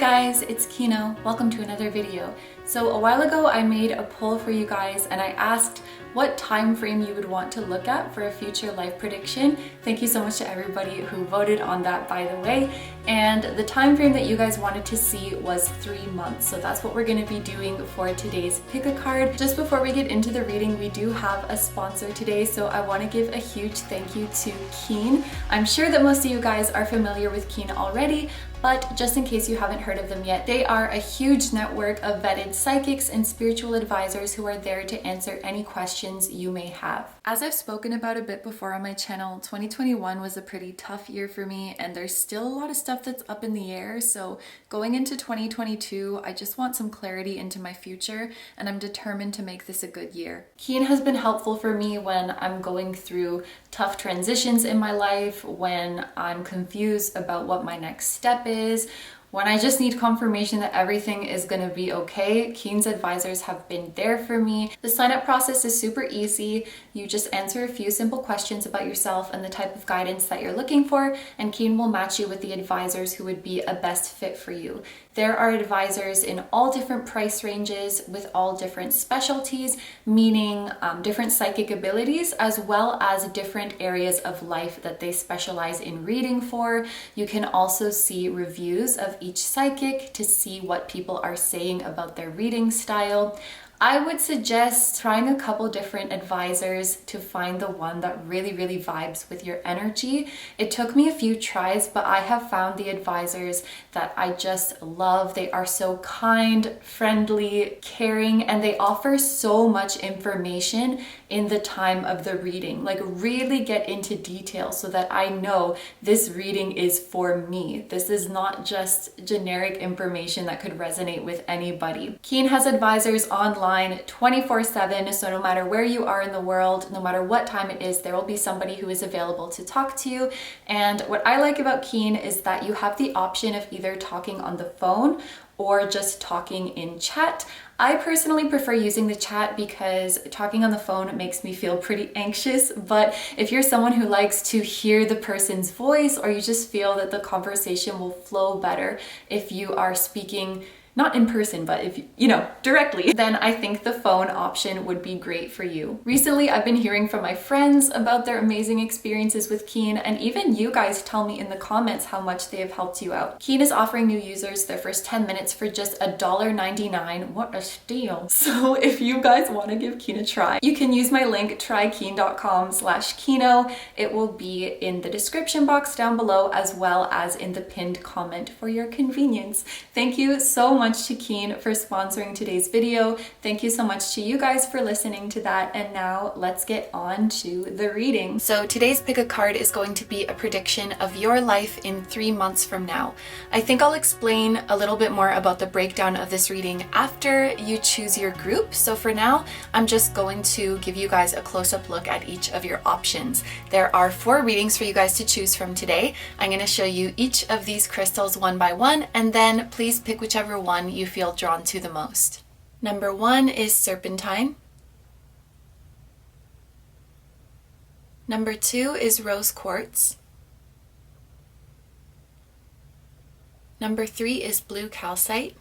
guys, it's Kino. Welcome to another video. So a while ago I made a poll for you guys and I asked what time frame you would want to look at for a future life prediction. Thank you so much to everybody who voted on that, by the way. And the time frame that you guys wanted to see was 3 months. So that's what we're going to be doing for today's pick a card. Just before we get into the reading, we do have a sponsor today, so I want to give a huge thank you to Keen. I'm sure that most of you guys are familiar with Keen already, but just in case you haven't heard of them yet, they are a huge network of vetted psychics and spiritual advisors who are there to answer any questions you may have. As I've spoken about a bit before on my channel, 2021 was a pretty tough year for me, and there's still a lot of stuff that's up in the air. So going into 2022, I just want some clarity into my future, and I'm determined to make this a good year. Keen has been helpful for me when I'm going through tough transitions in my life, when I'm confused about what my next step is, when I just need confirmation that everything is gonna be okay. Keen's advisors have been there for me. The sign up process is super easy. You just answer a few simple questions about yourself and the type of guidance that you're looking for, and Keen will match you with the advisors who would be a best fit for you. There are advisors in all different price ranges with all different specialties, meaning different psychic abilities, as well as different areas of life that they specialize in reading for. You can also see reviews of each psychic to see what people are saying about their reading style. I would suggest trying a couple different advisors to find the one that really vibes with your energy. It took me a few tries, but I have found the advisors that I just love. They are so kind, friendly, caring, and they offer so much information in the time of the reading. Like, really get into detail so that I know this reading is for me. This is not just generic information that could resonate with anybody. Keen has advisors online 24/7, so no matter where you are in the world, no matter what time it is, there will be somebody who is available to talk to you. And what I like about Keen is that you have the option of either talking on the phone or just talking in chat. I personally prefer using the chat because talking on the phone makes me feel pretty anxious, but if you're someone who likes to hear the person's voice, or you just feel that the conversation will flow better if you are speaking not in person, but if you know, directly, then I think the phone option would be great for you. Recently, I've been hearing from my friends about their amazing experiences with Keen, and even you guys tell me in the comments how much they have helped you out. Keen is offering new users their first 10 minutes for just $1.99. What a steal. So if you guys want to give Keen a try, you can use my link trykeen.com/Kino. It will be in the description box down below, as well as in the pinned comment for your convenience. Thank you so much to Keen for sponsoring today's video. Thank you so much to you guys for listening to that, and now let's get on to the reading. So today's pick a card is going to be a prediction of your life in 3 months from now. I think I'll explain a little bit more about the breakdown of this reading after you choose your group. So for now, I'm just going to give you guys a close-up look at each of your options. There are 4 readings for you guys to choose from today. I'm going to show you each of these crystals one by one, and then please pick whichever one you feel drawn to the most. Number 1 is Serpentine. Number 2 is Rose Quartz. Number 3 is Blue Calcite.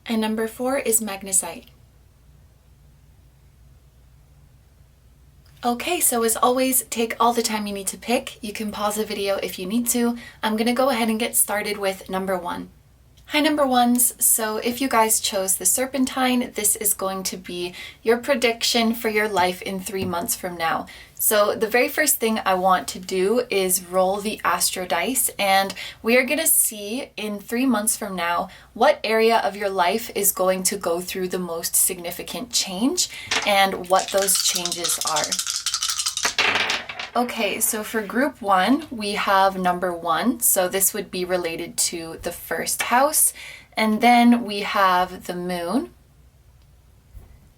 And number 4 is Magnesite. Okay, so as always, take all the time you need to pick. You can pause the video if you need to. I'm gonna go ahead and get started with number 1. Hi number ones, so if you guys chose the Serpentine, this is going to be your prediction for your life in 3 months from now. So the very first thing I want to do is roll the Astro dice, and we are going to see in 3 months from now what area of your life is going to go through the most significant change and what those changes are. Okay, so for group 1, we have number 1, so this would be related to the first house, and then we have the moon,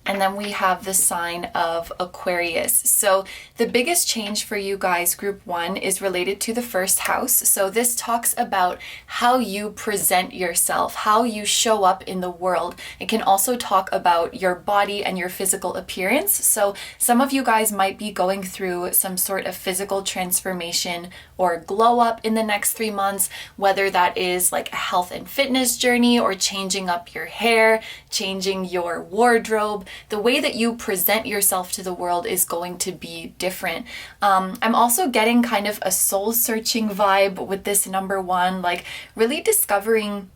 And then we have the sign of Aquarius. So the biggest change for you guys, group 1, is related to the first house. So this talks about how you present yourself, how you show up in the world. It can also talk about your body and your physical appearance. So some of you guys might be going through some sort of physical transformation or glow up in the next 3 months, whether that is like a health and fitness journey or changing up your hair, changing your wardrobe. The way that you present yourself to the world is going to be different. I'm also getting kind of a soul searching vibe with this number 1, like really discovering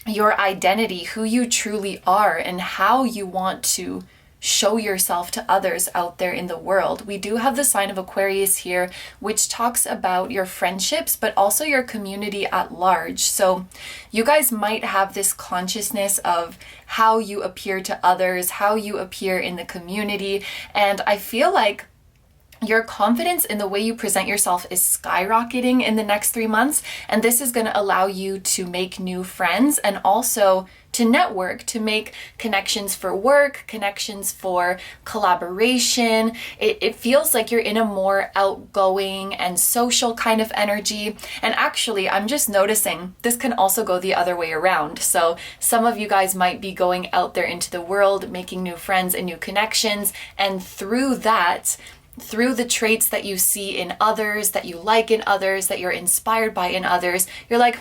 your identity, who you truly are, and how you want to show yourself to others out there in the world. We do have the sign of Aquarius here, which talks about your friendships, but also your community at large. So you guys might have this consciousness of how you appear to others, how you appear in the community. And I feel like your confidence in the way you present yourself is skyrocketing in the next 3 months. And this is going to allow you to make new friends and also to network, to make connections for work, connections for collaboration. It feels like you're in a more outgoing and social kind of energy. And actually, I'm just noticing this can also go the other way around. So some of you guys might be going out there into the world, making new friends and new connections. And through that, through the traits that you see in others, that you like in others, that you're inspired by in others, you're like,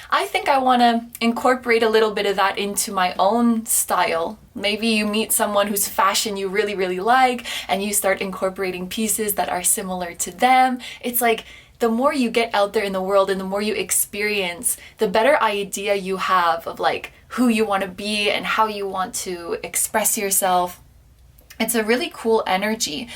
I think I want to incorporate a little bit of that into my own style. Maybe you meet someone whose fashion you really, really like, and you start incorporating pieces that are similar to them. It's like the more you get out there in the world and the more you experience, the better idea you have of like who you want to be and how you want to express yourself. It's a really cool energy.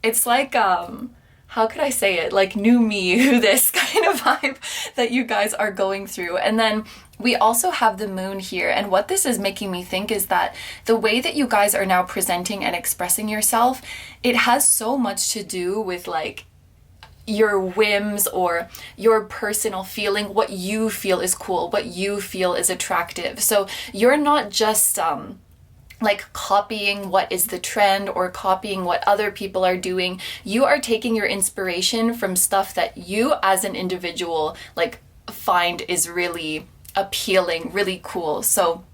It's like, how could I say it? Like new me, this kind of vibe that you guys are going through. And then we also have the moon here. And what this is making me think is that the way that you guys are now presenting and expressing yourself, it has so much to do with like your whims or your personal feeling, what you feel is cool, what you feel is attractive. So you're not just, like copying what is the trend or copying what other people are doing. You are taking your inspiration from stuff that you as an individual like find is really appealing, really cool. So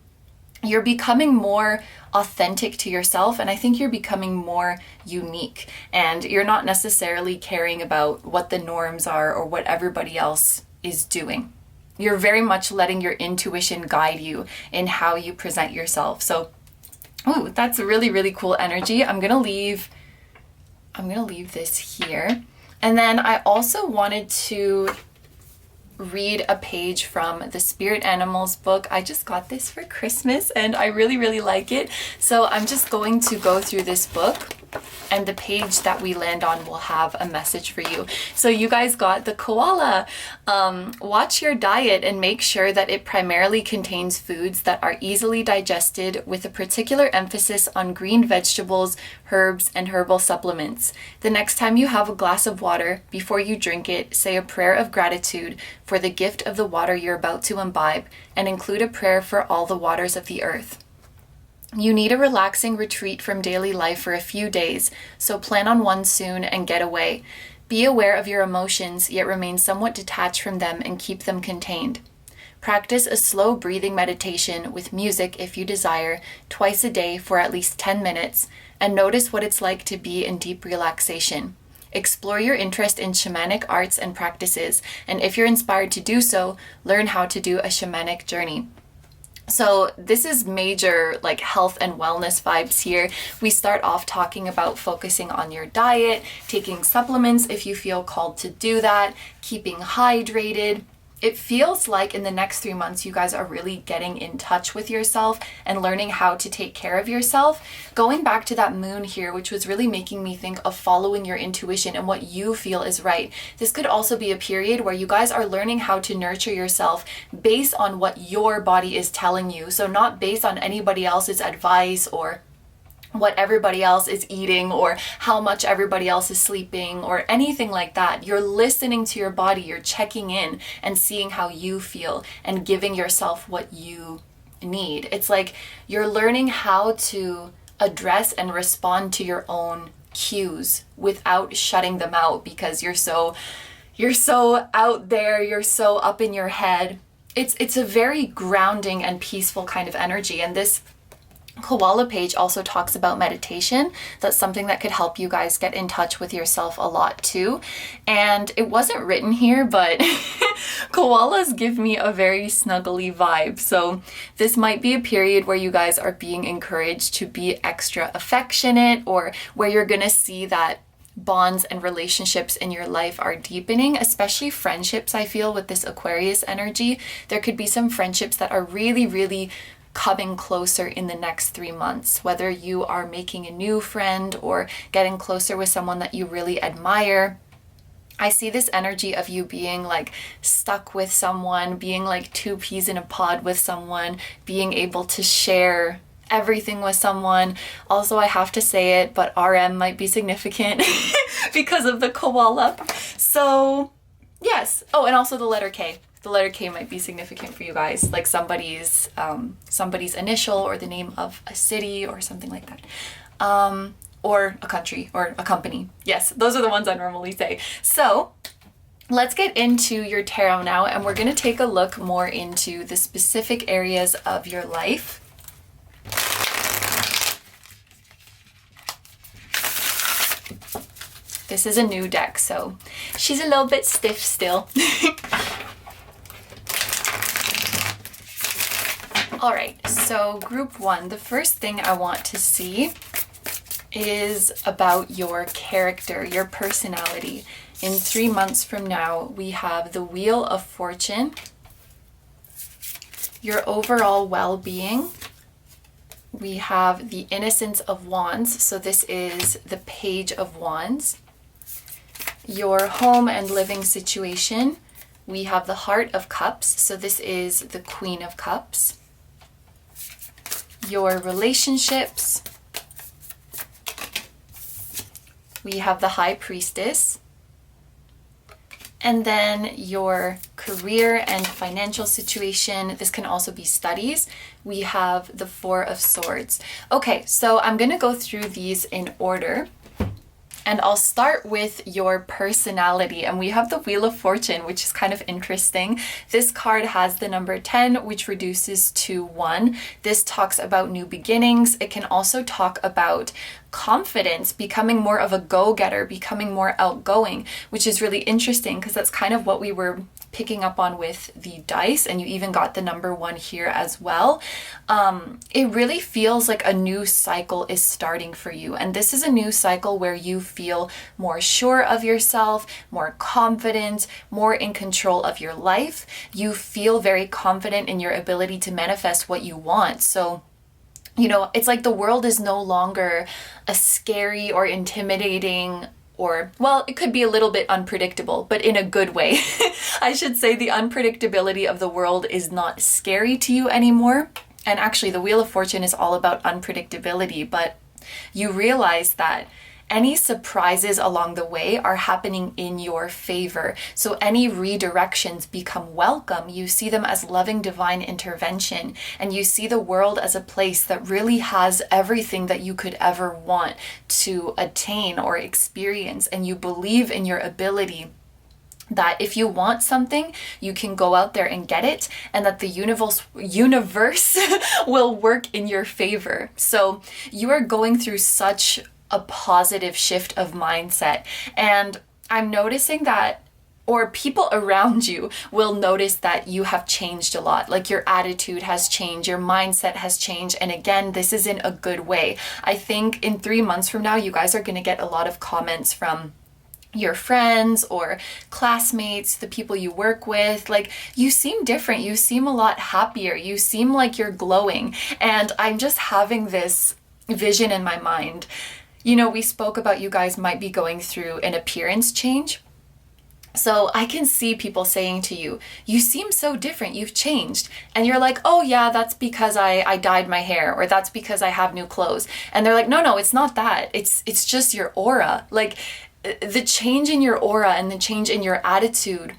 you're becoming more authentic to yourself, and I think you're becoming more unique, and you're not necessarily caring about what the norms are or what everybody else is doing. You're very much letting your intuition guide you in how you present yourself. So oh, that's a really, really cool energy. I'm gonna leave this here. And then I also wanted to read a page from the Spirit Animals book. I just got this for Christmas and I really, really like it. So I'm just going to go through this book, and the page that we land on will have a message for you. So you guys got the koala. Watch your diet and make sure that it primarily contains foods that are easily digested, with a particular emphasis on green vegetables, herbs, and herbal supplements. The next time you have a glass of water, before you drink it, say a prayer of gratitude for the gift of the water you're about to imbibe, and include a prayer for all the waters of the earth. You need a relaxing retreat from daily life for a few days, so plan on one soon and get away. Be aware of your emotions, yet remain somewhat detached from them and keep them contained. Practice a slow breathing meditation with music if you desire, twice a day for at least 10 minutes, and notice what it's like to be in deep relaxation. Explore your interest in shamanic arts and practices, and if you're inspired to do so, learn how to do a shamanic journey. So this is major like health and wellness vibes here. We start off talking about focusing on your diet, taking supplements if you feel called to do that, keeping hydrated. It feels like in the next 3 months, you guys are really getting in touch with yourself and learning how to take care of yourself. Going back to that moon here, which was really making me think of following your intuition and what you feel is right. This could also be a period where you guys are learning how to nurture yourself based on what your body is telling you. So not based on anybody else's advice or what everybody else is eating or how much everybody else is sleeping or anything like that. You're listening to your body, you're checking in and seeing how you feel and giving yourself what you need. It's like you're learning how to address and respond to your own cues without shutting them out because you're so out there, you're so up in your head. It's a very grounding and peaceful kind of energy. And this koala page also talks about meditation. That's something that could help you guys get in touch with yourself a lot too. And it wasn't written here, but koalas give me a very snuggly vibe. So this might be a period where you guys are being encouraged to be extra affectionate, or where you're gonna see that bonds and relationships in your life are deepening, especially friendships. I feel with this Aquarius energy, there could be some friendships that are really, really coming closer in the next 3 months, whether you are making a new friend or getting closer with someone that you really admire. I see this energy of you being like stuck with someone, being like two peas in a pod with someone, being able to share everything with someone. Also, I have to say it, but RM might be significant because of the koala. So yes. Oh, and also the letter K. The letter K might be significant for you guys, like somebody's initial or the name of a city or something like that, or a country or a company. Yes, those are the ones I normally say. So let's get into your tarot now, and we're going to take a look more into the specific areas of your life. This is a new deck, so she's a little bit stiff still. All right, so group one, the first thing I want to see is about your character, your personality. In 3 months from now, we have the Wheel of Fortune, your overall well-being. We have the Innocence of Wands, so this is the Page of Wands. Your home and living situation, we have the Heart of Cups, so this is the Queen of Cups. Your relationships, we have the High Priestess. And then your career and financial situation, this can also be studies. We have the Four of Swords. Okay, so I'm gonna go through these in order. And I'll start with your personality. And we have the Wheel of Fortune, which is kind of interesting. This card has the number 10, which reduces to 1. This talks about new beginnings. It can also talk about confidence, becoming more of a go-getter, becoming more outgoing, which is really interesting because that's kind of what we were picking up on with the dice, and you even got the number 1 here as well. It really feels like a new cycle is starting for you, and this is a new cycle where you feel more sure of yourself, more confident, more in control of your life. You feel very confident in your ability to manifest what you want. So you know, it's like the world is no longer a scary or intimidating, or, well, it could be a little bit unpredictable, but in a good way. I should say the unpredictability of the world is not scary to you anymore. And actually, the Wheel of Fortune is all about unpredictability, but you realize that any surprises along the way are happening in your favor. So any redirections become welcome. You see them as loving divine intervention, and you see the world as a place that really has everything that you could ever want to attain or experience. And you believe in your ability that if you want something, you can go out there and get it, and that the universe will work in your favor. So you are going through such a positive shift of mindset, and I'm noticing that, or people around you will notice that you have changed a lot. Like your attitude has changed, your mindset has changed, and again, this is in a good way. I think in 3 months from now, you guys are going to get a lot of comments from your friends or classmates, the people you work with. Like, you seem different, you seem a lot happier, you seem like you're glowing, and I'm just having this vision in my mind. You know, we spoke about you guys might be going through an appearance change. So I can see people saying to you, you seem so different, you've changed. And you're like, oh yeah, that's because I dyed my hair, or that's because I have new clothes. And they're like, no, it's not that. It's just your aura. Like, the change in your aura and the change in your attitude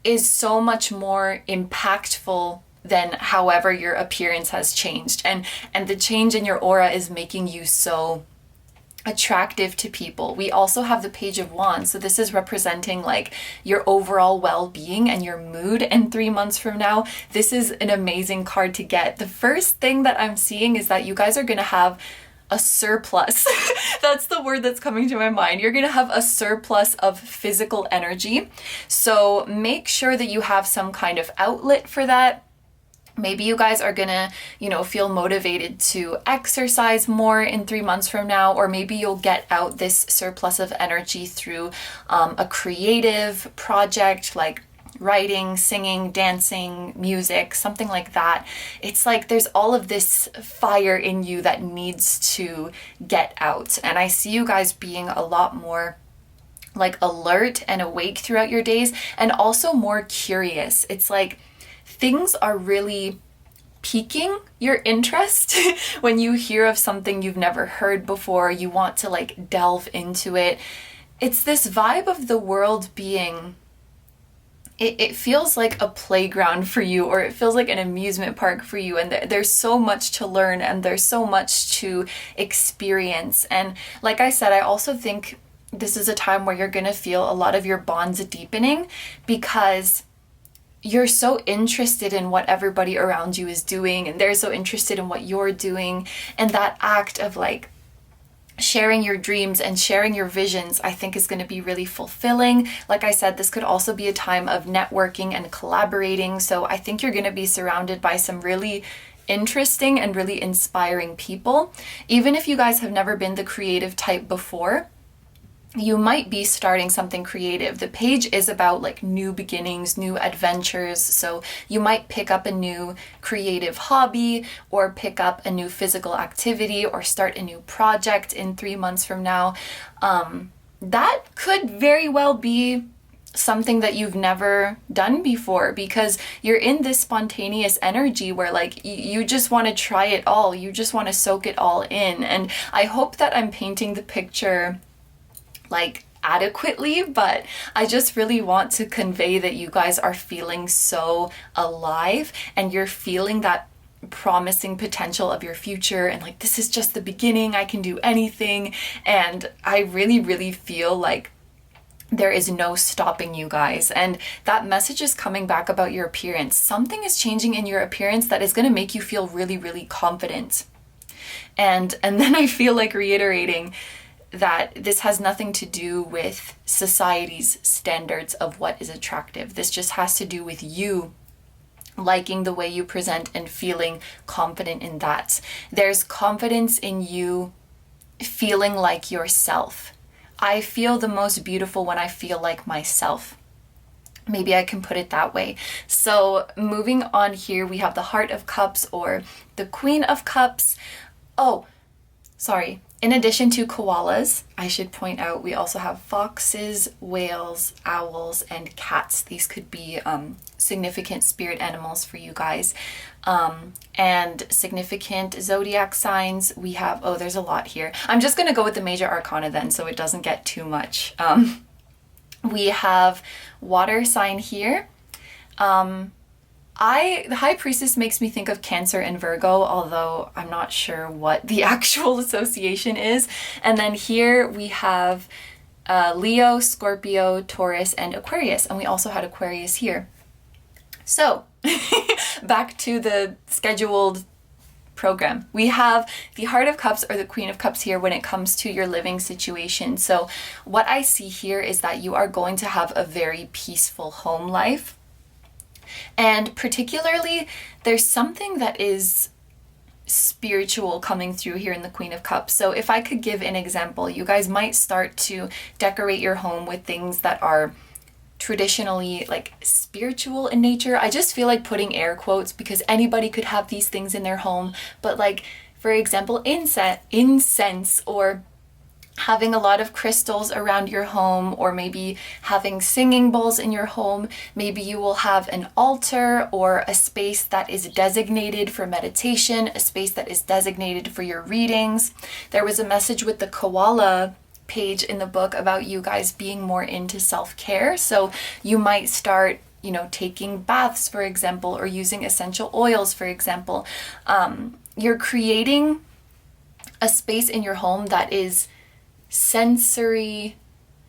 is so much more impactful then however your appearance has changed. And the change in your aura is making you so attractive to people. We also have the Page of Wands. So this is representing like your overall well-being and your mood. And 3 months from now, this is an amazing card to get. The first thing that I'm seeing is that you guys are going to have a surplus. That's the word that's coming to my mind. You're going to have a surplus of physical energy. So make sure that you have some kind of outlet for that. Maybe you guys are gonna, feel motivated to exercise more in 3 months from now, or maybe you'll get out this surplus of energy through a creative project like writing, singing, dancing, music, something like that. It's like there's all of this fire in you that needs to get out. And I see you guys being a lot more like alert and awake throughout your days, and also more curious. It's like things are really piquing your interest when you hear of something you've never heard before. You want to like delve into it. It's this vibe of the world being, it feels like a playground for you, or it feels like an amusement park for you. And there's so much to learn, and there's so much to experience. And like I said, I also think this is a time where you're going to feel a lot of your bonds deepening, because you're so interested in what everybody around you is doing, and they're so interested in what you're doing. And that act of like sharing your dreams and sharing your visions, I think is going to be really fulfilling. Like I said, this could also be a time of networking and collaborating. So I think you're going to be surrounded by some really interesting and really inspiring people. Even if you guys have never been the creative type before, you might be starting something creative. The page is about like new beginnings, new adventures. So you might pick up a new creative hobby, or pick up a new physical activity, or start a new project in 3 months from now. That could very well be something that you've never done before, because you're in this spontaneous energy where like you just want to try it all. You just want to soak it all in. And I hope that I'm painting the picture like adequately, but I just really want to convey that you guys are feeling so alive, and you're feeling that promising potential of your future, and like this is just the beginning, I can do anything. And I really, really feel like there is no stopping you guys. And that message is coming back about your appearance. Something is changing in your appearance that is going to make you feel really, really confident. And then I feel like reiterating that this has nothing to do with society's standards of what is attractive. This just has to do with you liking the way you present and feeling confident in that. There's confidence in you feeling like yourself. I feel the most beautiful when I feel like myself. Maybe I can put it that way. So moving on here, we have the Heart of Cups, or the Queen of Cups. Oh, sorry. In addition to koalas, I should point out, we also have foxes, whales, owls, and cats. These could be significant spirit animals for you guys. And significant zodiac signs, we have, oh, there's a lot here. I'm just going to go with the major arcana then, so it doesn't get too much. We have water sign here. The High Priestess makes me think of Cancer and Virgo, although I'm not sure what the actual association is. And then here we have Leo, Scorpio, Taurus, and Aquarius. And we also had Aquarius here. So back to the scheduled program. We have the Heart of Cups, or the Queen of Cups, here when it comes to your living situation. So what I see here is that you are going to have a very peaceful home life. And particularly, there's something that is spiritual coming through here in the Queen of Cups. So if I could give an example, you guys might start to decorate your home with things that are traditionally like spiritual in nature. I just feel like putting air quotes, because anybody could have these things in their home. But like, for example, incense, or having a lot of crystals around your home, or maybe having singing bowls in your home. Maybe you will have an altar, or a space that is designated for meditation, a space that is designated for your readings. There was a message with the koala page in the book about you guys being more into self-care. So you might start you know, taking baths, for example, or using essential oils, for example. You're creating a space in your home that is sensory,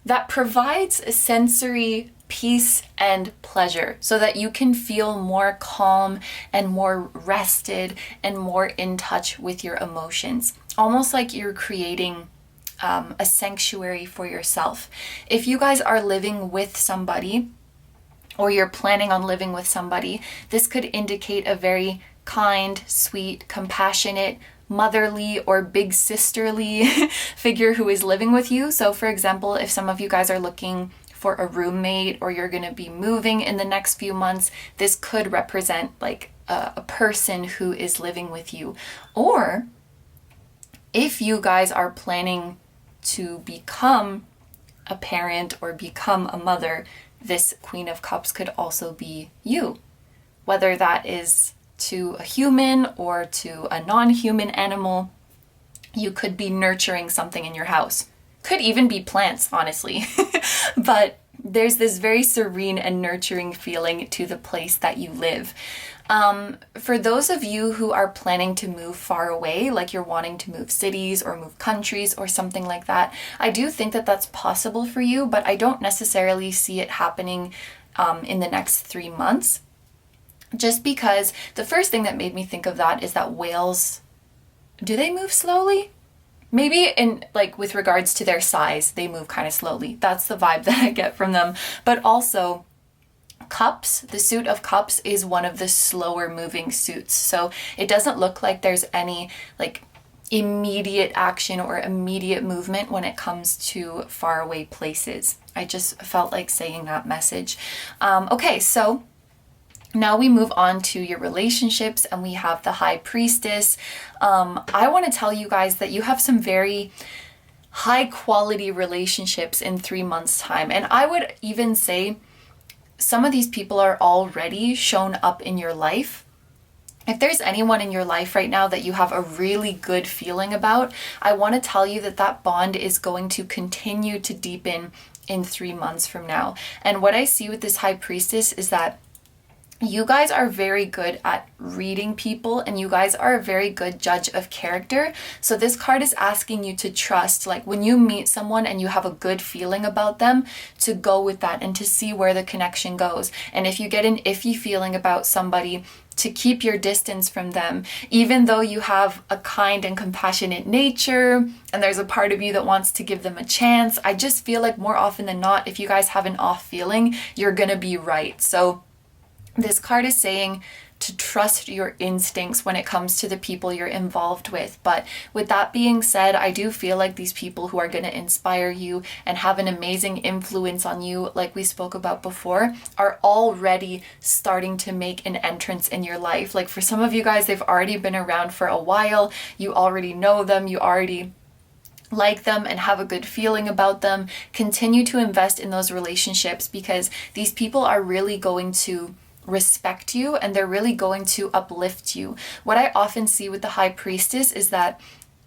that provides a sensory peace and pleasure, so that you can feel more calm and more rested and more in touch with your emotions. Almost like you're creating a sanctuary for yourself. If you guys are living with somebody, or you're planning on living with somebody, this could indicate a very kind, sweet, compassionate, motherly or big sisterly figure who is living with you. So for example, if some of you guys are looking for a roommate, or you're going to be moving in the next few months, this could represent like a person who is living with you. Or if you guys are planning to become a parent or become a mother, this Queen of Cups could also be you. Whether that is to a human or to a non-human animal, you could be nurturing something in your house. Could even be plants, honestly. But there's this very serene and nurturing feeling to the place that you live. For those of you who are planning to move far away, like you're wanting to move cities or move countries or something like that, I do think that that's possible for you, but I don't necessarily see it happening in the next 3 months. Just because the first thing that made me think of that is that whales, do they move slowly? Maybe in like with regards to their size, they move kind of slowly. That's the vibe that I get from them. But also cups, the suit of cups is one of the slower moving suits. So it doesn't look like there's any like immediate action or immediate movement when it comes to faraway places. I just felt like saying that message. Okay, so now we move on to your relationships, and we have the High Priestess. I want to tell you guys that you have some very high quality relationships in 3 months' time. And I would even say some of these people are already shown up in your life. If there's anyone in your life right now that you have a really good feeling about, I want to tell you that that bond is going to continue to deepen in 3 months from now. And what I see with this High Priestess is that you guys are very good at reading people, and you guys are a very good judge of character. So this card is asking you to trust, like when you meet someone and you have a good feeling about them, to go with that and to see where the connection goes. And if you get an iffy feeling about somebody, to keep your distance from them, even though you have a kind and compassionate nature and there's a part of you that wants to give them a chance. I just feel like more often than not, if you guys have an off feeling, you're gonna be right. So this card is saying to trust your instincts when it comes to the people you're involved with. But with that being said, I do feel like these people who are going to inspire you and have an amazing influence on you, like we spoke about before, are already starting to make an entrance in your life. Like for some of you guys, they've already been around for a while. You already know them. You already like them and have a good feeling about them. Continue to invest in those relationships, because these people are really going to respect you and they're really going to uplift you. What I often see with the High Priestess is that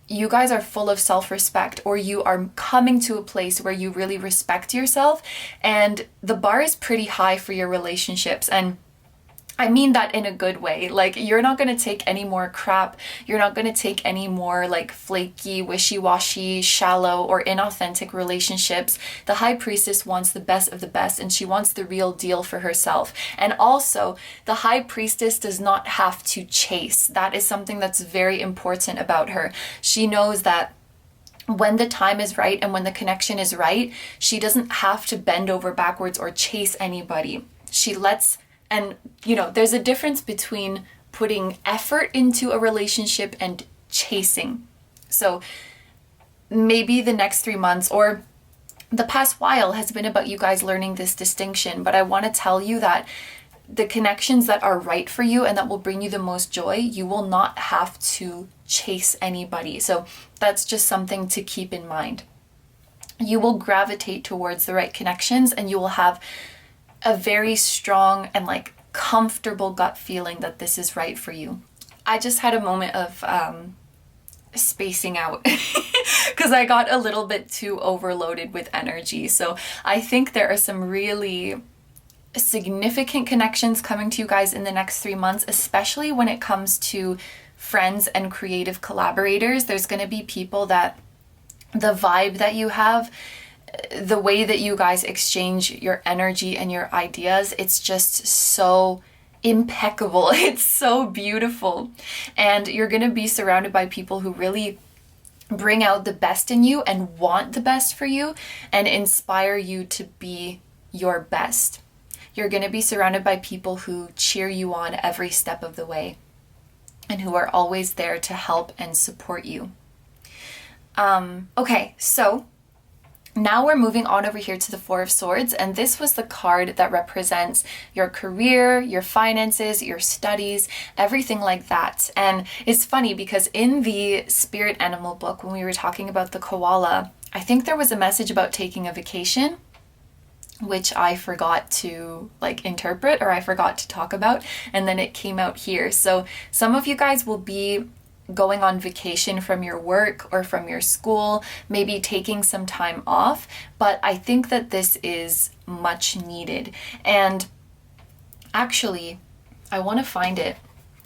you guys are full of self-respect, or you are coming to a place where you really respect yourself, and the bar is pretty high for your relationships. And I mean that in a good way. Like, you're not going to take any more crap. You're not going to take any more like flaky, wishy-washy, shallow, or inauthentic relationships. The High Priestess wants the best of the best, and she wants the real deal for herself. And also, the High Priestess does not have to chase. That is something that's very important about her. She knows that when the time is right and when the connection is right, she doesn't have to bend over backwards or chase anybody. She lets And, you know, there's a difference between putting effort into a relationship and chasing. So maybe the next 3 months or the past while has been about you guys learning this distinction. But I want to tell you that the connections that are right for you and that will bring you the most joy, you will not have to chase anybody. So that's just something to keep in mind. You will gravitate towards the right connections, and you will have a very strong and like comfortable gut feeling that this is right for you. I just had a moment of spacing out because I got a little bit too overloaded with energy. So I think there are some really significant connections coming to you guys in the next 3 months, especially when it comes to friends and creative collaborators. There's going to be people that the vibe that you have, the way that you guys exchange your energy and your ideas, it's just so impeccable. It's so beautiful. And you're going to be surrounded by people who really bring out the best in you and want the best for you and inspire you to be your best. You're going to be surrounded by people who cheer you on every step of the way and who are always there to help and support you. Okay, so now we're moving on over here to the Four of Swords, and this was the card that represents your career, your finances, your studies, everything like that. And it's funny because in the spirit animal book, when we were talking about the koala, I think there was a message about taking a vacation, which I forgot to interpret, or I forgot to talk about, and then it came out here. So some of you guys will be going on vacation from your work or from your school, maybe taking some time off, but I think that this is much needed. And actually, I want to find it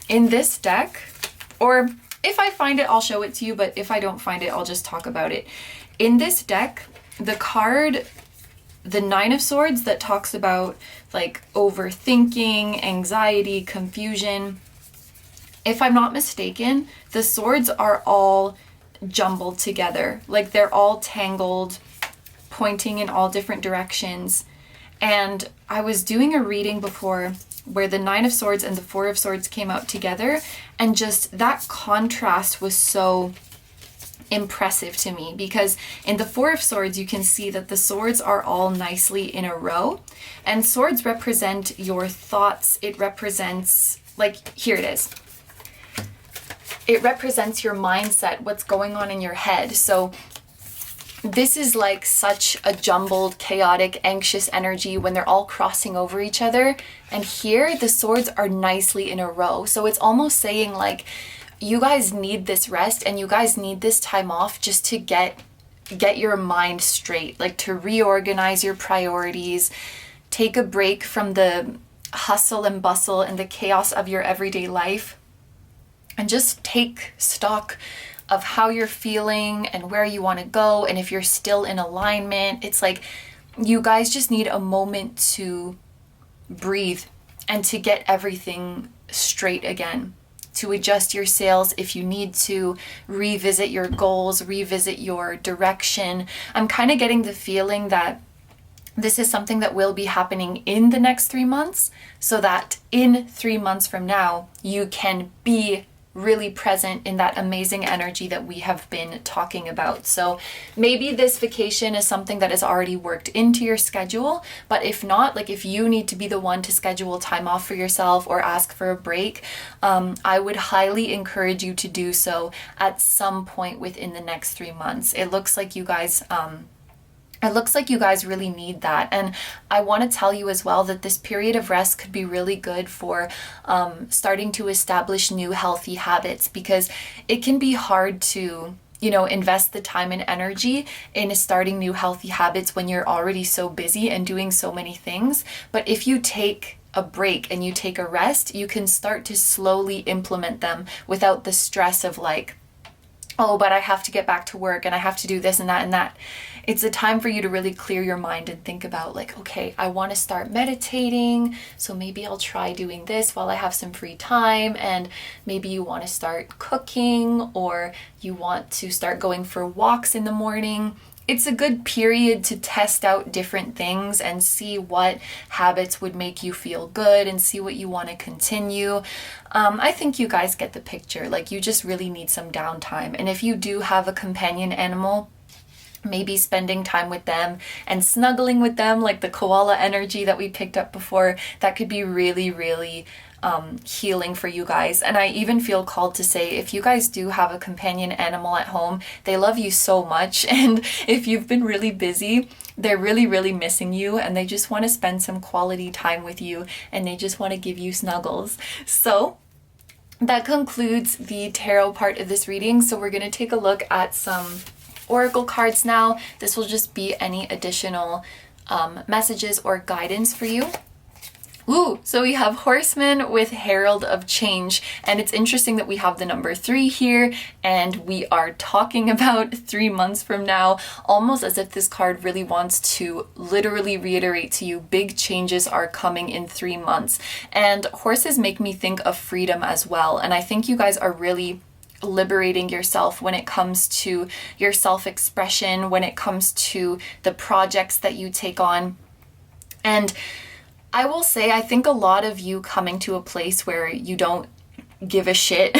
in this deck, or if I find it, I'll show it to you, but if I don't find it, I'll just talk about it. In this deck, the card, the Nine of Swords, that talks about overthinking, anxiety, confusion. If I'm not mistaken, the swords are all jumbled together. They're all tangled, pointing in all different directions. And I was doing a reading before where the Nine of Swords and the Four of Swords came out together, and just that contrast was so impressive to me, because in the Four of Swords you can see that the swords are all nicely in a row, and swords represent your thoughts. It represents, here it is. It represents your mindset, what's going on in your head. So this is such a jumbled, chaotic, anxious energy when they're all crossing over each other, and here the swords are nicely in a row. So it's almost saying you guys need this rest and you guys need this time off just to get your mind straight, to reorganize your priorities, take a break from the hustle and bustle and the chaos of your everyday life, and just take stock of how you're feeling and where you want to go, and if you're still in alignment. It's you guys just need a moment to breathe and to get everything straight again, to adjust your sails if you need to, revisit your goals, revisit your direction. I'm kind of getting the feeling that this is something that will be happening in the next 3 months, so that in 3 months from now, you can be really present in that amazing energy that we have been talking about. So maybe this vacation is something that is already worked into your schedule, but if not, if you need to be the one to schedule time off for yourself or ask for a break, I would highly encourage you to do so at some point within the next 3 months. It looks like you guys really need that. And I want to tell you as well that this period of rest could be really good for starting to establish new healthy habits, because it can be hard to, invest the time and energy in starting new healthy habits when you're already so busy and doing so many things. But if you take a break and you take a rest, you can start to slowly implement them without the stress of oh, but I have to get back to work and I have to do this and that and that. It's a time for you to really clear your mind and think about okay, I want to start meditating, so maybe I'll try doing this while I have some free time. And maybe you want to start cooking, or you want to start going for walks in the morning. It's a good period to test out different things and see what habits would make you feel good and see what you want to continue. I think you guys get the picture. You just really need some downtime. And if you do have a companion animal, maybe spending time with them and snuggling with them, the koala energy that we picked up before, that could be really, really healing for you guys. And I even feel called to say, if you guys do have a companion animal at home, they love you so much, and if you've been really busy, they're really, really missing you, and they just want to spend some quality time with you, and they just want to give you snuggles. So that concludes the tarot part of this reading. So we're going to take a look at some oracle cards now. This will just be any additional messages or guidance for you. Ooh, so we have Horseman with Herald of Change, and it's interesting that we have the number 3 here, and we are talking about 3 months from now, almost as if this card really wants to literally reiterate to you big changes are coming in 3 months. And horses make me think of freedom as well, and I think you guys are really liberating yourself when it comes to your self-expression, when it comes to the projects that you take on. And I will say, I think a lot of you coming to a place where you don't give a shit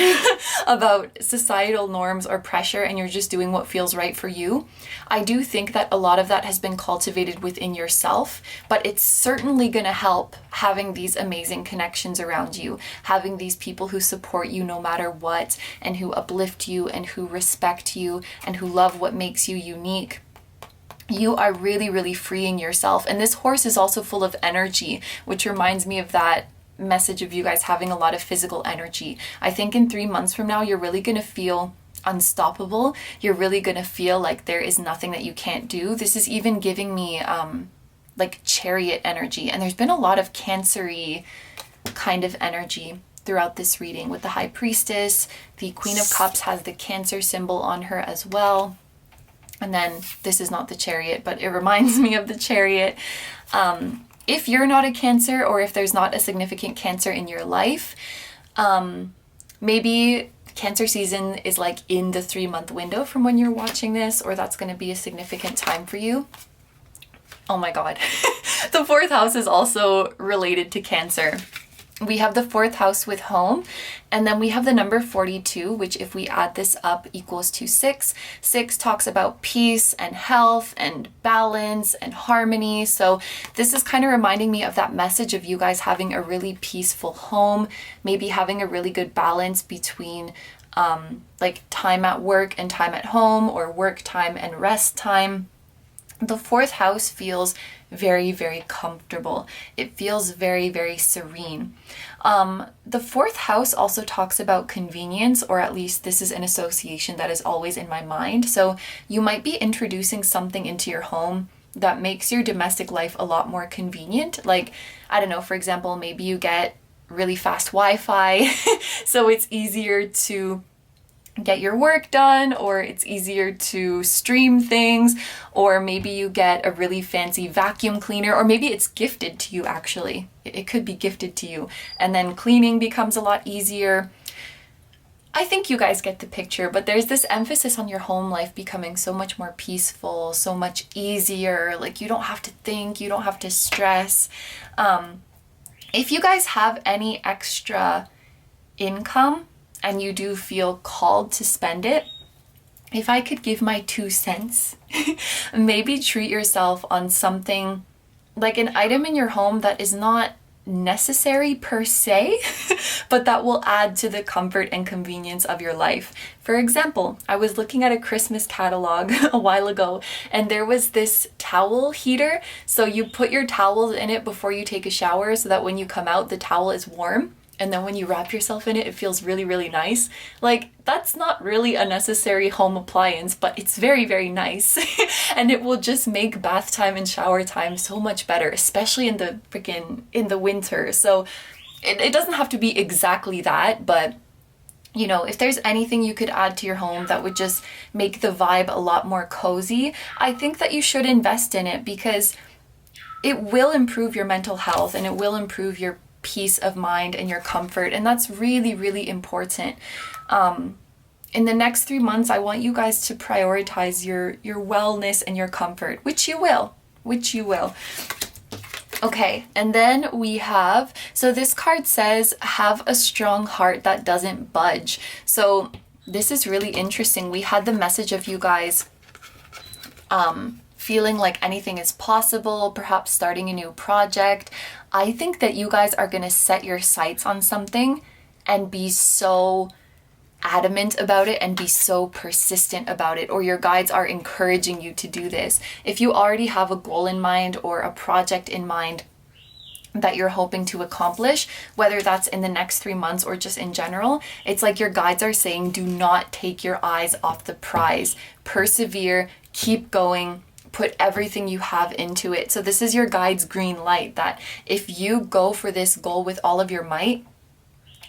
about societal norms or pressure and you're just doing what feels right for you. I do think that a lot of that has been cultivated within yourself, but it's certainly going to help having these amazing connections around you, having these people who support you no matter what, and who uplift you and who respect you and who love what makes you unique. You are really, really freeing yourself. And this horse is also full of energy, which reminds me of that message of you guys having a lot of physical energy. I think in 3 months from now, you're really going to feel unstoppable. You're really going to feel like there is nothing that you can't do. This is even giving me like chariot energy. And there's been a lot of Cancer-y kind of energy throughout this reading with the High Priestess. The Queen of Cups has the Cancer symbol on her as well. And then this is not the Chariot, but it reminds me of the Chariot. If you're not a Cancer, or if there's not a significant Cancer in your life, maybe Cancer season is like in the 3-month window from when you're watching this, or that's going to be a significant time for you. Oh my God. The 4th house is also related to Cancer. We have the 4th house with home, and then we have the number 42, which if we add this up equals to 6. 6 talks about peace and health and balance and harmony. So this is kind of reminding me of that message of you guys having a really peaceful home, maybe having a really good balance between like time at work and time at home, or work time and rest time. The 4th house feels very, very comfortable. It feels very, very serene. The 4th house also talks about convenience, or at least this is an association that is always in my mind. So you might be introducing something into your home that makes your domestic life a lot more convenient. Like, I don't know, for example, maybe you get really fast Wi-Fi, so it's easier to get your work done, or it's easier to stream things, or maybe you get a really fancy vacuum cleaner, or maybe it's gifted to you actually. It could be gifted to you, and then cleaning becomes a lot easier. I think you guys get the picture, but there's this emphasis on your home life becoming so much more peaceful, so much easier. Like, you don't have to think, you don't have to stress. If you guys have any extra income and you do feel called to spend it, if I could give my 2 cents, maybe treat yourself on something like an item in your home that is not necessary per se, but that will add to the comfort and convenience of your life. For example, I was looking at a Christmas catalog a while ago, and there was this towel heater. So you put your towels in it before you take a shower so that when you come out, the towel is warm. And then when you wrap yourself in it, it feels really, really nice. Like, that's not really a necessary home appliance, but it's very, very nice. And it will just make bath time and shower time so much better, especially in the winter. So it doesn't have to be exactly that, but you know, if there's anything you could add to your home that would just make the vibe a lot more cozy, I think that you should invest in it, because it will improve your mental health and it will improve your peace of mind and your comfort, and that's really, really important. In the next 3 months, I want you guys to prioritize your wellness and your comfort, which you will. Okay, and then we have, so this card says, have a strong heart that doesn't budge. So this is really interesting. We had the message of you guys feeling like anything is possible, perhaps starting a new project. I think that you guys are going to set your sights on something and be so adamant about it and be so persistent about it, or your guides are encouraging you to do this. If you already have a goal in mind or a project in mind that you're hoping to accomplish, whether that's in the next 3 months or just in general, it's like your guides are saying, do not take your eyes off the prize. Persevere, keep going, put everything you have into it. So this is your guide's green light, that if you go for this goal with all of your might,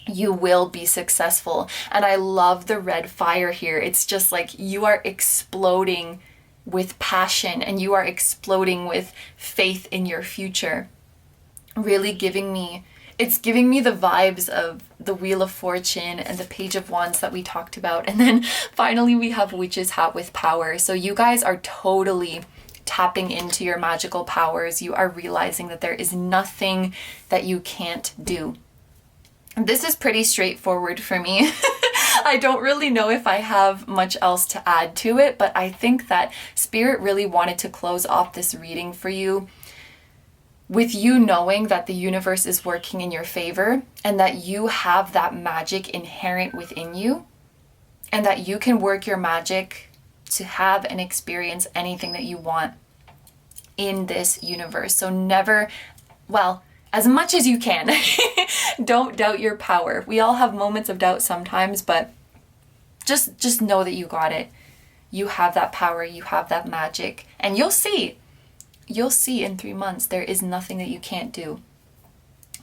you will be successful. And I love the red fire here. It's just like you are exploding with passion and you are exploding with faith in your future. Really it's giving me the vibes of the Wheel of Fortune and the Page of Wands that we talked about. And then finally we have Witch's Hat with power. So you guys are totally tapping into your magical powers. You are realizing that there is nothing that you can't do. This is pretty straightforward for me. I don't really know if I have much else to add to it, but I think that Spirit really wanted to close off this reading for you with you knowing that the universe is working in your favor and that you have that magic inherent within you and that you can work your magic to have and experience anything that you want in this universe. So never, well, as much as you can, don't doubt your power. We all have moments of doubt sometimes, but just know that you got it. You have that power, you have that magic, and you'll see in 3 months there is nothing that you can't do.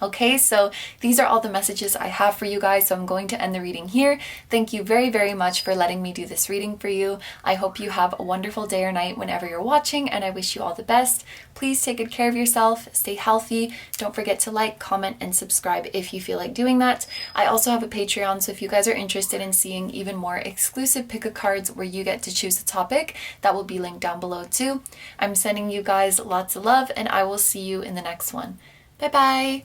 Okay, so these are all the messages I have for you guys, so I'm going to end the reading here. Thank you very, very much for letting me do this reading for you. I hope you have a wonderful day or night whenever you're watching, and I wish you all the best. Please take good care of yourself, stay healthy. Don't forget to like, comment, and subscribe if you feel like doing that. I also have a Patreon, so if you guys are interested in seeing even more exclusive pick-a-cards where you get to choose a topic, that will be linked down below too. I'm sending you guys lots of love, and I will see you in the next one. Bye-bye!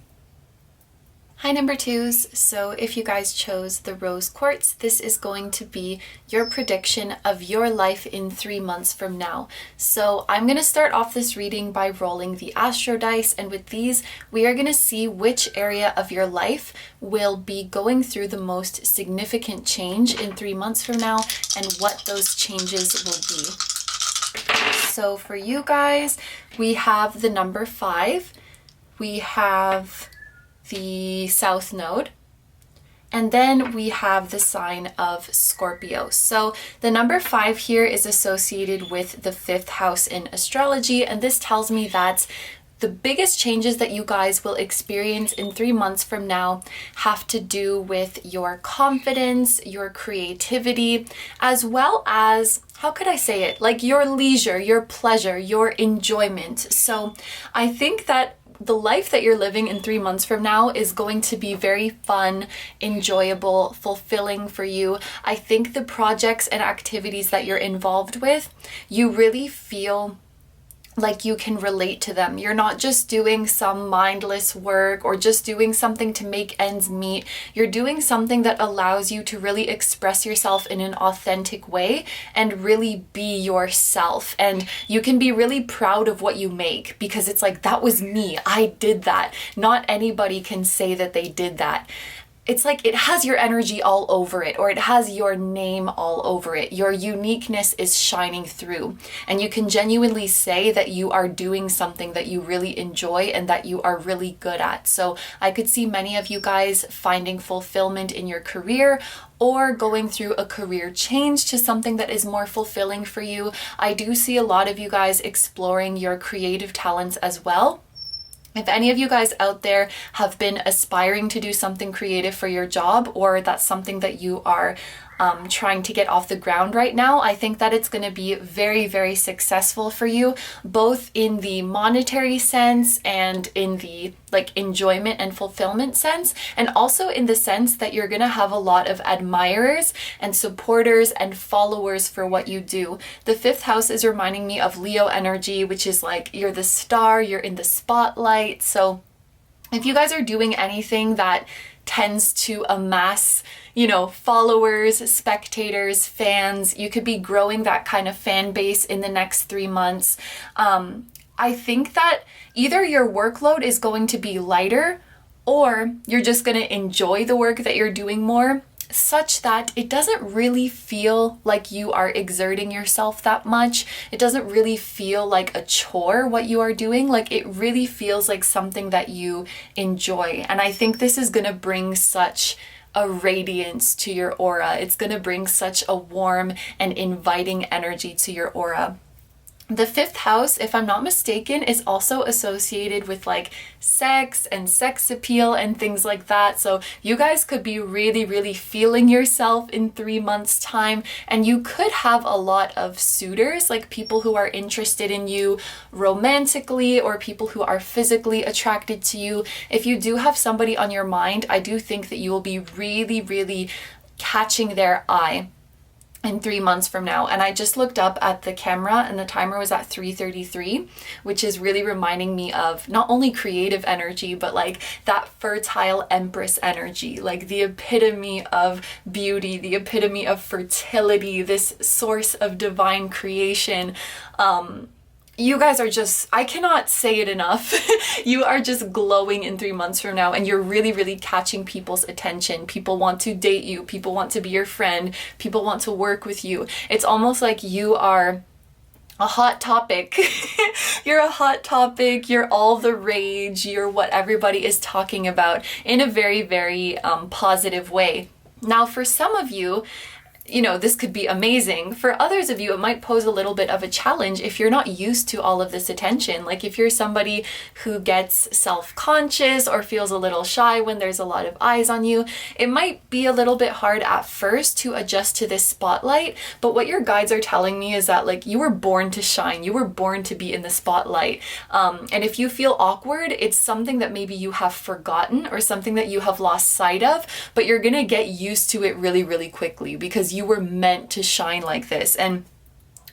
Hi number twos, so if you guys chose the rose quartz, this is going to be your prediction of your life in 3 months from now. So I'm going to start off this reading by rolling the Astro dice, and with these we are going to see which area of your life will be going through the most significant change in 3 months from now and what those changes will be. So for you guys, we have the number 5, we have the South Node, and then we have the sign of Scorpio. So the number 5 here is associated with the 5th house in astrology, and this tells me that the biggest changes that you guys will experience in 3 months from now have to do with your confidence, your creativity, as well as, how could I say it, like your leisure, your pleasure, your enjoyment. So I think that the life that you're living in 3 months from now is going to be very fun, enjoyable, fulfilling for you. I think the projects and activities that you're involved with, you really feel like you can relate to them. You're not just doing some mindless work or just doing something to make ends meet. You're doing something that allows you to really express yourself in an authentic way and really be yourself. And you can be really proud of what you make because it's like, that was me. I did that. Not anybody can say that they did that. It's like it has your energy all over it, or it has your name all over it. Your uniqueness is shining through, and you can genuinely say that you are doing something that you really enjoy and that you are really good at. So I could see many of you guys finding fulfillment in your career or going through a career change to something that is more fulfilling for you. I do see a lot of you guys exploring your creative talents as well. If any of you guys out there have been aspiring to do something creative for your job, or that's something that you are trying to get off the ground right now, I think that it's going to be very, very successful for you, both in the monetary sense and in the enjoyment and fulfillment sense, and also in the sense that you're going to have a lot of admirers and supporters and followers for what you do. The 5th house is reminding me of Leo energy, which is like you're the star, you're in the spotlight. So if you guys are doing anything that tends to amass, followers, spectators, fans, you could be growing that kind of fan base in the next 3 months. I think that either your workload is going to be lighter, or you're just going to enjoy the work that you're doing more, such that it doesn't really feel like you are exerting yourself that much. It doesn't really feel like a chore what you are doing. Like, it really feels like something that you enjoy. And I think this is going to bring such a radiance to your aura. It's going to bring such a warm and inviting energy to your aura. The 5th house, if I'm not mistaken, is also associated with like sex and sex appeal and things like that. So you guys could be really, really feeling yourself in 3 months' time, and you could have a lot of suitors, like people who are interested in you romantically or people who are physically attracted to you. If you do have somebody on your mind, I do think that you will be really, really catching their eye in 3 months from now. And I just looked up at the camera and the timer was at 3:33, which is really reminding me of not only creative energy, but like that fertile empress energy, like the epitome of beauty, the epitome of fertility, this source of divine creation. You guys are just, I cannot say it enough. You are just glowing in 3 months from now, and you're really, really catching people's attention. People want to date you. People want to be your friend. People want to work with you. It's almost like you are a hot topic. You're a hot topic. You're all the rage. You're what everybody is talking about in a very, very positive way. Now, for some of you, you know, this could be amazing. For others of you, it might pose a little bit of a challenge if you're not used to all of this attention. Like if you're somebody who gets self-conscious or feels a little shy when there's a lot of eyes on you, it might be a little bit hard at first to adjust to this spotlight. But what your guides are telling me is that like you were born to shine. You were born to be in the spotlight. And if you feel awkward, it's something that maybe you have forgotten or something that you have lost sight of, but you're gonna get used to it really, really quickly because you were meant to shine like this. And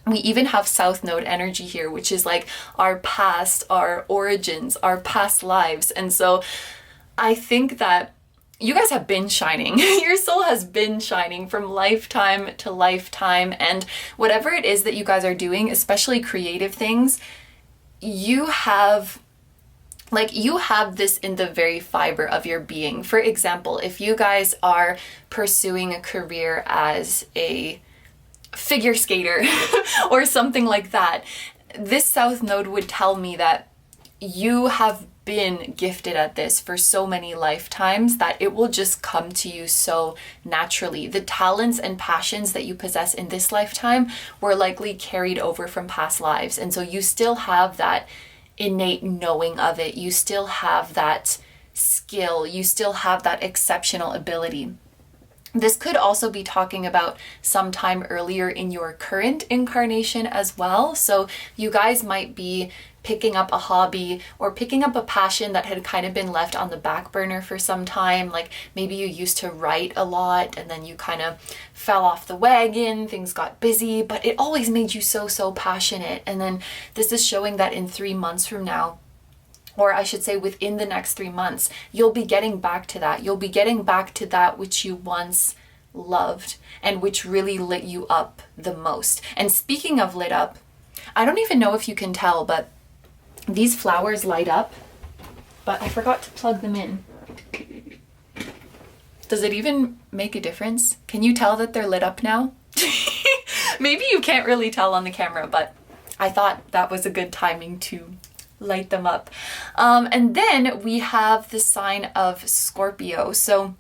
we even have South Node energy here, which is like our past, our origins, our past lives. And so I think that you guys have been shining. Your soul has been shining from lifetime to lifetime. And whatever it is that you guys are doing, especially creative things, you have this in the very fiber of your being. For example, if you guys are pursuing a career as a figure skater or something like that, this South Node would tell me that you have been gifted at this for so many lifetimes that it will just come to you so naturally. The talents and passions that you possess in this lifetime were likely carried over from past lives. And so you still have that innate knowing of it. You still have that skill. You still have that exceptional ability. This could also be talking about sometime earlier in your current incarnation as well. So you guys might be picking up a hobby or picking up a passion that had kind of been left on the back burner for some time. Like maybe you used to write a lot and then you kind of fell off the wagon, things got busy, but it always made you so passionate. And then this is showing that in 3 months from now, or I should say within the next 3 months, you'll be getting back to that. You'll be getting back to that which you once loved and which really lit you up the most. And speaking of lit up, I don't even know if you can tell, but these flowers light up, but I forgot to plug them in. Does it even make a difference? Can you tell that they're lit up now? Maybe you can't really tell on the camera, but I thought that was a good timing to light them up. And then we have the sign of Scorpio. So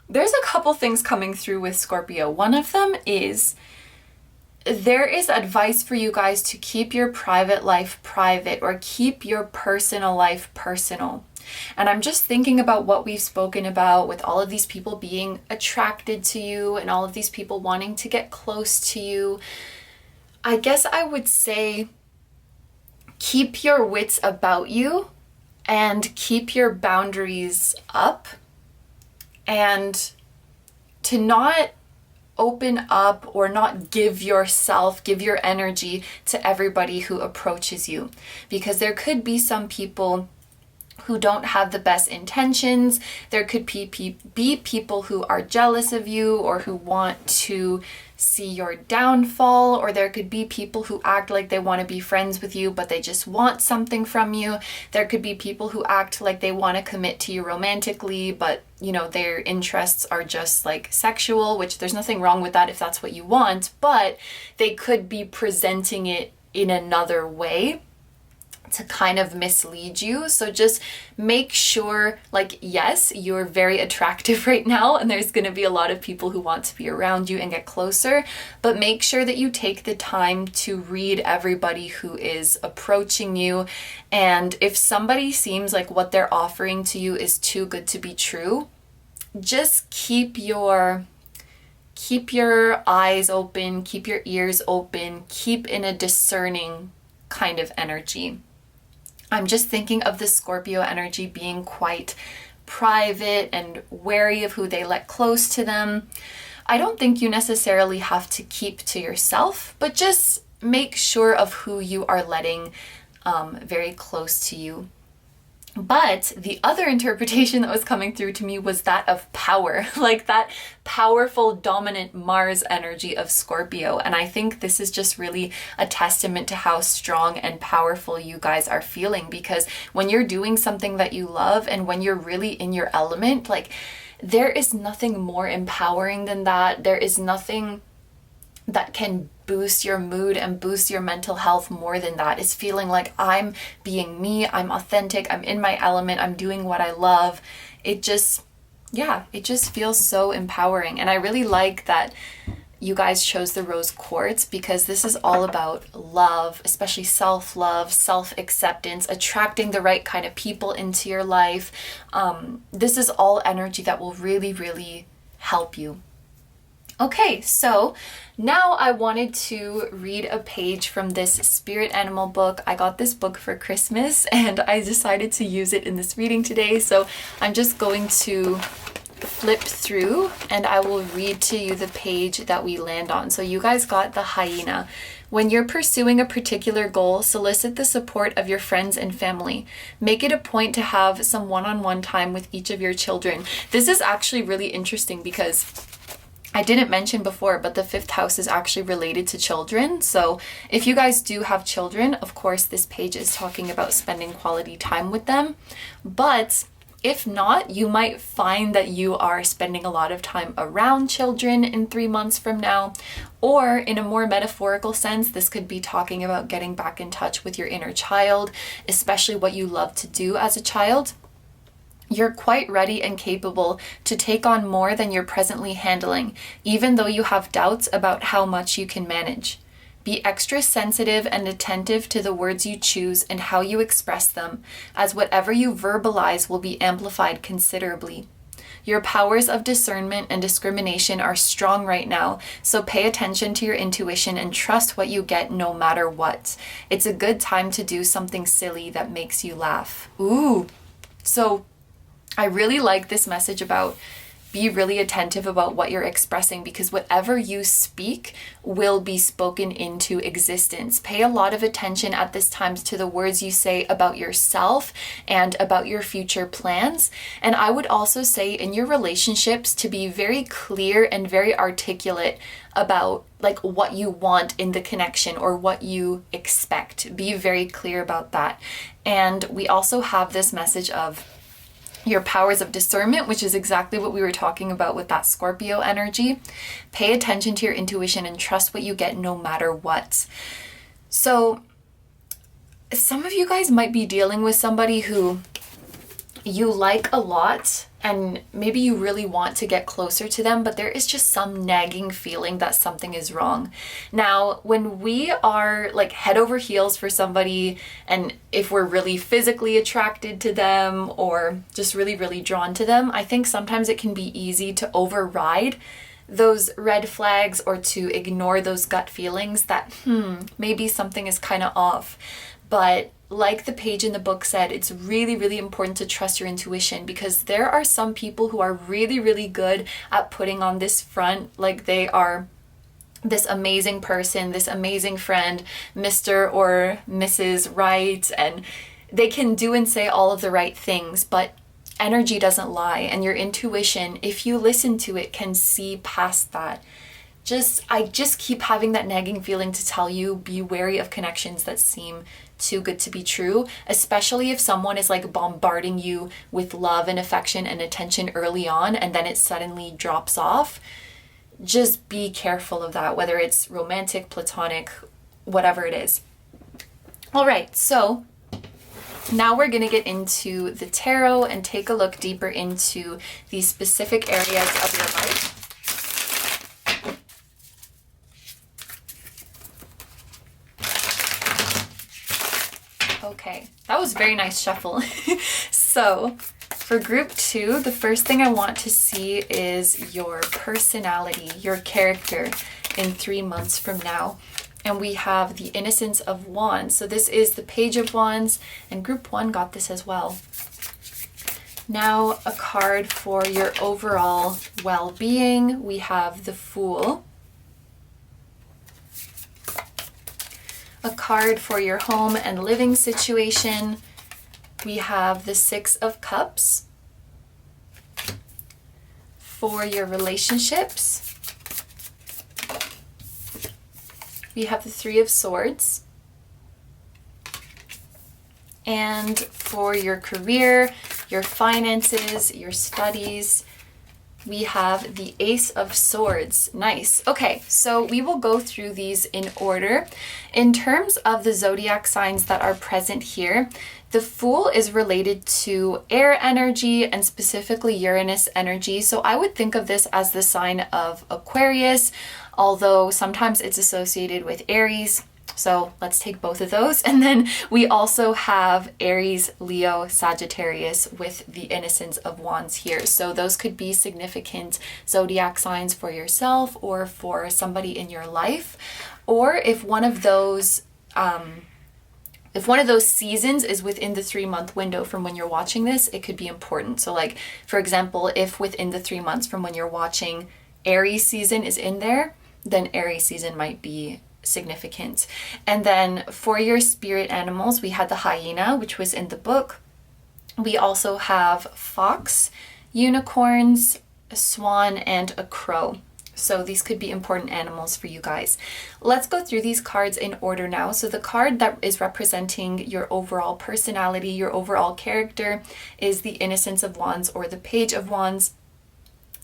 there's a couple things coming through with Scorpio. One of them is there is advice for you guys to keep your private life private or keep your personal life personal. And I'm just thinking about what we've spoken about with all of these people being attracted to you and all of these people wanting to get close to you. I guess I would say keep your wits about you and keep your boundaries up, and to not open up or not give your energy to everybody who approaches you, because there could be some people who don't have the best intentions. There could be people who are jealous of you or who want to see your downfall, or there could be people who act like they want to be friends with you but they just want something from you. There could be people who act like they want to commit to you romantically, but you know, their interests are just like sexual, which there's nothing wrong with that if that's what you want, but they could be presenting it in another way. to kind of mislead you. So just make sure, like, yes, you're very attractive right now and there's going to be a lot of people who want to be around you and get closer, but make sure that you take the time to read everybody who is approaching you. And if somebody seems like what they're offering to you is too good to be true, just keep your eyes open, keep your ears open, keep in a discerning kind of energy. I'm just thinking of the Scorpio energy being quite private and wary of who they let close to them. I don't think you necessarily have to keep to yourself, but just make sure of who you are letting very close to you. But the other interpretation that was coming through to me was that of power, like that powerful, dominant Mars energy of Scorpio. And I think this is just really a testament to how strong and powerful you guys are feeling, because when you're doing something that you love and when you're really in your element, like, there is nothing more empowering than that. There is nothing that can boost your mood and boost your mental health more than that. Is feeling like I'm being me, I'm authentic, I'm in my element, I'm doing what I love. It just feels so empowering. And I really like that you guys chose the rose quartz, because this is all about love, especially self-love, self-acceptance, attracting the right kind of people into your life. This is all energy that will really, really help you. Okay, so now I wanted to read a page from this spirit animal book. I got this book for Christmas and I decided to use it in this reading today. So I'm just going to flip through and I will read to you the page that we land on. So you guys got the hyena. When you're pursuing a particular goal, solicit the support of your friends and family. Make it a point to have some one-on-one time with each of your children. This is actually really interesting because I didn't mention before, but the 5th house is actually related to children. So if you guys do have children, of course, this page is talking about spending quality time with them. But if not, you might find that you are spending a lot of time around children in 3 months from now. Or in a more metaphorical sense, this could be talking about getting back in touch with your inner child, especially what you love to do as a child. You're quite ready and capable to take on more than you're presently handling, even though you have doubts about how much you can manage. Be extra sensitive and attentive to the words you choose and how you express them, as whatever you verbalize will be amplified considerably. Your powers of discernment and discrimination are strong right now, so pay attention to your intuition and trust what you get no matter what. It's a good time to do something silly that makes you laugh. Ooh, so I really like this message about be really attentive about what you're expressing, because whatever you speak will be spoken into existence. Pay a lot of attention at this time to the words you say about yourself and about your future plans. And I would also say in your relationships to be very clear and very articulate about like what you want in the connection or what you expect. Be very clear about that. And we also have this message of your powers of discernment, which is exactly what we were talking about with that Scorpio energy. Pay attention to your intuition and trust what you get no matter what. So some of you guys might be dealing with somebody who you like a lot and maybe you really want to get closer to them, but there is just some nagging feeling that something is wrong. Now, when we are like head over heels for somebody, and if we're really physically attracted to them or just really, really drawn to them, I think sometimes it can be easy to override those red flags or to ignore those gut feelings that, maybe something is kind of off. But like the page in the book said, it's really, really important to trust your intuition, because there are some people who are really, really good at putting on this front like they are this amazing person, this amazing friend, Mr. or Mrs. Right, and they can do and say all of the right things, but energy doesn't lie, and your intuition, if you listen to it, can see past that. I just keep having that nagging feeling to tell you, be wary of connections that seem too good to be true, especially if someone is like bombarding you with love and affection and attention early on and then it suddenly drops off. Just be careful of that, whether it's romantic, platonic, whatever it is. All right, so Now we're going to get into the tarot and take a look deeper into these specific areas of your life. Okay, that was a very nice shuffle. So for group 2, the first thing I want to see is your personality, your character in 3 months from now. And we have the Innocence of Wands. So this is the Page of Wands, and group 1 got this as well. Now a card for your overall well-being. We have the Fool. A card for your home and living situation. We have the Six of Cups. For your relationships, we have the Three of Swords. And for your career, your finances, your studies, we have the Ace of Swords. Nice. Okay, so we will go through these in order. In terms of the zodiac signs that are present here, the Fool is related to air energy and specifically Uranus energy. So I would think of this as the sign of Aquarius, although sometimes it's associated with Aries. So let's take both of those. And then we also have Aries, Leo, Sagittarius with the Innocence of Wands here. So those could be significant zodiac signs for yourself or for somebody in your life. Or if one of those seasons is within the 3-month window from when you're watching this, it could be important. So like, for example, if within the 3 months from when you're watching Aries season is in there, then Aries season might be significant. And then for your spirit animals, we had the hyena, which was in the book. We also have fox, unicorns, a swan, and a crow. So these could be important animals for you guys. Let's go through these cards in order now. So the card that is representing your overall personality, your overall character, is the Innocence of Wands or the Page of Wands.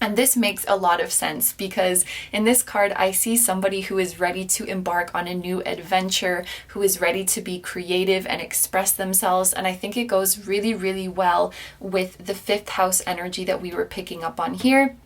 And this makes a lot of sense because in this card, I see somebody who is ready to embark on a new adventure, who is ready to be creative and express themselves. And I think it goes really, really well with the 5th house energy that we were picking up on here.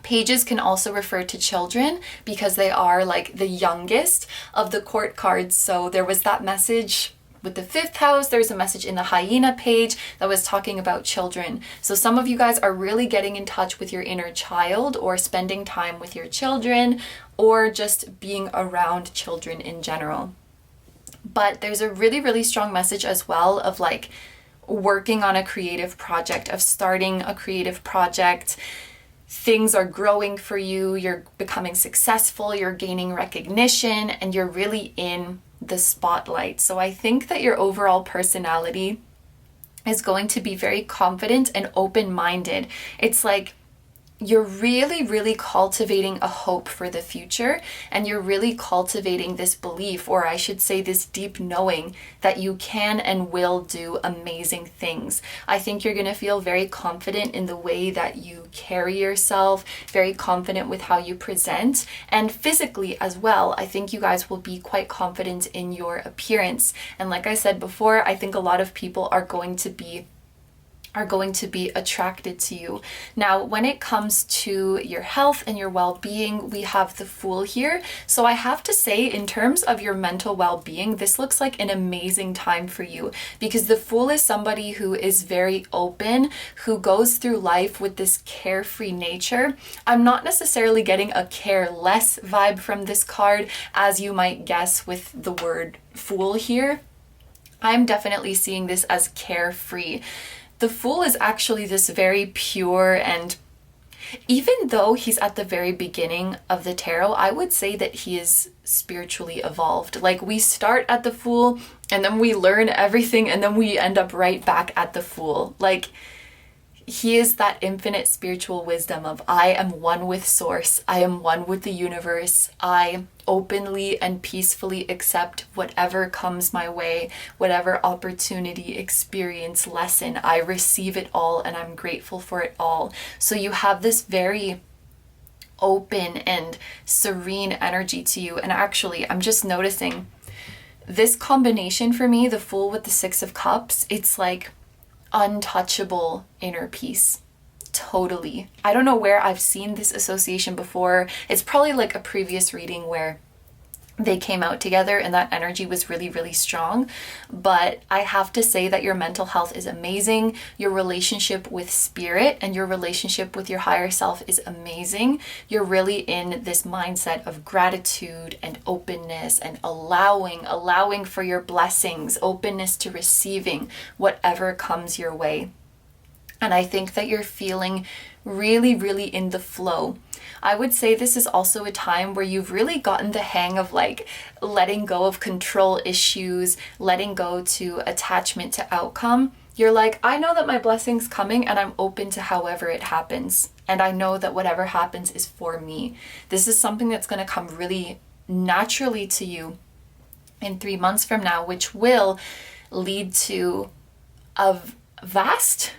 Pages can also refer to children because they are like the youngest of the court cards. So there was that message with the 5th house. There's a message in the hyena page that was talking about children. So some of you guys are really getting in touch with your inner child or spending time with your children or just being around children in general. But there's a really, really strong message as well of like working on a creative project, of starting a creative project. Things are growing for you, you're becoming successful, you're gaining recognition, and you're really in the spotlight. So I think that your overall personality is going to be very confident and open-minded. It's like you're really, really cultivating a hope for the future, and you're really cultivating this belief, or I should say this deep knowing that you can and will do amazing things. I think you're going to feel very confident in the way that you carry yourself, very confident with how you present, and physically as well. I think you guys will be quite confident in your appearance. And like I said before, I think a lot of people are going to be attracted to you. Now, when it comes to your health and your well-being, we have the Fool here. So I have to say, in terms of your mental well-being, this looks like an amazing time for you because the Fool is somebody who is very open, who goes through life with this carefree nature. I'm not necessarily getting a careless vibe from this card, as you might guess with the word Fool here. I'm definitely seeing this as carefree. The Fool is actually this very pure, and even though he's at the very beginning of the tarot, I would say that he is spiritually evolved. Like, we start at the Fool and then we learn everything and then we end up right back at the Fool. Like, he is that infinite spiritual wisdom of I am one with Source, I am one with the universe, I openly and peacefully accept whatever comes my way, whatever opportunity, experience, lesson, I receive it all and I'm grateful for it all. So you have this very open and serene energy to you. And actually, I'm just noticing this combination for me, the Fool with the Six of Cups, it's like untouchable inner peace. Totally. I don't know where I've seen this association before. It's probably like a previous reading where they came out together and that energy was really, really strong. But I have to say that your mental health is amazing. Your relationship with spirit and your relationship with your higher self is amazing. You're really in this mindset of gratitude and openness and allowing for your blessings, openness to receiving whatever comes your way. And I think that you're feeling really, really in the flow. I would say this is also a time where you've really gotten the hang of like letting go of control issues, letting go to attachment to outcome. You're like, I know that my blessing's coming and I'm open to however it happens. And I know that whatever happens is for me. This is something that's going to come really naturally to you in 3 months from now, which will lead to a vast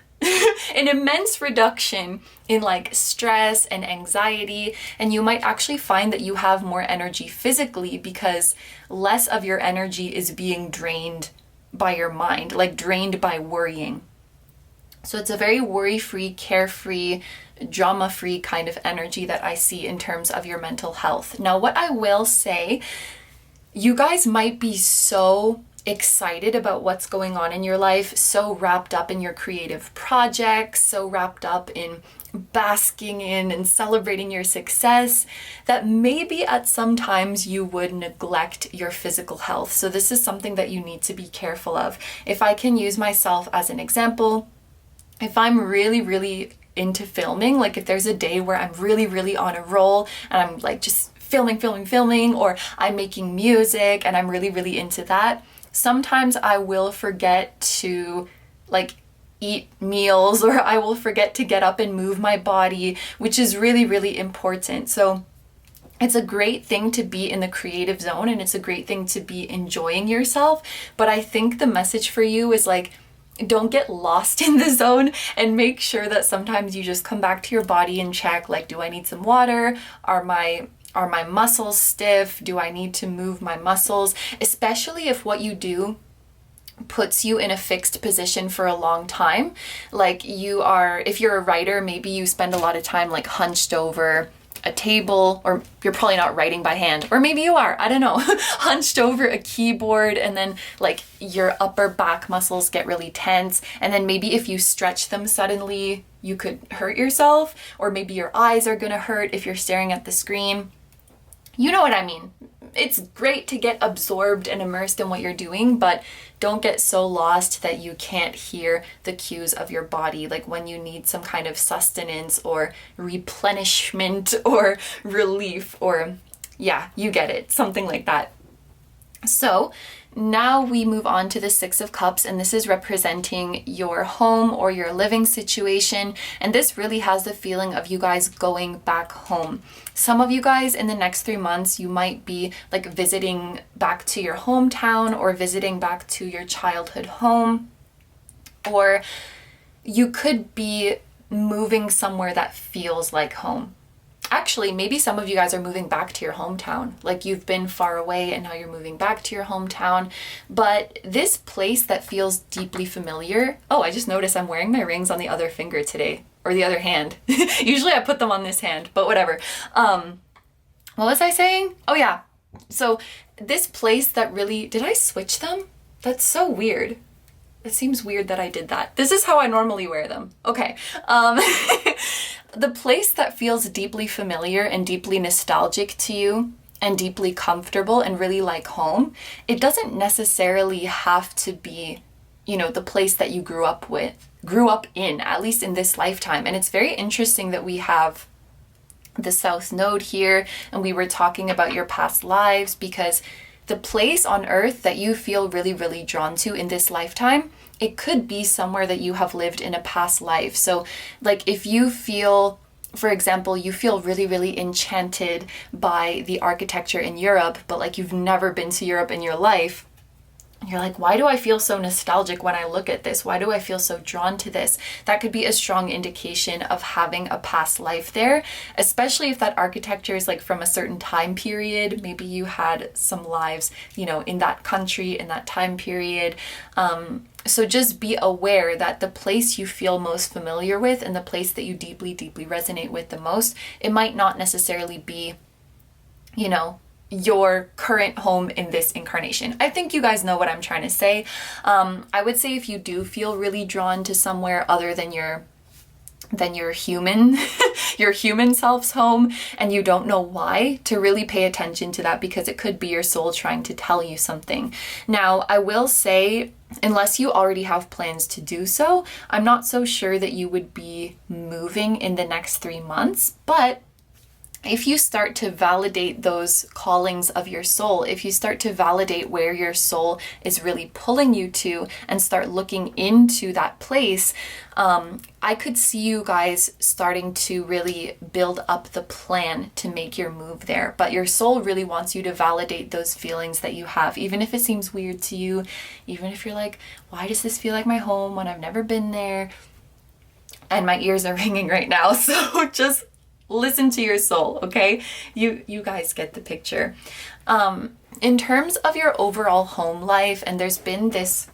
an immense reduction in like stress and anxiety, and you might actually find that you have more energy physically because less of your energy is being drained by your mind, like drained by worrying. So it's a very worry-free, carefree, drama-free kind of energy that I see in terms of your mental health. Now, what I will say, you guys might be so excited about what's going on in your life, so wrapped up in your creative projects, so wrapped up in basking in and celebrating your success, that maybe at some times you would neglect your physical health. So this is something that you need to be careful of. If I can use myself as an example, if I'm really, really into filming, like if there's a day where I'm really, really on a roll and I'm like just filming, or I'm making music and I'm really, really into that, sometimes I will forget to like eat meals, or I will forget to get up and move my body, which is really, really important. So it's a great thing to be in the creative zone and it's a great thing to be enjoying yourself. But I think the message for you is like, don't get lost in the zone, and make sure that sometimes you just come back to your body and check, like, do I need some water? Are my muscles stiff? Do I need to move my muscles? Especially if what you do puts you in a fixed position for a long time. Like if you're a writer, maybe you spend a lot of time like hunched over a table, or you're probably not writing by hand, or maybe you are, I don't know, hunched over a keyboard, and then like your upper back muscles get really tense, and then maybe if you stretch them suddenly, you could hurt yourself, or maybe your eyes are gonna hurt if you're staring at the screen. You know what I mean? It's great to get absorbed and immersed in what you're doing, but don't get so lost that you can't hear the cues of your body, like when you need some kind of sustenance or replenishment or relief, or yeah, you get it, something like that. So now we move on to the Six of Cups, and this is representing your home or your living situation. And this really has the feeling of you guys going back home. Some of you guys in the next 3 months, you might be like visiting back to your hometown or visiting back to your childhood home, or you could be moving somewhere that feels like home. Actually, maybe some of you guys are moving back to your hometown, like you've been far away and now you're moving back to your hometown. But this place that feels deeply familiar. Oh, I just noticed I'm wearing my rings on the other finger today, or the other hand. Usually I put them on this hand, but whatever. What was I saying? Oh yeah. So this place that really, did I switch them? That's so weird. It seems weird that I did that. This is how I normally wear them. Okay. The place that feels deeply familiar and deeply nostalgic to you and deeply comfortable and really like home, it doesn't necessarily have to be, the place that you grew up in, at least in this lifetime. And it's very interesting that we have the South Node here and we were talking about your past lives, because the place on earth that you feel really, really drawn to in this lifetime, it could be somewhere that you have lived in a past life. So like if you feel, for example, you feel really, really enchanted by the architecture in Europe, but like you've never been to Europe in your life, you're like, why do I feel so nostalgic when I look at this? Why do I feel so drawn to this? That could be a strong indication of having a past life there, especially if that architecture is like from a certain time period. Maybe you had some lives, you know, in that country, in that time period. So just be aware that the place you feel most familiar with and the place that you deeply, deeply resonate with the most, it might not necessarily be, you know, your current home in this incarnation. I think you guys know what I'm trying to say. I would say if you do feel really drawn to somewhere other than your human your human self's home, and you don't know why, to really pay attention to that, because it could be your soul trying to tell you something. Now, I will say, unless you already have plans to do so, I'm not so sure that you would be moving in the next 3 months, but if you start to validate those callings of your soul, if you start to validate where your soul is really pulling you to and start looking into that place, I could see you guys starting to really build up the plan to make your move there. But your soul really wants you to validate those feelings that you have, even if it seems weird to you, even if you're like, why does this feel like my home when I've never been there? And my ears are ringing right now, so just listen to your soul, okay? You guys get the picture. In terms of your overall home life, and there's been this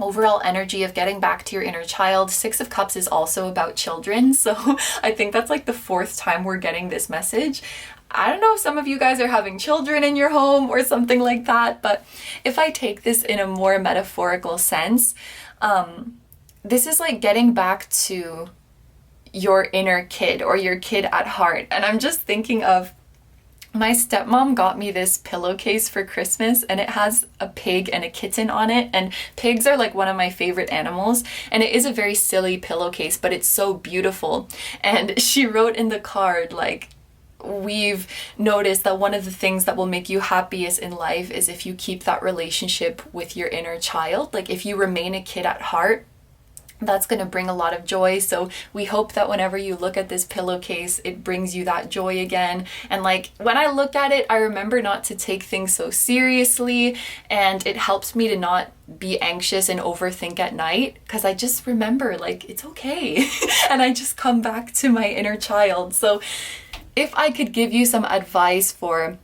overall energy of getting back to your inner child. 6 of Cups is also about children, so I think that's like the 4th time we're getting this message. I don't know if some of you guys are having children in your home or something like that, but if I take this in a more metaphorical sense, this is like getting back to your inner kid or your kid at heart. And I'm just thinking of, my stepmom got me this pillowcase for Christmas, and it has a pig and a kitten on it, and pigs are like one of my favorite animals, and it is a very silly pillowcase, but it's so beautiful. And she wrote in the card, like, we've noticed that one of the things that will make you happiest in life is if you keep that relationship with your inner child. Like, if you remain a kid at heart, that's going to bring a lot of joy. So we hope that whenever you look at this pillowcase, it brings you that joy again. And like, when I look at it, I remember not to take things so seriously, and it helps me to not be anxious and overthink at night, because I just remember, like, it's okay. And I just come back to my inner child. So if I could give you some advice for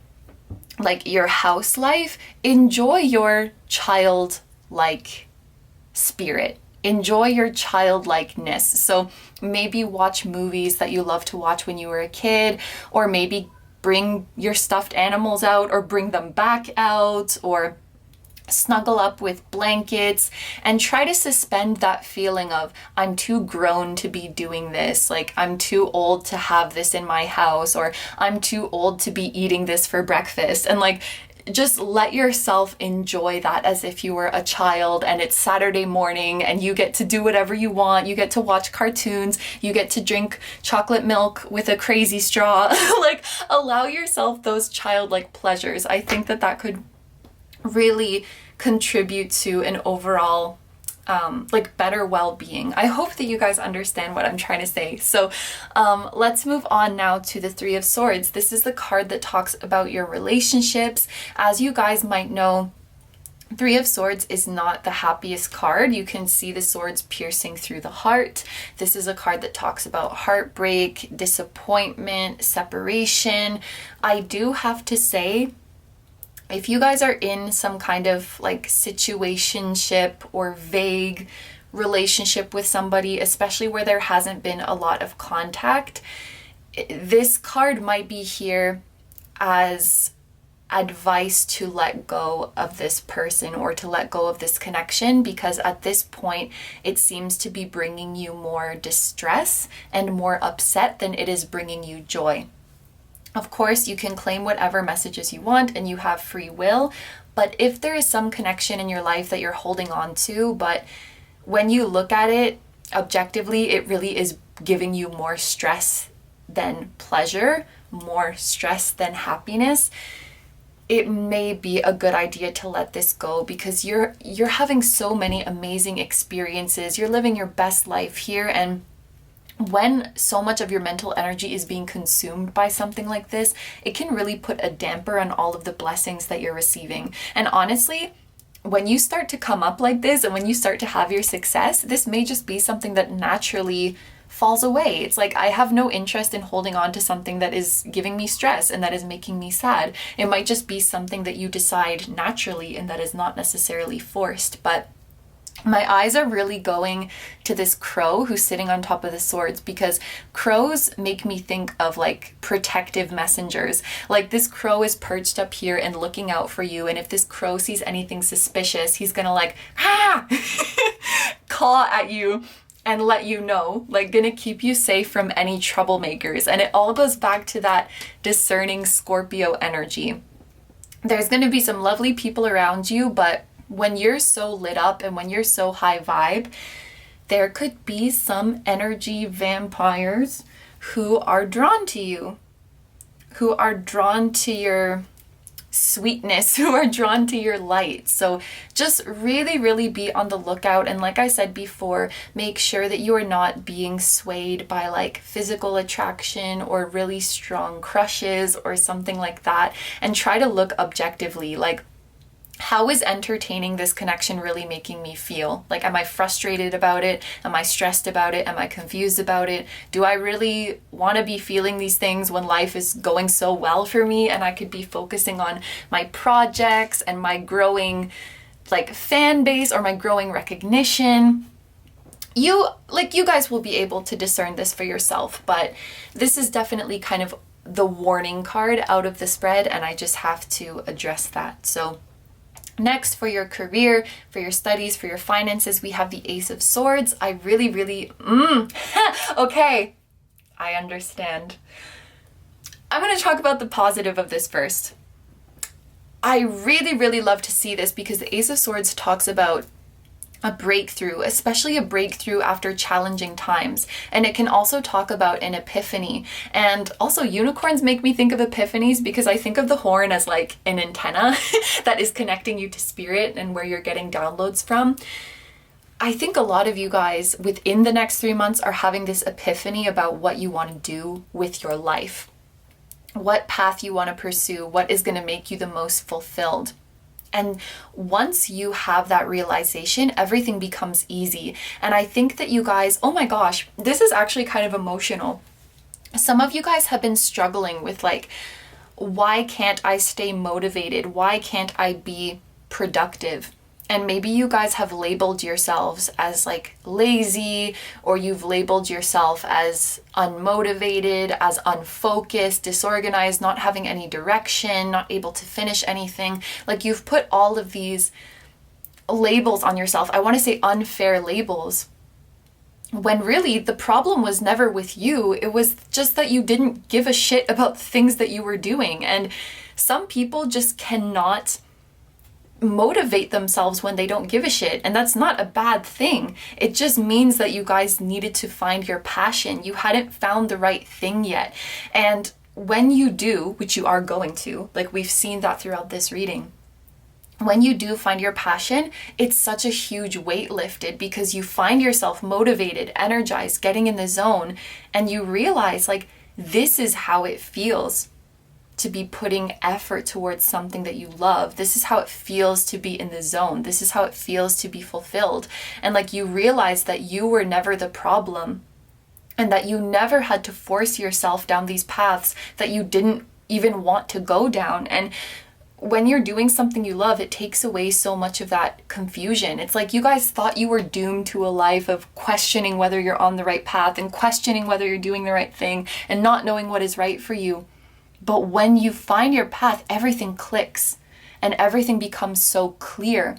like your house life, enjoy your childlike spirit. Enjoy your childlikeness. So maybe watch movies that you loved to watch when you were a kid, or maybe bring your stuffed animals out or bring them back out, or snuggle up with blankets and try to suspend that feeling of, I'm too grown to be doing this, like I'm too old to have this in my house, or I'm too old to be eating this for breakfast. And like, just let yourself enjoy that as if you were a child and it's Saturday morning and you get to do whatever you want. You get to watch cartoons, you get to drink chocolate milk with a crazy straw. Like, allow yourself those childlike pleasures. I think that that could really contribute to an overall like better well-being. I hope that you guys understand what I'm trying to say. So let's move on now to the 3 of Swords. This is the card that talks about your relationships. As you guys might know, 3 of Swords is not the happiest card. You can see the swords piercing through the heart. This is a card that talks about heartbreak, disappointment, separation. I do have to say, if you guys are in some kind of like situationship or vague relationship with somebody, especially where there hasn't been a lot of contact, this card might be here as advice to let go of this person or to let go of this connection, because at this point it seems to be bringing you more distress and more upset than it is bringing you joy. Of course, you can claim whatever messages you want and you have free will, but if there is some connection in your life that you're holding on to, but when you look at it objectively, it really is giving you more stress than pleasure, more stress than happiness, it may be a good idea to let this go, because you're having so many amazing experiences. You're living your best life here, and when so much of your mental energy is being consumed by something like this, it can really put a damper on all of the blessings that you're receiving. And honestly, when you start to come up like this and when you start to have your success, this may just be something that naturally falls away. It's like, I have no interest in holding on to something that is giving me stress and that is making me sad. It might just be something that you decide naturally and that is not necessarily forced. But my eyes are really going to this crow who's sitting on top of the swords, because crows make me think of like protective messengers. Like, this crow is perched up here and looking out for you, and if this crow sees anything suspicious, he's gonna like caw at you and let you know, like gonna keep you safe from any troublemakers. And it all goes back to that discerning Scorpio energy. There's gonna be some lovely people around you, but when you're so lit up and when you're so high vibe, there could be some energy vampires who are drawn to you, who are drawn to your sweetness, who are drawn to your light. So just really, really be on the lookout. And like I said before, make sure that you are not being swayed by like physical attraction or really strong crushes or something like that. And try to look objectively, like, how is entertaining this connection really making me feel? Like, am I frustrated about it? Am I stressed about it? Am I confused about it? Do I really want to be feeling these things when life is going so well for me and I could be focusing on my projects and my growing like fan base or my growing recognition? You guys will be able to discern this for yourself, but this is definitely kind of the warning card out of the spread, and I just have to address that. So next, for your career, for your studies, for your finances, we have the Ace of Swords. I really, okay, I understand. I'm going to talk about the positive of this first. I really love to see this because the Ace of Swords talks about a breakthrough, especially a breakthrough after challenging times. And it can also talk about an epiphany. And also, unicorns make me think of epiphanies because I think of the horn as like an antenna that is connecting you to spirit and where you're getting downloads from. I think a lot of you guys within the next 3 months are having this epiphany about what you want to do with your life, what path you want to pursue, what is going to make you the most fulfilled. And once you have that realization, everything becomes easy. And I think that you guys, oh my gosh, this is actually kind of emotional. Some of you guys have been struggling with like, why can't I stay motivated? Why can't I be productive? And maybe you guys have labeled yourselves as like lazy, or you've labeled yourself as unmotivated, as unfocused, disorganized, not having any direction, not able to finish anything. Like, you've put all of these labels on yourself. I want to say unfair labels, when really the problem was never with you. It was just that you didn't give a shit about the things that you were doing. And some people just cannot motivate themselves when they don't give a shit, and that's not a bad thing. It just means that you guys needed to find your passion. You hadn't found the right thing yet. And when you do, which you are going to, like we've seen that throughout this reading, when you do find your passion, it's such a huge weight lifted because you find yourself motivated, energized, getting in the zone, and you realize like, this is how it feels to be putting effort towards something that you love. This is how it feels to be in the zone. This is how it feels to be fulfilled. And like, you realize that you were never the problem, and that you never had to force yourself down these paths that you didn't even want to go down. And when you're doing something you love, it takes away so much of that confusion. It's like you guys thought you were doomed to a life of questioning whether you're on the right path and questioning whether you're doing the right thing and not knowing what is right for you. But when you find your path, everything clicks and everything becomes so clear,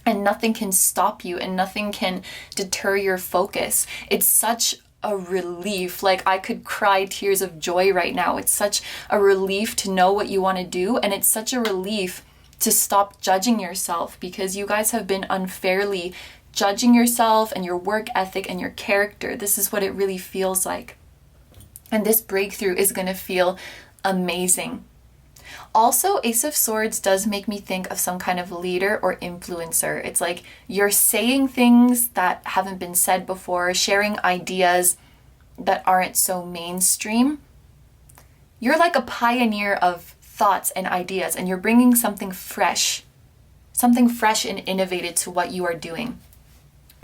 and nothing can stop you and nothing can deter your focus. It's such a relief. Like, I could cry tears of joy right now. It's such a relief to know what you want to do, and it's such a relief to stop judging yourself, because you guys have been unfairly judging yourself and your work ethic and your character. This is what it really feels like. And this breakthrough is going to feel amazing. Also, Ace of Swords does make me think of some kind of leader or influencer. It's like you're saying things that haven't been said before, sharing ideas that aren't so mainstream. You're like a pioneer of thoughts and ideas, and you're bringing something fresh, something fresh and innovative to what you are doing.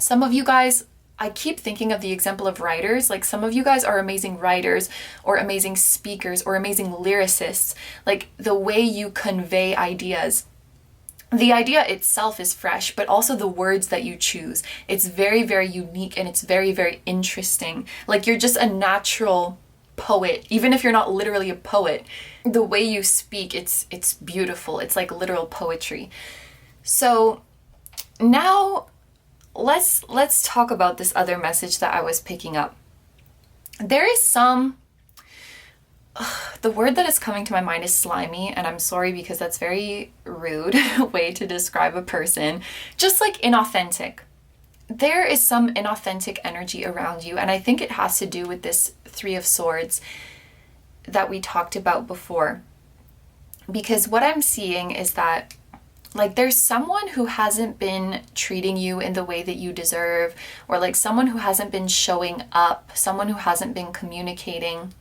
Some of you guys, I keep thinking of the example of writers, like some of you guys are amazing writers or amazing speakers or amazing lyricists, like the way you convey ideas. The idea itself is fresh, but also the words that you choose. It's very, very unique and it's very, very interesting. Like you're just a natural poet, even if you're not literally a poet. The way you speak, it's beautiful. It's like literal poetry. So now let's talk about this other message that I was picking up. There is the word that is coming to my mind is slimy, and I'm sorry because that's very rude way to describe a person. Just like inauthentic. There is some inauthentic energy around you, and I think it has to do with this Three of Swords that we talked about before. Because what I'm seeing is that like there's someone who hasn't been treating you in the way that you deserve, or like someone who hasn't been showing up, someone who hasn't been communicating.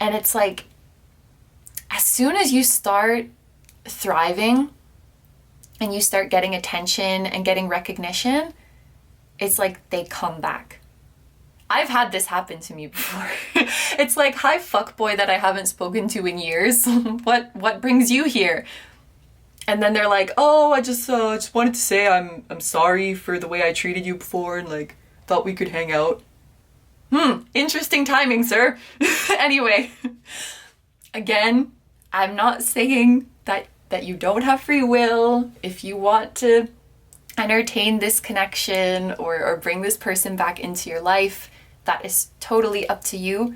And it's like, as soon as you start thriving and you start getting attention and getting recognition, it's like they come back. I've had this happen to me before. It's like, hi fuckboy that I haven't spoken to in years. What brings you here? And then they're like, oh, I just wanted to say I'm sorry for the way I treated you before and like thought we could hang out. Interesting timing, sir. Anyway, again, I'm not saying that you don't have free will. If you want to entertain this connection or bring this person back into your life, that is totally up to you.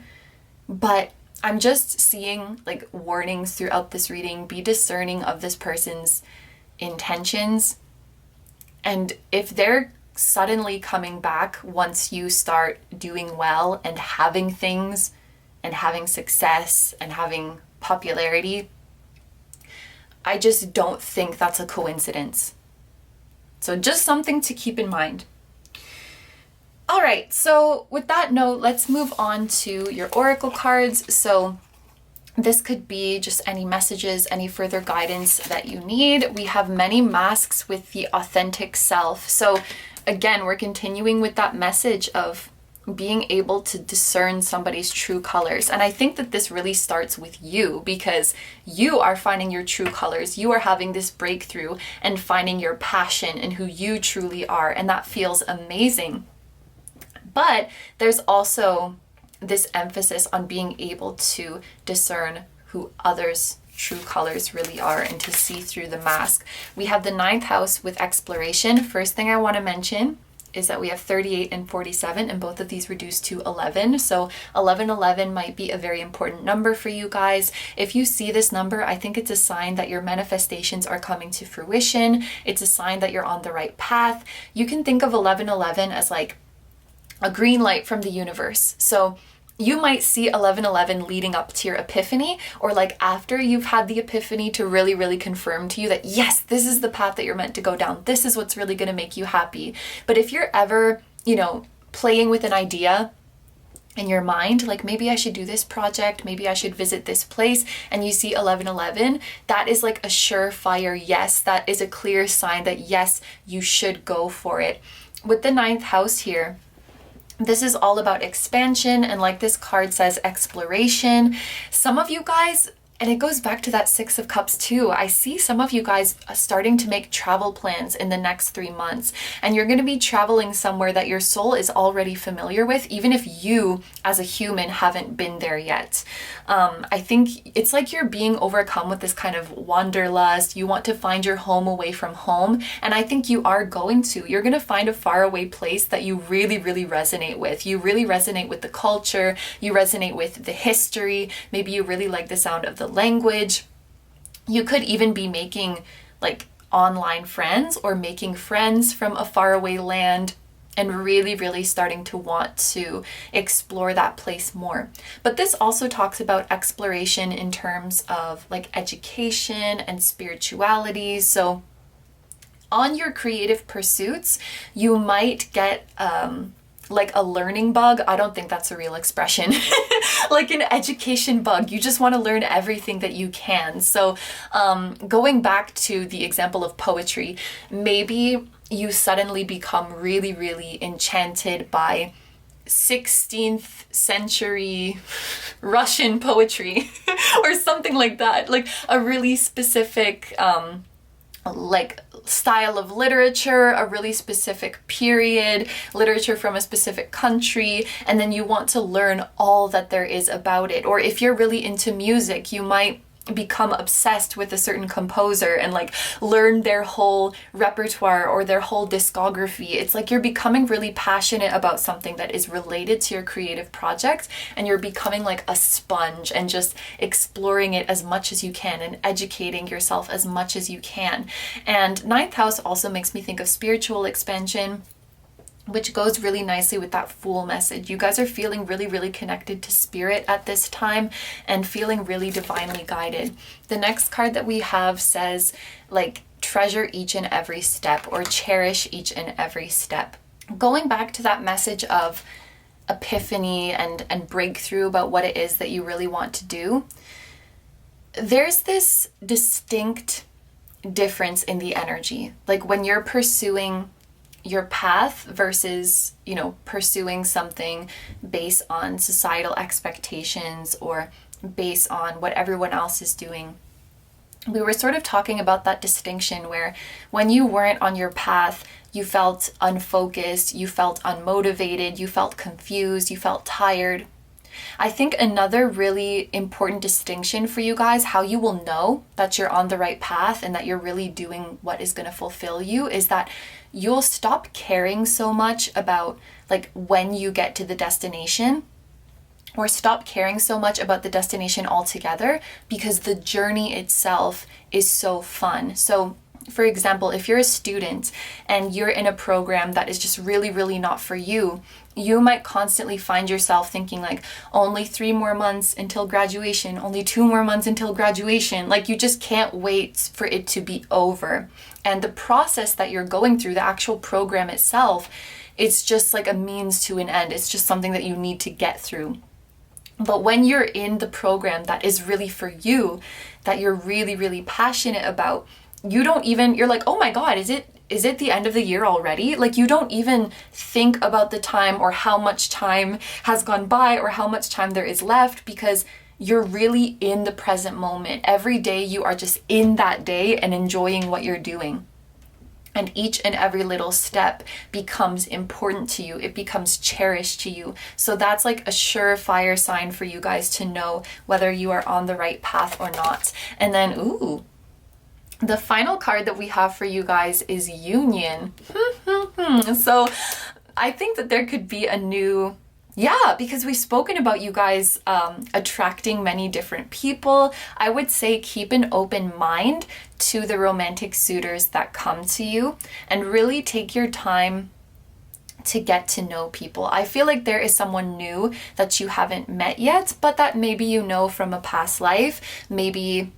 But I'm just seeing like warnings throughout this reading. Be discerning of this person's intentions. And if they're suddenly coming back once you start doing well and having things and having success and having popularity, I just don't think that's a coincidence. So just something to keep in mind. All right, so with that note, let's move on to your oracle cards. So this could be just any messages, any further guidance that you need. We have many masks with the authentic self. So again, we're continuing with that message of being able to discern somebody's true colors. And I think that this really starts with you, because you are finding your true colors. You are having this breakthrough and finding your passion and who you truly are. And that feels amazing. But there's also this emphasis on being able to discern who others' true colors really are and to see through the mask. We have the 9th house with exploration. First thing I want to mention is that we have 38 and 47, and both of these reduced to 11. So 1111 might be a very important number for you guys. If you see this number, I think it's a sign that your manifestations are coming to fruition. It's a sign that you're on the right path. You can think of 1111 as like a green light from the universe. So you might see 1111 leading up to your epiphany, or like after you've had the epiphany to really, really confirm to you that yes, this is the path that you're meant to go down. This is what's really going to make you happy. But if you're ever, playing with an idea in your mind, like maybe I should do this project, maybe I should visit this place, and you see 1111, that is like a surefire yes. That is a clear sign that yes, you should go for it. With the 9th house here, this is all about expansion, and like this card says, exploration. Some of you guys, and it goes back to that 6 of Cups too, I see some of you guys starting to make travel plans in the next 3 months, and you're going to be traveling somewhere that your soul is already familiar with, even if you as a human haven't been there yet. I think it's like you're being overcome with this kind of wanderlust. You want to find your home away from home, and I think you are going to. You're going to find a faraway place that you really, really resonate with. You really resonate with the culture. You resonate with the history. Maybe you really like the sound of the language. You could even be making like online friends or making friends from a faraway land and really, really starting to want to explore that place more. But this also talks about exploration in terms of like education and spirituality. So on your creative pursuits, you might get like a learning bug. I don't think that's a real expression. Like an education bug. You just want to learn everything that you can. So going back to the example of poetry, maybe you suddenly become really, really enchanted by 16th century Russian poetry or something like that. Like a really specific like style of literature, a really specific period, literature from a specific country, and then you want to learn all that there is about it. Or if you're really into music, you might become obsessed with a certain composer and like learn their whole repertoire or their whole discography. It's like you're becoming really passionate about something that is related to your creative project, and you're becoming like a sponge and just exploring it as much as you can and educating yourself as much as you can. And ninth house also makes me think of spiritual expansion, which goes really nicely with that Fool message. You guys are feeling really, really connected to spirit at this time and feeling really divinely guided. The next card that we have says like treasure each and every step, or cherish each and every step. Going back to that message of epiphany and breakthrough about what it is that you really want to do, there's this distinct difference in the energy. Like when you're pursuing your path versus, you know, pursuing something based on societal expectations or based on what everyone else is doing. We were sort of talking about that distinction where when you weren't on your path, you felt unfocused, you felt unmotivated, you felt confused, you felt tired. I think another really important distinction for you guys, how you will know that you're on the right path and that you're really doing what is going to fulfill you, is that you'll stop caring so much about like when you get to the destination, or stop caring so much about the destination altogether, because the journey itself is so fun. So for example, if you're a student and you're in a program that is just really, really not for you, you might constantly find yourself thinking like, only 3 more months until graduation, only 2 more months until graduation. Like you just can't wait for it to be over. And the process that you're going through, the actual program itself, it's just like a means to an end. It's just something that you need to get through. But when you're in the program that is really for you, that you're really, really passionate about, you're like, oh my God, is it the end of the year already? Like you don't even think about the time or how much time has gone by or how much time there is left, because you're really in the present moment. Every day you are just in that day and enjoying what you're doing. And each and every little step becomes important to you. It becomes cherished to you. So that's like a surefire sign for you guys to know whether you are on the right path or not. And then, the final card that we have for you guys is Union. So I think that there could be a new, because we've spoken about you guys attracting many different people. I would say keep an open mind to the romantic suitors that come to you and really take your time to get to know people. I feel like there is someone new that you haven't met yet, but that maybe you know from a past life. Maybe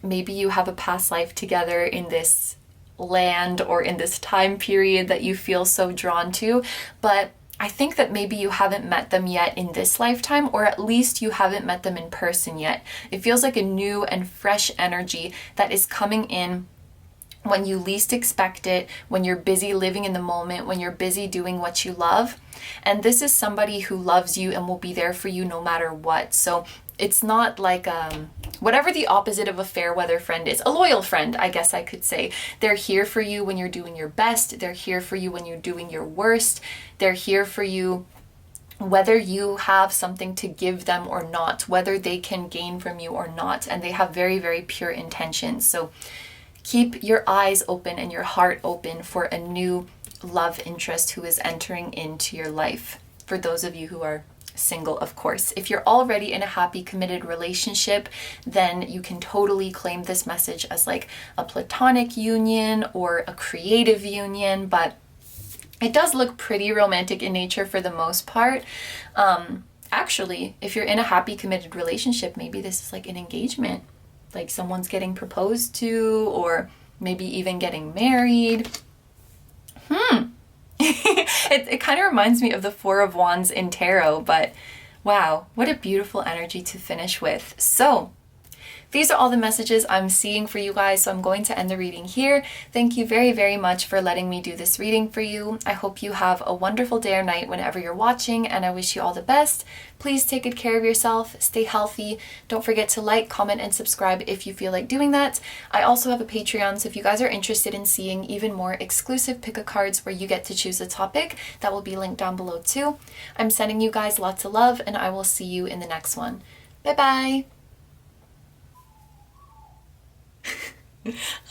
you have a past life together in this land or in this time period that you feel so drawn to. But I think that maybe you haven't met them yet in this lifetime, or at least you haven't met them in person yet. It feels like a new and fresh energy that is coming in when you least expect it, when you're busy living in the moment, when you're busy doing what you love. And this is somebody who loves you and will be there for you no matter what. So it's not like whatever the opposite of a fair weather friend is, a loyal friend, I guess I could say. They're here for you when you're doing your best. They're here for you when you're doing your worst. They're here for you whether you have something to give them or not, whether they can gain from you or not. And they have very, very pure intentions. So keep your eyes open and your heart open for a new love interest who is entering into your life. For those of you who are single, of course. If you're already in a happy, committed relationship, then you can totally claim this message as like a platonic union or a creative union, but it does look pretty romantic in nature for the most part. Actually, if you're in a happy, committed relationship, maybe this is like an engagement, like someone's getting proposed to, or maybe even getting married. It kind of reminds me of the Four of Wands in tarot, but wow, what a beautiful energy to finish with. So these are all the messages I'm seeing for you guys, so I'm going to end the reading here. Thank you very, very much for letting me do this reading for you. I hope you have a wonderful day or night whenever you're watching, and I wish you all the best. Please take good care of yourself, stay healthy. Don't forget to like, comment, and subscribe if you feel like doing that. I also have a Patreon, so if you guys are interested in seeing even more exclusive pick-a-cards where you get to choose a topic, that will be linked down below too. I'm sending you guys lots of love, and I will see you in the next one. Bye-bye!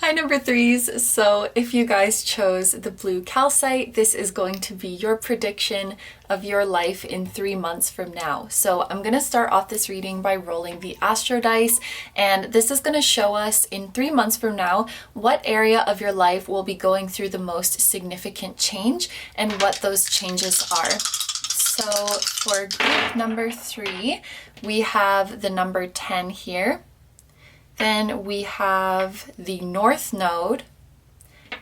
Hi number threes, so if you guys chose the blue calcite, this is going to be your prediction of your life in 3 months from now. So I'm going to start off this reading by rolling the Astro dice, and this is going to show us in 3 months from now what area of your life will be going through the most significant change and what those changes are. So for group number 3, we have the number 10 here. Then we have the North Node,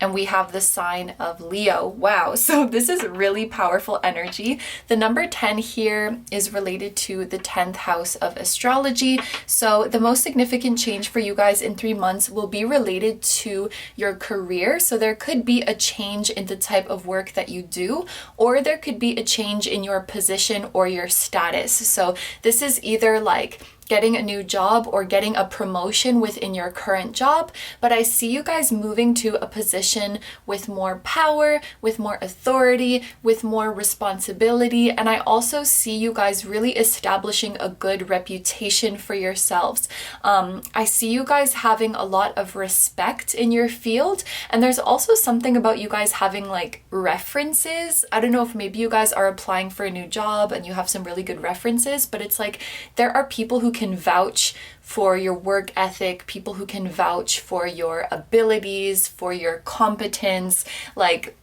and we have the sign of Leo. Wow, so this is really powerful energy. The number 10 here is related to the 10th house of astrology. So the most significant change for you guys in 3 months will be related to your career. So there could be a change in the type of work that you do, or there could be a change in your position or your status. So this is either like getting a new job or getting a promotion within your current job, but I see you guys moving to a position with more power, with more authority, with more responsibility, and I also see you guys really establishing a good reputation for yourselves. I see you guys having a lot of respect in your field, and there's also something about you guys having like references. I don't know if maybe you guys are applying for a new job and you have some really good references, but it's like there are people who can vouch for your work ethic, people who can vouch for your abilities, for your competence, like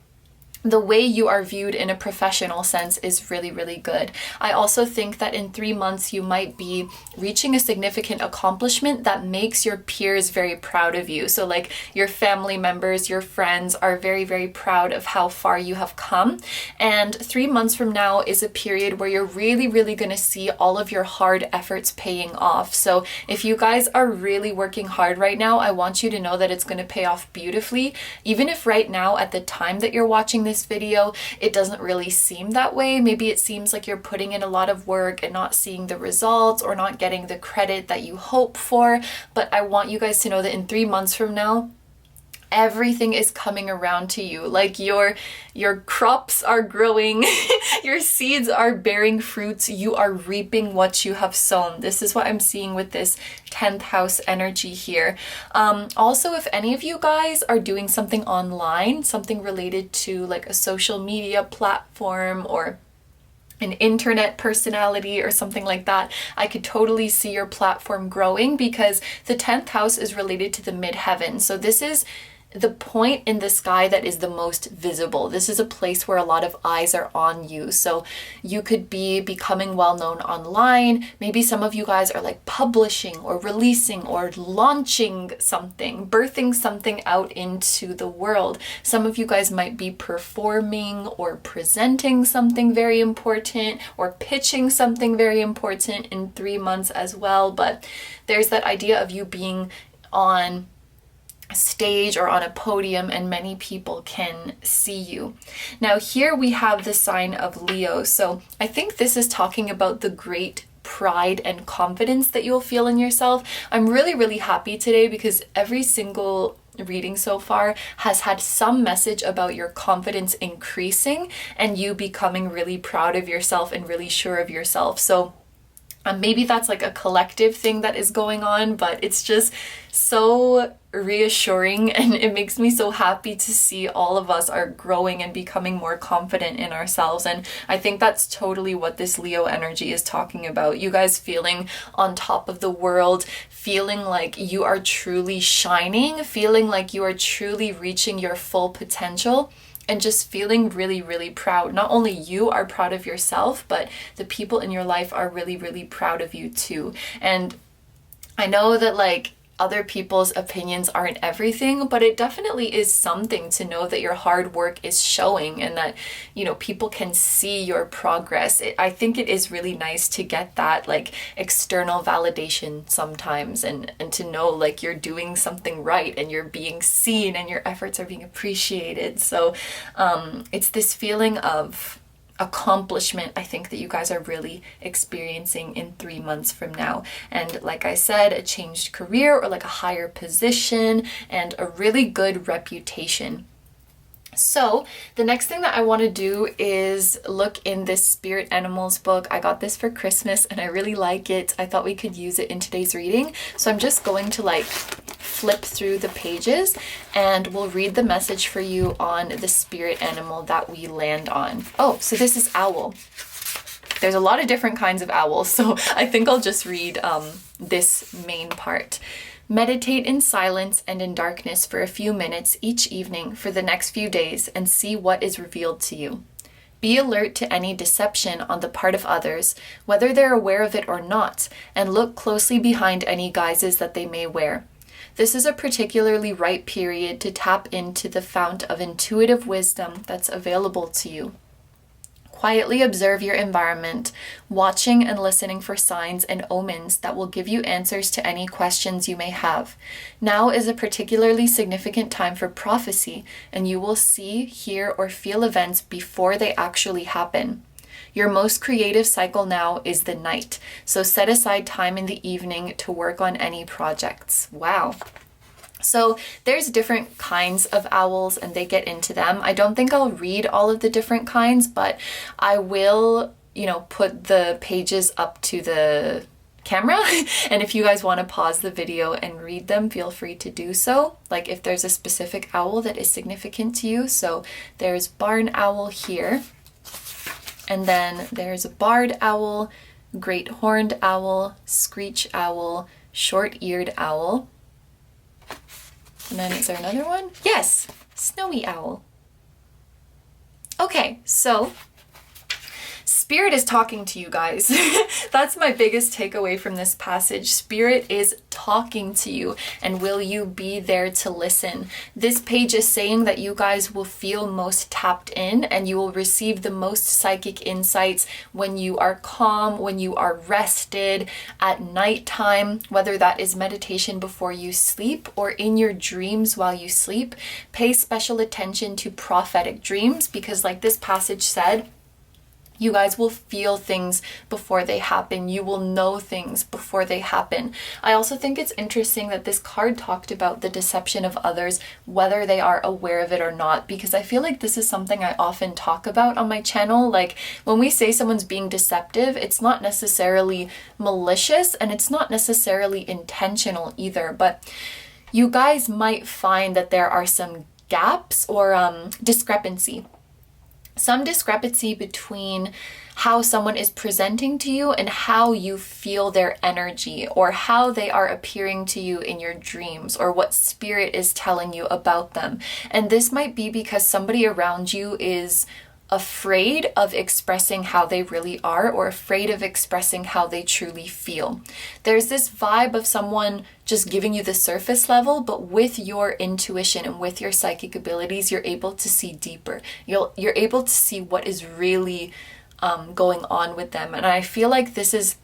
the way you are viewed in a professional sense is really, really good. I also think that in 3 months you might be reaching a significant accomplishment that makes your peers very proud of you. So like your family members, your friends are very, very proud of how far you have come. And 3 months from now is a period where you're really, really going to see all of your hard efforts paying off. So if you guys are really working hard right now, I want you to know that it's going to pay off beautifully. Even if right now at the time that you're watching this video it doesn't really seem that way, maybe it seems like you're putting in a lot of work and not seeing the results or not getting the credit that you hope for, but I want you guys to know that in 3 months from now everything is coming around to you. Like your crops are growing, your seeds are bearing fruits, you are reaping what you have sown. This is what I'm seeing with this 10th house energy here. Also, if any of you guys are doing something online, something related to like a social media platform or an internet personality or something like that, I could totally see your platform growing because the 10th house is related to the midheaven. So this is the point in the sky that is the most visible. This is a place where a lot of eyes are on you. So you could be becoming well known online. Maybe some of you guys are like publishing or releasing or launching something, birthing something out into the world. Some of you guys might be performing or presenting something very important or pitching something very important in 3 months as well. But there's that idea of you being on stage or on a podium and many people can see you. Now here we have the sign of Leo. So I think this is talking about the great pride and confidence that you'll feel in yourself. I'm really, really happy today because every single reading so far has had some message about your confidence increasing and you becoming really proud of yourself and really sure of yourself. So maybe that's like a collective thing that is going on, but it's just so reassuring and it makes me so happy to see all of us are growing and becoming more confident in ourselves. And I think that's totally what this Leo energy is talking about. You guys feeling on top of the world, feeling like you are truly shining, feeling like you are truly reaching your full potential. And just feeling really, really proud. Not only you are proud of yourself, but the people in your life are really, really proud of you too. And I know that like other people's opinions aren't everything, but it definitely is something to know that your hard work is showing and that, you know, people can see your progress. I think it is really nice to get that like external validation sometimes, and to know like you're doing something right and you're being seen and your efforts are being appreciated. So it's this feeling of accomplishment, I think, that you guys are really experiencing in 3 months from now. And like I said, a changed career or like a higher position and a really good reputation. So the next thing that I want to do is look in this Spirit Animals book. I got this for Christmas and I really like it. I thought we could use it in today's reading. So I'm just going to like flip through the pages and we'll read the message for you on the spirit animal that we land on. Oh, so this is owl. There's a lot of different kinds of owls, so I think I'll just read this main part. Meditate in silence and in darkness for a few minutes each evening for the next few days and see what is revealed to you. Be alert to any deception on the part of others, whether they're aware of it or not, and look closely behind any guises that they may wear. This is a particularly ripe period to tap into the fount of intuitive wisdom that's available to you. Quietly observe your environment, watching and listening for signs and omens that will give you answers to any questions you may have. Now is a particularly significant time for prophecy, and you will see, hear, or feel events before they actually happen. Your most creative cycle now is the night, so set aside time in the evening to work on any projects. Wow. So there's different kinds of owls and they get into them. I don't think I'll read all of the different kinds, but I will, you know, put the pages up to the camera. And if you guys want to pause the video and read them, feel free to do so. Like if there's a specific owl that is significant to you. So there's barn owl here. And then there's a barred owl, great horned owl, screech owl, short-eared owl. And then is there another one? Yes, snowy owl. Okay, so Spirit is talking to you guys. That's my biggest takeaway from this passage. Spirit is talking to you, and will you be there to listen? This page is saying that you guys will feel most tapped in and you will receive the most psychic insights when you are calm, when you are rested, at nighttime, whether that is meditation before you sleep or in your dreams while you sleep. Pay special attention to prophetic dreams because, like this passage said, you guys will feel things before they happen. You will know things before they happen. I also think it's interesting that this card talked about the deception of others, whether they are aware of it or not, because I feel like this is something I often talk about on my channel. Like when we say someone's being deceptive, it's not necessarily malicious and it's not necessarily intentional either, but you guys might find that there are some gaps or discrepancy. Some discrepancy between how someone is presenting to you and how you feel their energy, or how they are appearing to you in your dreams, or what spirit is telling you about them. And this might be because somebody around you is afraid of expressing how they really are, or afraid of expressing how they truly feel. There's this vibe of someone just giving you the surface level, but with your intuition and with your psychic abilities, you're able to see deeper. You're able to see what is really going on with them. And I feel like this is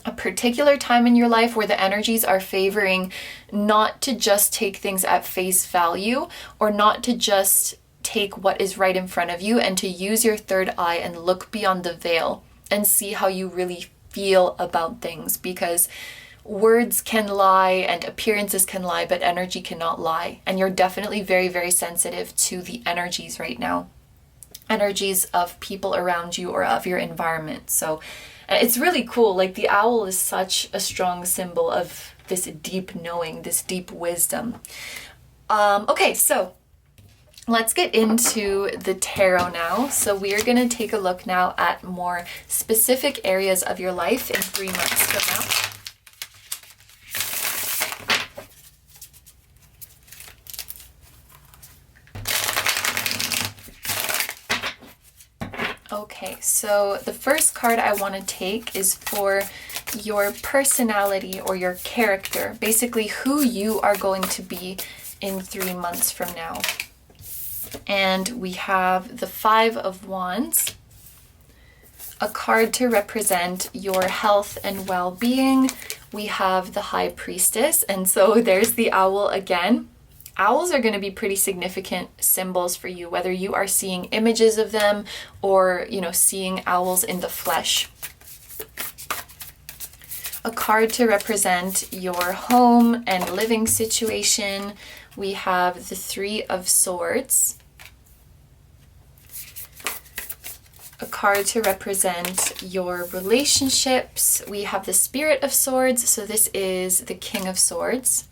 a particular time in your life where the energies are favoring not to just take things at face value, or not to just take what is right in front of you, and to use your third eye and look beyond the veil and see how you really feel about things, because words can lie and appearances can lie, but energy cannot lie. And you're definitely very, very sensitive to the energies right now, energies of people around you or of your environment. So it's really cool. Like the owl is such a strong symbol of this deep knowing, this deep wisdom. Okay, so let's get into the tarot now. So we are going to take a look now at more specific areas of your life in 3 months from now. Okay, so the first card I want to take is for your personality or your character, basically who you are going to be in 3 months from now. And we have the Five of Wands, a card to represent your health and well-being. We have the High Priestess, and so there's the owl again. Owls are going to be pretty significant symbols for you, whether you are seeing images of them or, you know, seeing owls in the flesh. A card to represent your home and living situation. We have the Three of Swords. A card to represent your relationships. We have the Spirit of Swords, so this is the King of Swords.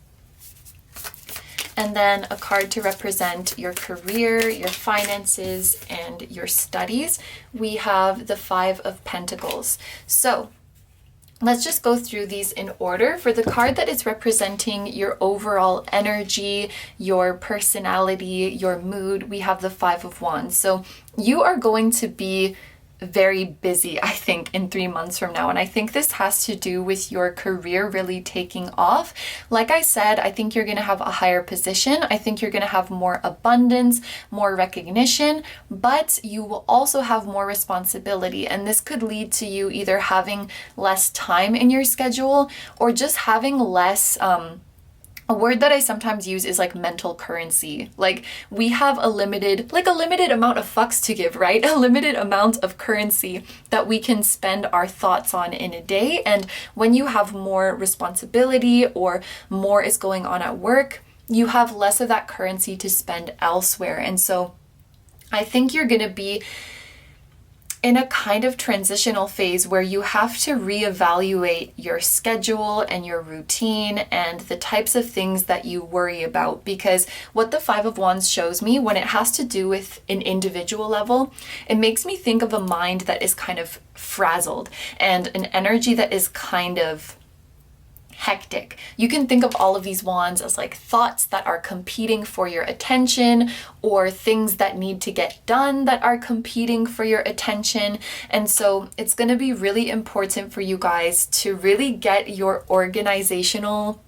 And then a card to represent your career, your finances, and your studies. We have the Five of Pentacles. So let's just go through these in order. For the card that is representing your overall energy, your personality, your mood, we have the Five of Wands. So you are going to be very busy, I think, in 3 months from now. And I think this has to do with your career really taking off. Like I said, I think you're going to have a higher position. I think you're going to have more abundance, more recognition, but you will also have more responsibility. And this could lead to you either having less time in your schedule or just having less, a word that I sometimes use is like mental currency. Like we have a limited amount of fucks to give, right? A limited amount of currency that we can spend our thoughts on in a day. And when you have more responsibility or more is going on at work, you have less of that currency to spend elsewhere. And so I think you're going to be in a kind of transitional phase where you have to reevaluate your schedule and your routine and the types of things that you worry about. Because what the Five of Wands shows me when it has to do with an individual level, it makes me think of a mind that is kind of frazzled and an energy that is kind of hectic. You can think of all of these wands as like thoughts that are competing for your attention or things that need to get done that are competing for your attention. And so it's going to be really important for you guys to really get your organizational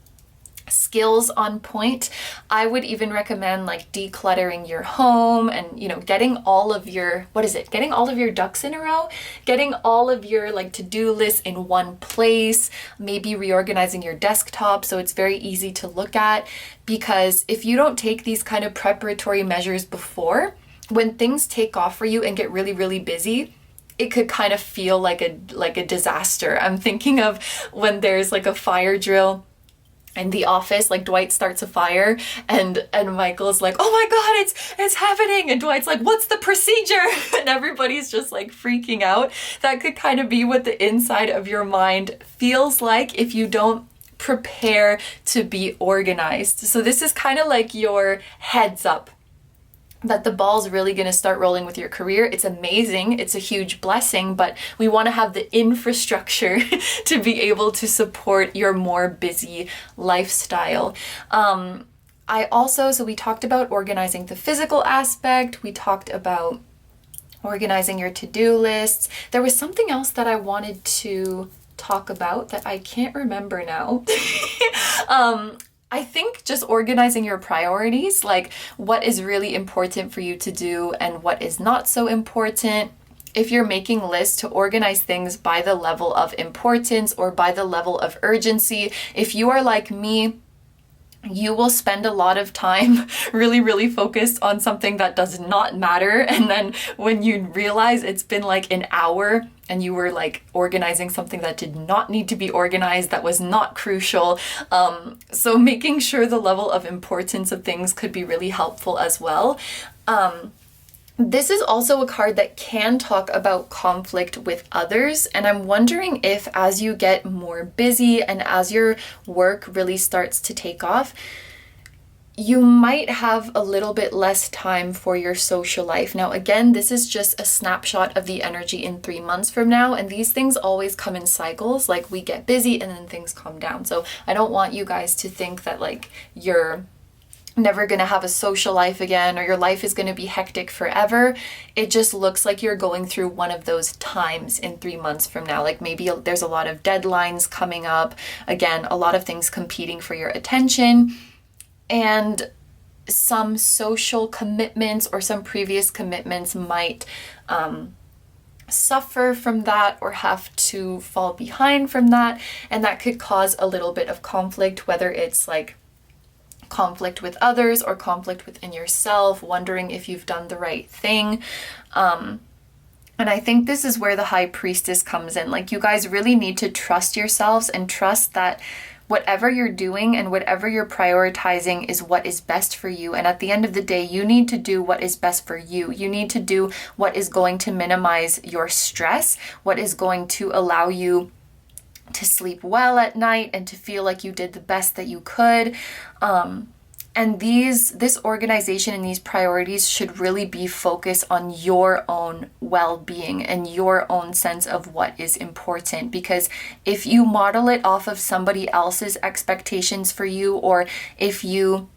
skills on point. I would even recommend like decluttering your home and, you know, getting all of your, getting all of your ducks in a row, getting all of your like to-do lists in one place, maybe reorganizing your desktop so it's very easy to look at. Because if you don't take these kind of preparatory measures before, when things take off for you and get really, really busy, it could kind of feel like a disaster. I'm thinking of when there's like a fire drill in the office, like Dwight starts a fire and Michael's like, oh my God, it's happening. And Dwight's like, what's the procedure? And everybody's just like freaking out. That could kind of be what the inside of your mind feels like if you don't prepare to be organized. So this is kind of like your heads up that the ball's really going to start rolling with your career. It's amazing. It's a huge blessing, but we want to have the infrastructure to be able to support your more busy lifestyle. So we talked about organizing the physical aspect. We talked about organizing your to-do lists. There was something else that I wanted to talk about that I can't remember now. I think just organizing your priorities, like what is really important for you to do and what is not so important. If you're making lists, to organize things by the level of importance or by the level of urgency. If you are like me, you will spend a lot of time really, really focused on something that does not matter. And then when you realize it's been like an hour and you were like organizing something that did not need to be organized, that was not crucial. So making sure the level of importance of things could be really helpful as well. This is also a card that can talk about conflict with others, and I'm wondering if as you get more busy and as your work really starts to take off, you might have a little bit less time for your social life. Now, again, this is just a snapshot of the energy in 3 months from now, and these things always come in cycles. Like we get busy and then things calm down. So I don't want you guys to think that like you're never going to have a social life again, or your life is going to be hectic forever. It just looks like you're going through one of those times in 3 months from now. Like maybe there's a lot of deadlines coming up. Again, a lot of things competing for your attention, and some social commitments or some previous commitments might suffer from that or have to fall behind from that. And that could cause a little bit of conflict, whether it's like conflict with others or conflict within yourself, wondering if you've done the right thing. And I think this is where the High Priestess comes in. Like, you guys really need to trust yourselves and trust that whatever you're doing and whatever you're prioritizing is what is best for you. And at the end of the day, you need to do what is best for you. You need to do what is going to minimize your stress, what is going to allow you to sleep well at night and to feel like you did the best that you could. And this organization and these priorities should really be focused on your own well-being and your own sense of what is important. Because if you model it off of somebody else's expectations for you, or if you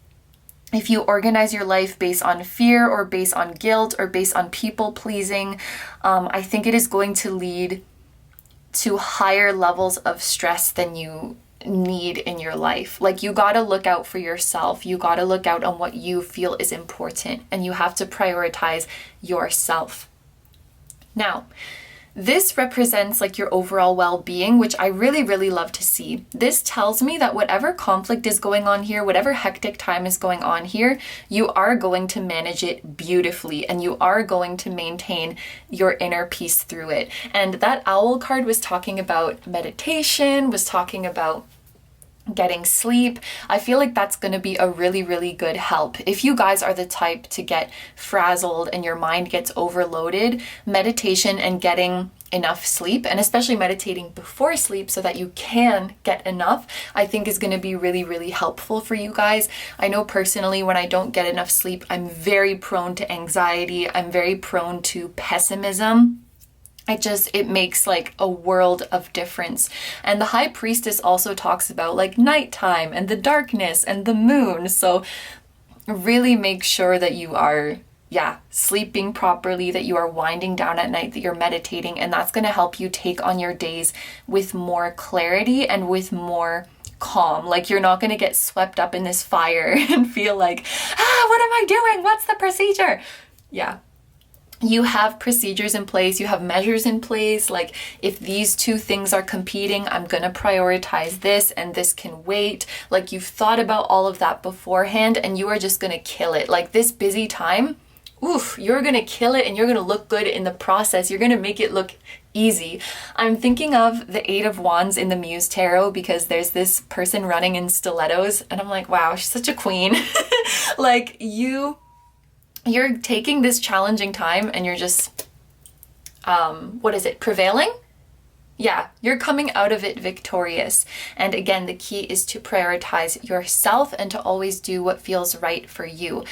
organize your life based on fear or based on guilt or based on people pleasing, I think it is going to lead to higher levels of stress than you need in your life. Like, you got to look out for yourself. You got to look out on what you feel is important, and you have to prioritize yourself. Now, this represents like your overall well-being, which I really, really love to see. This tells me that whatever conflict is going on here, whatever hectic time is going on here, you are going to manage it beautifully, and you are going to maintain your inner peace through it. And that owl card was talking about meditation, was talking about getting sleep. I feel like that's going to be a really, really good help. If you guys are the type to get frazzled and your mind gets overloaded, meditation and getting enough sleep, and especially meditating before sleep so that you can get enough, I think is going to be really, really helpful for you guys. I know personally, when I don't get enough sleep, I'm very prone to anxiety. I'm very prone to pessimism. It makes like a world of difference. And the High Priestess also talks about like nighttime and the darkness and the moon. So really make sure that you are, sleeping properly, that you are winding down at night, that you're meditating, and that's going to help you take on your days with more clarity and with more calm. Like, you're not going to get swept up in this fire and feel like, what am I doing? What's the procedure? Yeah. You have procedures in place, you have measures in place. Like, if these two things are competing, I'm gonna prioritize this and this can wait. Like, you've thought about all of that beforehand, and you are just gonna kill it. Like, this busy time, you're gonna kill it, and you're gonna look good in the process. You're gonna make it look easy. I'm thinking of the Eight of Wands in the Muse Tarot, because there's this person running in stilettos, and I'm like, wow, she's such a queen. Like, you're taking this challenging time and you're just, prevailing? Yeah, you're coming out of it victorious. And again, the key is to prioritize yourself and to always do what feels right for you.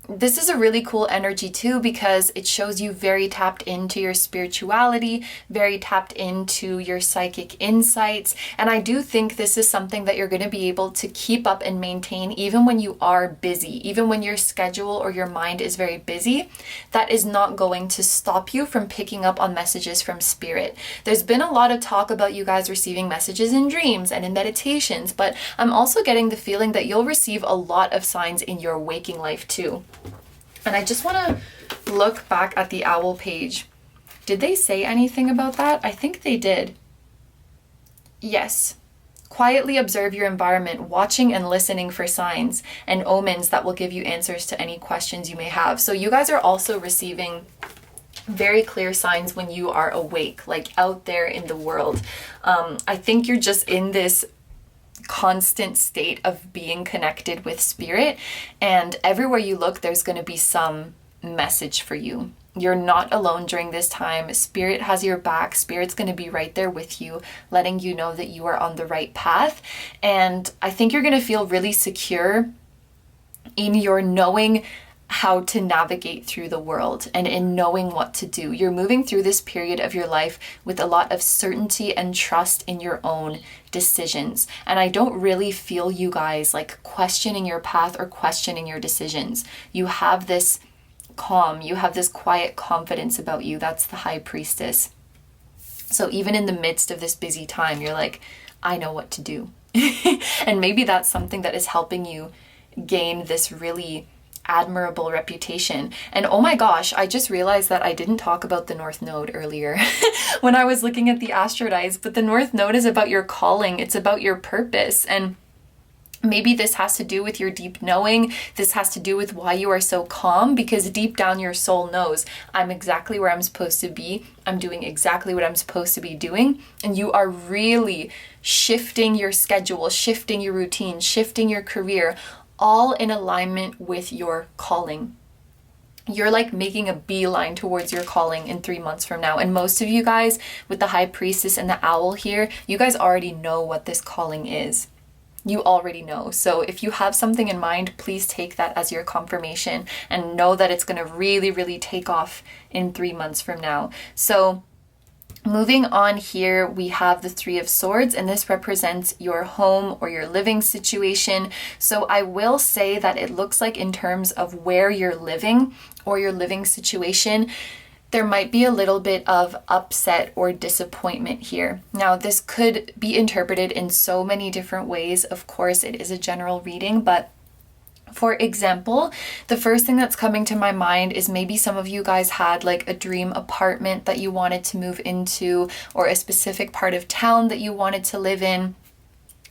This is a really cool energy too, because it shows you very tapped into your spirituality, very tapped into your psychic insights. And I do think this is something that you're going to be able to keep up and maintain even when you are busy, even when your schedule or your mind is very busy. That is not going to stop you from picking up on messages from spirit. There's been a lot of talk about you guys receiving messages in dreams and in meditations, but I'm also getting the feeling that you'll receive a lot of signs in your waking life too. And I just want to look back at the owl page. Did they say anything about that? I think they did. Yes. Quietly observe your environment, watching and listening for signs and omens that will give you answers to any questions you may have. So you guys are also receiving very clear signs when you are awake, like out there in the world. I think you're just in this constant state of being connected with spirit, and everywhere you look there's going to be some message for you. You're not alone during this time. Spirit has your back. Spirit's going to be right there with you, letting you know that you are on the right path. And I think you're going to feel really secure in your knowing how to navigate through the world and in knowing what to do. You're moving through this period of your life with a lot of certainty and trust in your own decisions. And I don't really feel you guys like questioning your path or questioning your decisions. You have this calm, you have this quiet confidence about you. That's the High Priestess. So even in the midst of this busy time, you're like, I know what to do. And maybe that's something that is helping you gain this really admirable reputation. And oh my gosh, I just realized that I didn't talk about the North Node earlier when I was looking at the Astrodites, but the North Node is about your calling. It's about your purpose. And maybe this has to do with your deep knowing. This has to do with why you are so calm, because deep down your soul knows, I'm exactly where I'm supposed to be. I'm doing exactly what I'm supposed to be doing. And you are really shifting your schedule, shifting your routine, shifting your career, all in alignment with your calling. You're like making a beeline towards your calling in 3 months from now. And most of you guys with the High Priestess and the Owl here, you guys already know what this calling is. You already know. So if you have something in mind, please take that as your confirmation and know that it's going to really, really take off in 3 months from now. So moving on here, we have the Three of Swords, and this represents your home or your living situation. So I will say that it looks like in terms of where you're living or your living situation, there might be a little bit of upset or disappointment here. Now, this could be interpreted in so many different ways. Of course, it is a general reading, but for example, the first thing that's coming to my mind is maybe some of you guys had like a dream apartment that you wanted to move into, or a specific part of town that you wanted to live in,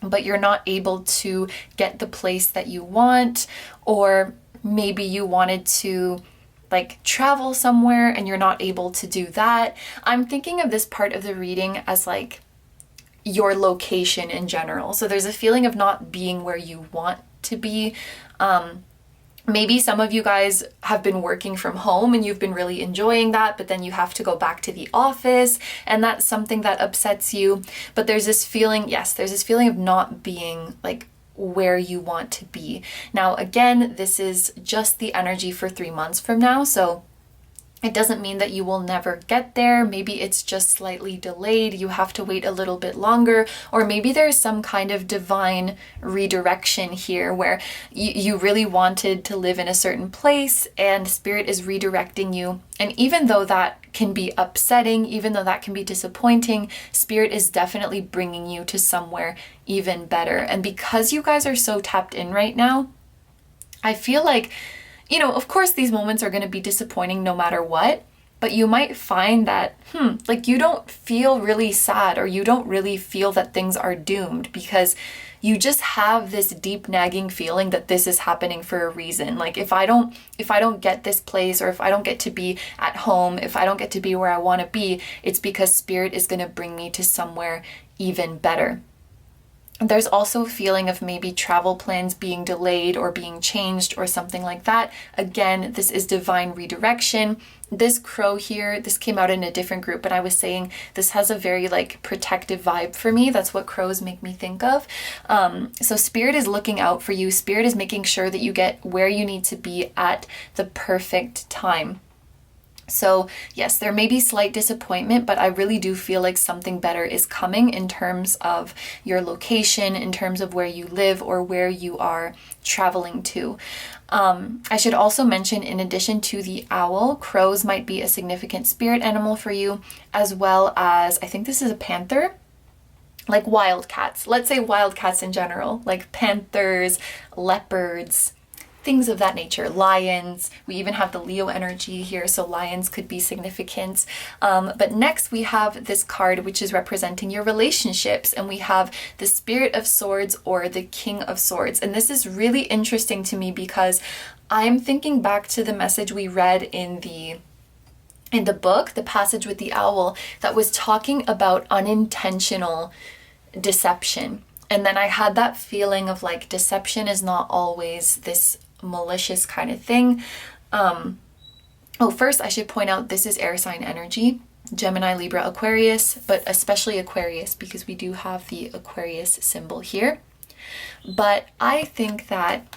but you're not able to get the place that you want, or maybe you wanted to like travel somewhere and you're not able to do that. I'm thinking of this part of the reading as like your location in general. So there's a feeling of not being where you want to be. Maybe some of you guys have been working from home and you've been really enjoying that, but then you have to go back to the office and that's something that upsets you. But there's this feeling, yes, there's this feeling of not being like where you want to be. Now, again, this is just the energy for 3 months from now. So it doesn't mean that you will never get there. Maybe it's just slightly delayed. You have to wait a little bit longer. Or maybe there's some kind of divine redirection here where you really wanted to live in a certain place and Spirit is redirecting you. And even though that can be upsetting, even though that can be disappointing, Spirit is definitely bringing you to somewhere even better. And because you guys are so tapped in right now, I feel like, you know, of course these moments are going to be disappointing no matter what, but you might find that, like you don't feel really sad or you don't really feel that things are doomed because you just have this deep nagging feeling that this is happening for a reason. Like if I don't get this place, or if I don't get to be at home, if I don't get to be where I want to be, it's because Spirit is going to bring me to somewhere even better. There's also a feeling of maybe travel plans being delayed or being changed or something like that. Again, this is divine redirection. This crow here, this came out in a different group, but I was saying this has a very like protective vibe for me. That's what crows make me think of. So Spirit is looking out for you. Spirit is making sure that you get where you need to be at the perfect time. So yes, there may be slight disappointment, but I really do feel like something better is coming in terms of your location, in terms of where you live or where you are traveling to. I should also mention, in addition to the owl, crows might be a significant spirit animal for you, as well as, I think this is a panther, like wildcats. Let's say wildcats in general, like panthers, leopards, things of that nature, lions. We even have the Leo energy here, so lions could be significant. But next we have this card, which is representing your relationships, and we have the Spirit of Swords or the King of Swords. And this is really interesting to me because I'm thinking back to the message we read in the book, the passage with the owl, that was talking about unintentional deception. And then I had that feeling of like deception is not always this malicious kind of thing. First I should point out this is air sign energy, Gemini, Libra, Aquarius, but especially Aquarius because we do have the Aquarius symbol here. But I think that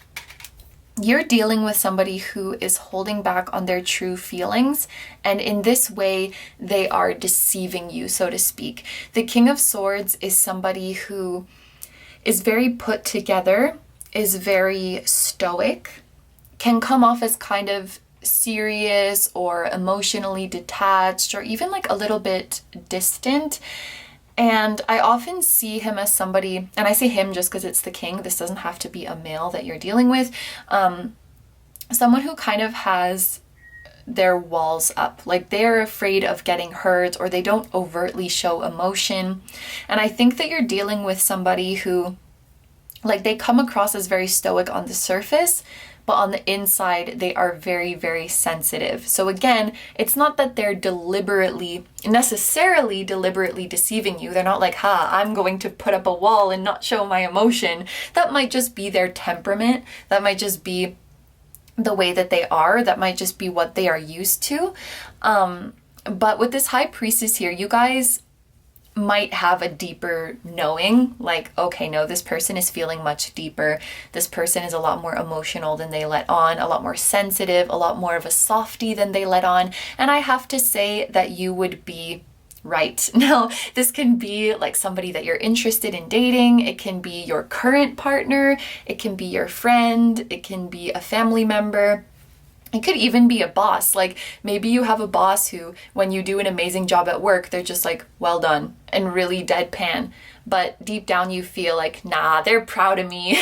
you're dealing with somebody who is holding back on their true feelings, and in this way, they are deceiving you, so to speak. The King of Swords is somebody who is very put together, is very stoic, can come off as kind of serious or emotionally detached, or even like a little bit distant. And I often see him as somebody, and I say him just because it's the king, this doesn't have to be a male that you're dealing with, someone who kind of has their walls up, like they're afraid of getting hurt, or they don't overtly show emotion. And I think that you're dealing with somebody who, like, they come across as very stoic on the surface, but on the inside, they are very, very sensitive. So again, it's not that they're necessarily deliberately deceiving you. They're not like, I'm going to put up a wall and not show my emotion. That might just be their temperament. That might just be the way that they are. That might just be what they are used to. But with this High Priestess here, you guys might have a deeper knowing, like, okay, no, this person is feeling much deeper. This person is a lot more emotional than they let on, a lot more sensitive, a lot more of a softie than they let on. And I have to say that you would be right. Now, this can be like somebody that you're interested in dating. It can be your current partner. It can be your friend. It can be a family member. It could even be a boss. Like, maybe you have a boss who, when you do an amazing job at work, they're just like, well done, and really deadpan. But deep down you feel like, nah, they're proud of me.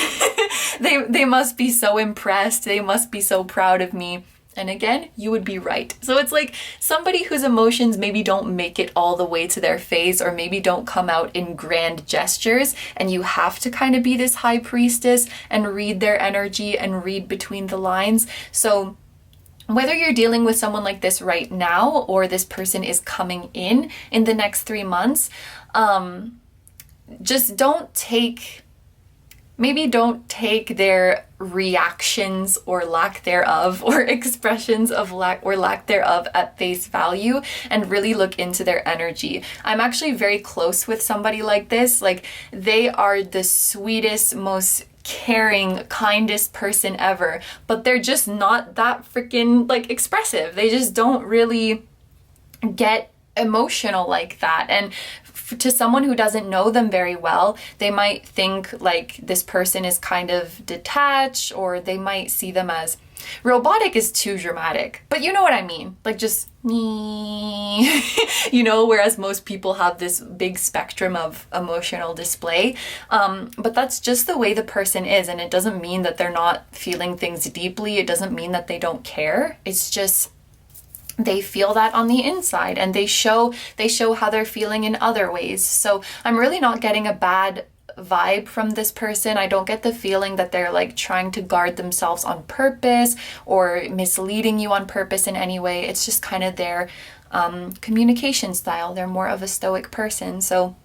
They must be so impressed. They must be so proud of me. And again, you would be right. So it's like somebody whose emotions maybe don't make it all the way to their face, or maybe don't come out in grand gestures, and you have to kind of be this High Priestess and read their energy and read between the lines. So whether you're dealing with someone like this right now, or this person is coming in the next 3 months, just don't take their reactions or lack thereof, or expressions of lack thereof at face value, and really look into their energy. I'm actually very close with somebody like this. Like, they are the sweetest, most caring, kindest person ever, but they're just not that freaking like expressive. They just don't really get emotional like that. And to someone who doesn't know them very well, they might think like this person is kind of detached, or they might see them as robotic is too dramatic, but you know what I mean, like just whereas most people have this big spectrum of emotional display, but that's just the way the person is, and it doesn't mean that they're not feeling things deeply. It doesn't mean that they don't care. It's just they feel that on the inside, and they show how they're feeling in other ways. So I'm really not getting a bad vibe from this person. I don't get the feeling that they're like trying to guard themselves on purpose or misleading you on purpose in any way. It's just kind of their communication style. They're more of a stoic person. So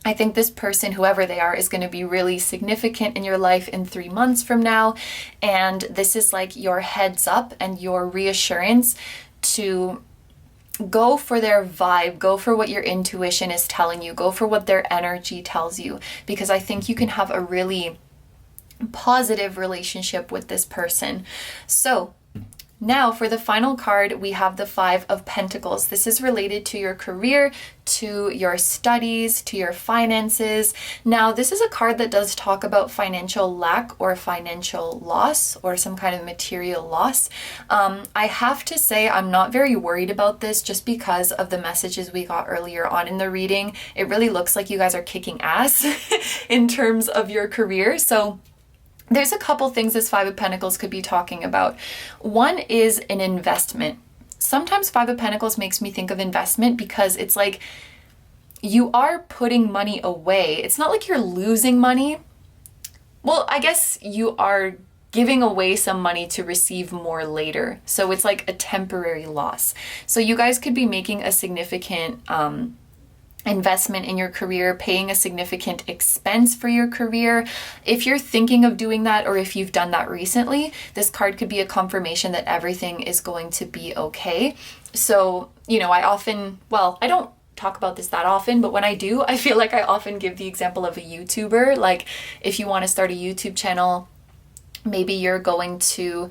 I think this person, whoever they are, is going to be really significant in your life in 3 months from now. And this is like your heads up and your reassurance to go for their vibe, go for what your intuition is telling you, go for what their energy tells you, because I think you can have a really positive relationship with this person. So now for the final card, we have the Five of Pentacles. This is related to your career, to your studies, to your finances. Now, this is a card that does talk about financial lack or financial loss or some kind of material loss. I have to say I'm not very worried about this, just because of the messages we got earlier on in the reading. It really looks like you guys are kicking ass in terms of your career. So there's a couple things this Five of Pentacles could be talking about. One is an investment. Sometimes Five of Pentacles makes me think of investment, because it's like you are putting money away. It's not like you're losing money. Well, I guess you are giving away some money to receive more later. So it's like a temporary loss. So you guys could be making a significant investment in your career, paying a significant expense for your career. If you're thinking of doing that, or if you've done that recently, this card could be a confirmation that everything is going to be okay. So, I don't talk about this that often, but when I do, I feel like I often give the example of a YouTuber. Like, if you want to start a YouTube channel, Maybe you're going to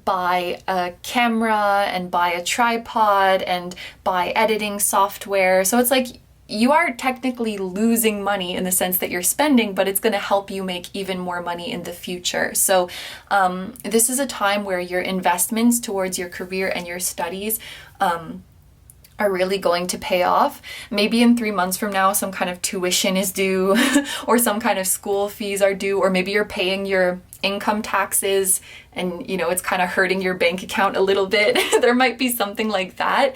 buy a camera and buy a tripod and buy editing software. So it's like you are technically losing money in the sense that you're spending, but it's going to help you make even more money in the future. So this is a time where your investments towards your career and your studies are really going to pay off. Maybe in 3 months from now, some kind of tuition is due or some kind of school fees are due, or maybe you're paying your income taxes and, you know, it's kind of hurting your bank account a little bit. There might be something like that.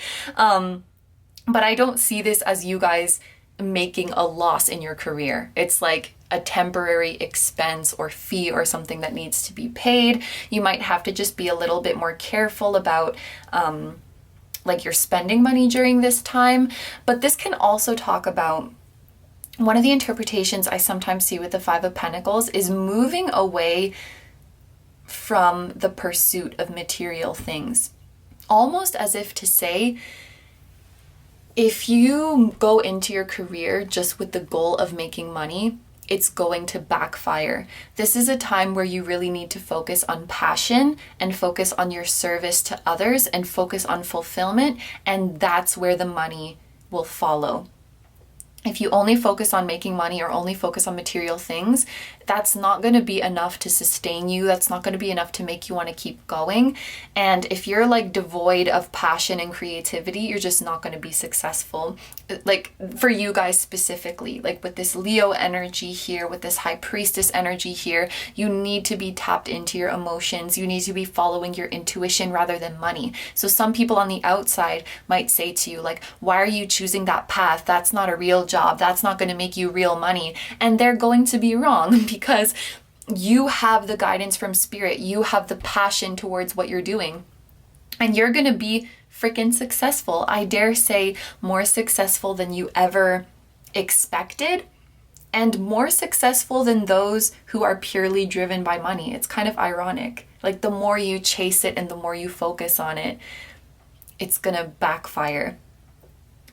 But I don't see this as you guys making a loss in your career. It's like a temporary expense or fee or something that needs to be paid. You might have to just be a little bit more careful about like you're spending money during this time. But this can also talk about, one of the interpretations I sometimes see with the Five of Pentacles is moving away from the pursuit of material things. Almost as if to say, if you go into your career just with the goal of making money, it's going to backfire. This is a time where you really need to focus on passion and focus on your service to others and focus on fulfillment, and that's where the money will follow. If you only focus on making money or only focus on material things, that's not going to be enough to sustain you. That's not going to be enough to make you want to keep going. And if you're like devoid of passion and creativity, you're just not going to be successful. Like for you guys specifically, like with this Leo energy here, with this High Priestess energy here, you need to be tapped into your emotions. You need to be following your intuition rather than money. So some people on the outside might say to you, like, why are you choosing that path? That's not a real job. That's not going to make you real money. And they're going to be wrong because you have the guidance from spirit. You have the passion towards what you're doing. And you're going to be freaking successful. I dare say more successful than you ever expected, and more successful than those who are purely driven by money. It's kind of ironic. Like the more you chase it and the more you focus on it, it's going to backfire.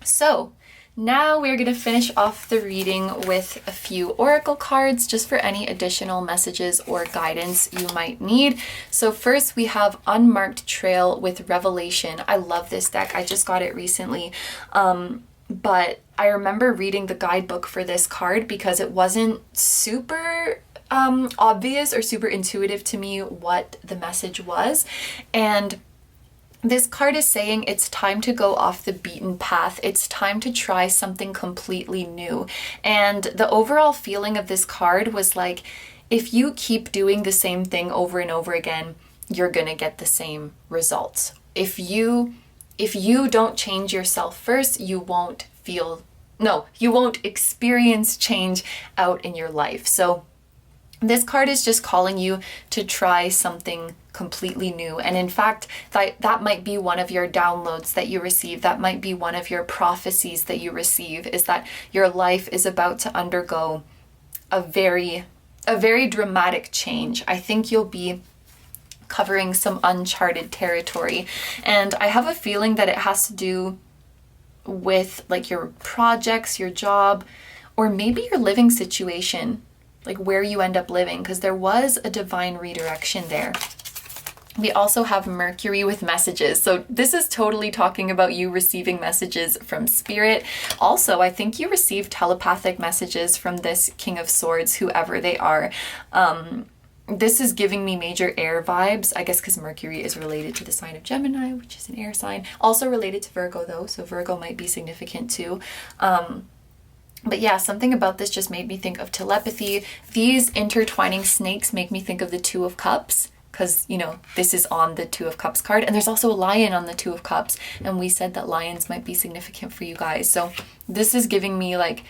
So now we're going to finish off the reading with a few oracle cards just for any additional messages or guidance you might need. So first we have Unmarked Trail with Revelation. I love this deck. I just got it recently. But I remember reading the guidebook for this card because it wasn't super obvious or super intuitive to me what the message was. And this card is saying it's time to go off the beaten path. It's time to try something completely new. And the overall feeling of this card was like, if you keep doing the same thing over and over again, you're going to get the same results. If you don't change yourself first, you won't experience change out in your life. So this card is just calling you to try something completely new. And in fact, that might be one of your downloads that you receive. That might be one of your prophecies that you receive, is that your life is about to undergo a very dramatic change. I think you'll be covering some uncharted territory. And I have a feeling that it has to do with like your projects, your job, or maybe your living situation, like where you end up living, because there was a divine redirection there. We also have Mercury with messages. So this is totally talking about you receiving messages from spirit. Also, I think you received telepathic messages from this King of Swords, whoever they are. This is giving me major air vibes, I guess because Mercury is related to the sign of Gemini, which is an air sign. Also related to Virgo though, so Virgo might be significant too. But yeah, something about this just made me think of telepathy. These intertwining snakes make me think of the Two of Cups, because, you know, this is on the Two of Cups card. And there's also a lion on the Two of Cups. And we said that lions might be significant for you guys. So this is giving me like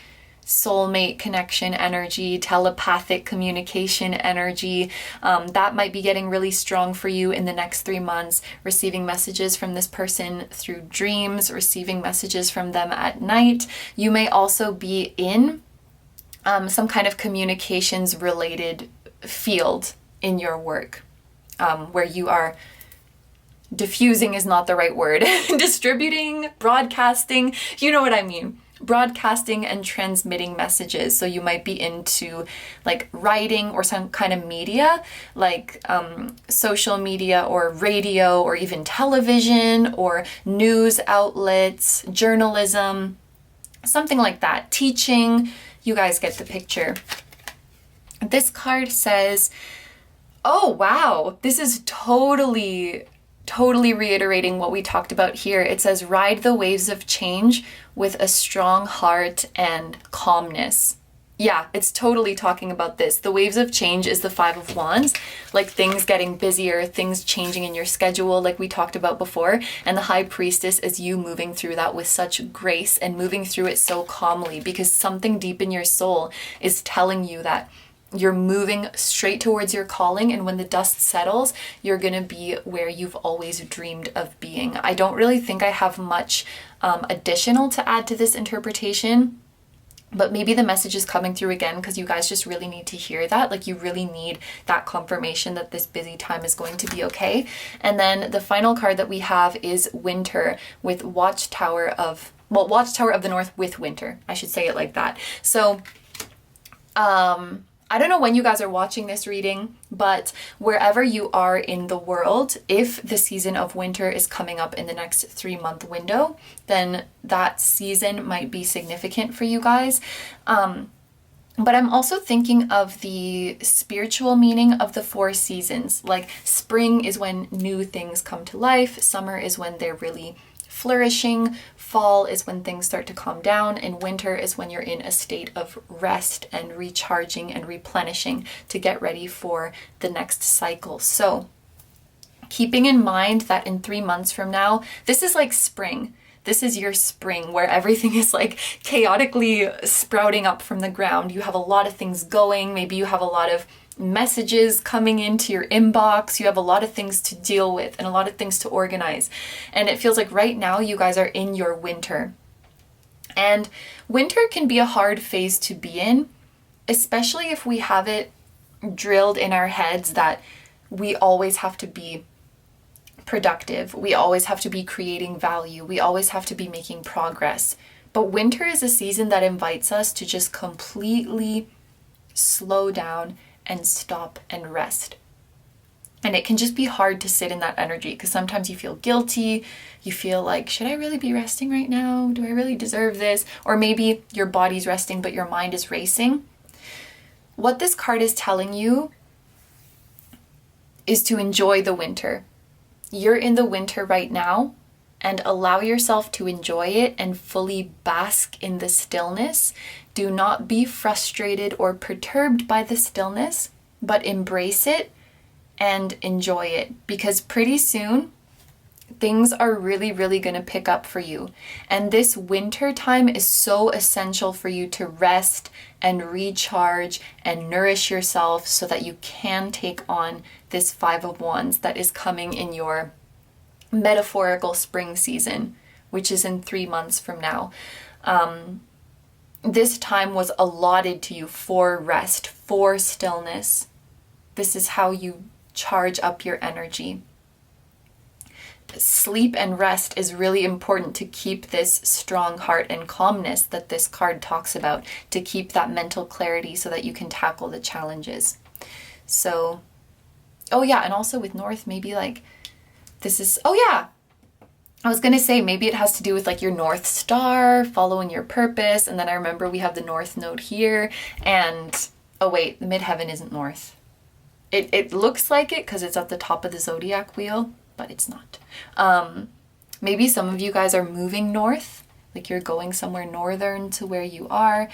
soulmate connection energy, telepathic communication energy. That might be getting really strong for you in the next 3 months. Receiving messages from this person through dreams, receiving messages from them at night. You may also be in some kind of communications related field in your work. Where you are diffusing is not the right word. Distributing, broadcasting, you know what I mean. broadcasting and transmitting messages. So you might be into like writing or some kind of media, like social media or radio or even television or news outlets, journalism, something like that. Teaching, you guys get the picture. This card says, oh wow, this is totally reiterating what we talked about here. It says, ride the waves of change with a strong heart and calmness. Yeah, it's totally talking about this. The waves of change is the Five of Wands, like things getting busier, things changing in your schedule, like we talked about before. And the High Priestess is you moving through that with such grace and moving through it so calmly, because something deep in your soul is telling you that you're moving straight towards your calling, and when the dust settles, you're gonna be where you've always dreamed of being. I don't really think I have much additional to add to this interpretation, but maybe the message is coming through again because you guys just really need to hear that. Like, you really need that confirmation that this busy time is going to be okay. And then the final card that we have is Winter with Watchtower of the North with Winter. I should say it like that. So, I don't know when you guys are watching this reading, but wherever you are in the world, if the season of winter is coming up in the next 3-month window, then that season might be significant for you guys. But I'm also thinking of the spiritual meaning of the 4 seasons. Like, spring is when new things come to life, summer is when they're really flourishing, fall is when things start to calm down, and winter is when you're in a state of rest and recharging and replenishing to get ready for the next cycle. So keeping in mind that in 3 months from now, this is like spring. This is your spring where everything is like chaotically sprouting up from the ground. You have a lot of things going. Maybe you have a lot of messages coming into your inbox. You have a lot of things to deal with and a lot of things to organize. And it feels like right now you guys are in your winter. And winter can be a hard phase to be in, especially if we have it drilled in our heads that we always have to be productive. We always have to be creating value. We always have to be making progress. But winter is a season that invites us to just completely slow down and stop and rest. And it can just be hard to sit in that energy because sometimes you feel guilty. You feel like, should I really be resting right now? Do I really deserve this? Or maybe your body's resting, but your mind is racing. What this card is telling you is to enjoy the winter. You're in the winter right now, and allow yourself to enjoy it and fully bask in the stillness. Do not be frustrated or perturbed by the stillness, but embrace it and enjoy it, because pretty soon things are really going to pick up for you. And this winter time is so essential for you to rest and recharge and nourish yourself so that you can take on this Five of Wands that is coming in your metaphorical spring season, which is in 3 months from now. This time was allotted to you for rest, for stillness. This is how you charge up your energy. Sleep and rest is really important to keep this strong heart and calmness that this card talks about, to keep that mental clarity so that you can tackle the challenges. So, oh yeah, and also with North, maybe like this is, oh yeah, I was gonna say maybe it has to do with like your North Star, following your purpose, and then I remember we have the North Node here, and oh wait, the midheaven isn't North. It looks like it because it's at the top of the zodiac wheel, but it's not. Maybe some of you guys are moving north, like you're going somewhere northern to where you are.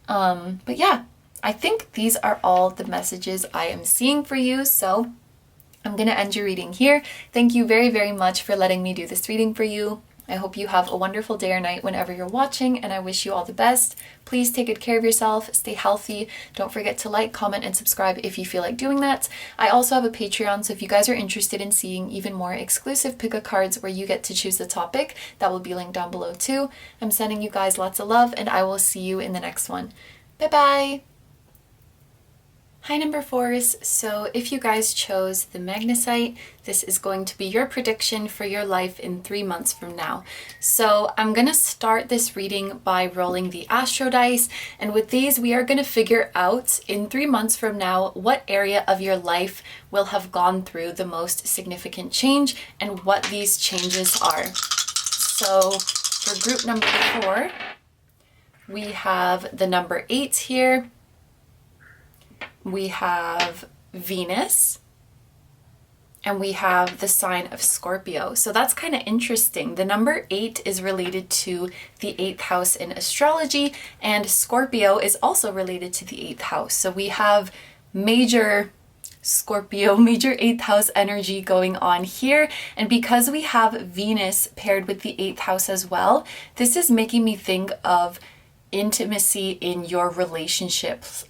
But yeah, I think these are all the messages I am seeing for you, so I'm going to end your reading here. Thank you very much for letting me do this reading for you. I hope you have a wonderful day or night whenever you're watching, and I wish you all the best. Please take good care of yourself, stay healthy. Don't forget to like, comment, and subscribe if you feel like doing that. I also have a Patreon, so if you guys are interested in seeing even more exclusive pick-a cards where you get to choose the topic, that will be linked down below too. I'm sending you guys lots of love, and I will see you in the next one. Bye-bye! Hi number fours, so if you guys chose the Magnesite, this is going to be your prediction for your life in 3 months from now. So I'm going to start this reading by rolling the Astro dice, and with these we are going to figure out in 3 months from now what area of your life will have gone through the most significant change and what these changes are. So for group number 4, we have the number 8 here. We have Venus, and we have the sign of Scorpio. So that's kind of interesting. The number 8 is related to the 8th house in astrology, and Scorpio is also related to the 8th house. So we have major Scorpio, major 8th house energy going on here. And because we have Venus paired with the 8th house as well, this is making me think of intimacy in your relationships,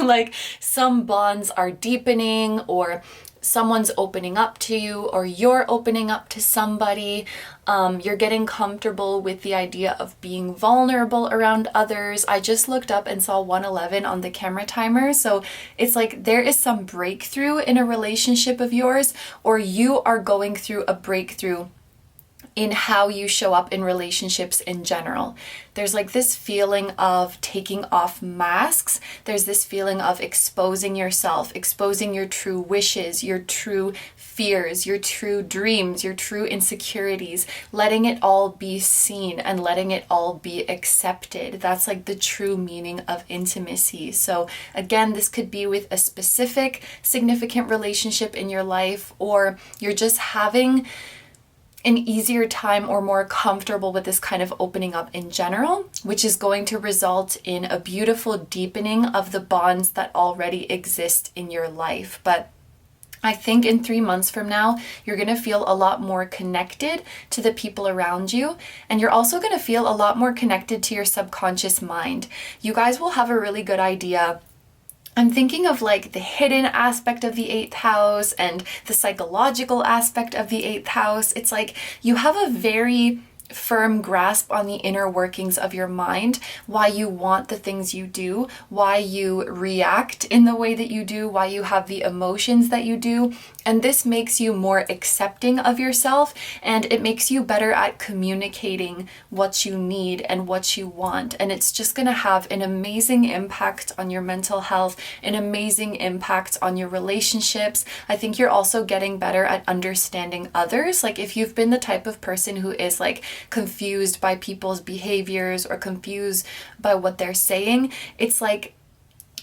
like some bonds are deepening, or someone's opening up to you, or you're opening up to somebody. You're getting comfortable with the idea of being vulnerable around others. I just looked up and saw 111 on the camera timer, so it's like there is some breakthrough in a relationship of yours, or you are going through a breakthrough in how you show up in relationships in general. There's like this feeling of taking off masks. There's this feeling of exposing yourself, exposing your true wishes, your true fears, your true dreams, your true insecurities, letting it all be seen and letting it all be accepted. That's like the true meaning of intimacy. So again, this could be with a specific significant relationship in your life, or you're just having an easier time or more comfortable with this kind of opening up in general, which is going to result in a beautiful deepening of the bonds that already exist in your life. But I think in 3 months from now, you're going to feel a lot more connected to the people around you, and you're also going to feel a lot more connected to your subconscious mind. You guys will have a really good idea. I'm thinking of like the hidden aspect of the 8th house and the psychological aspect of the 8th house. It's like you have a very firm grasp on the inner workings of your mind, why you want the things you do, why you react in the way that you do, why you have the emotions that you do. And this makes you more accepting of yourself, and it makes you better at communicating what you need and what you want. And it's just going to have an amazing impact on your mental health, an amazing impact on your relationships. I think you're also getting better at understanding others. Like if you've been the type of person who is like confused by people's behaviors or confused by what they're saying, it's like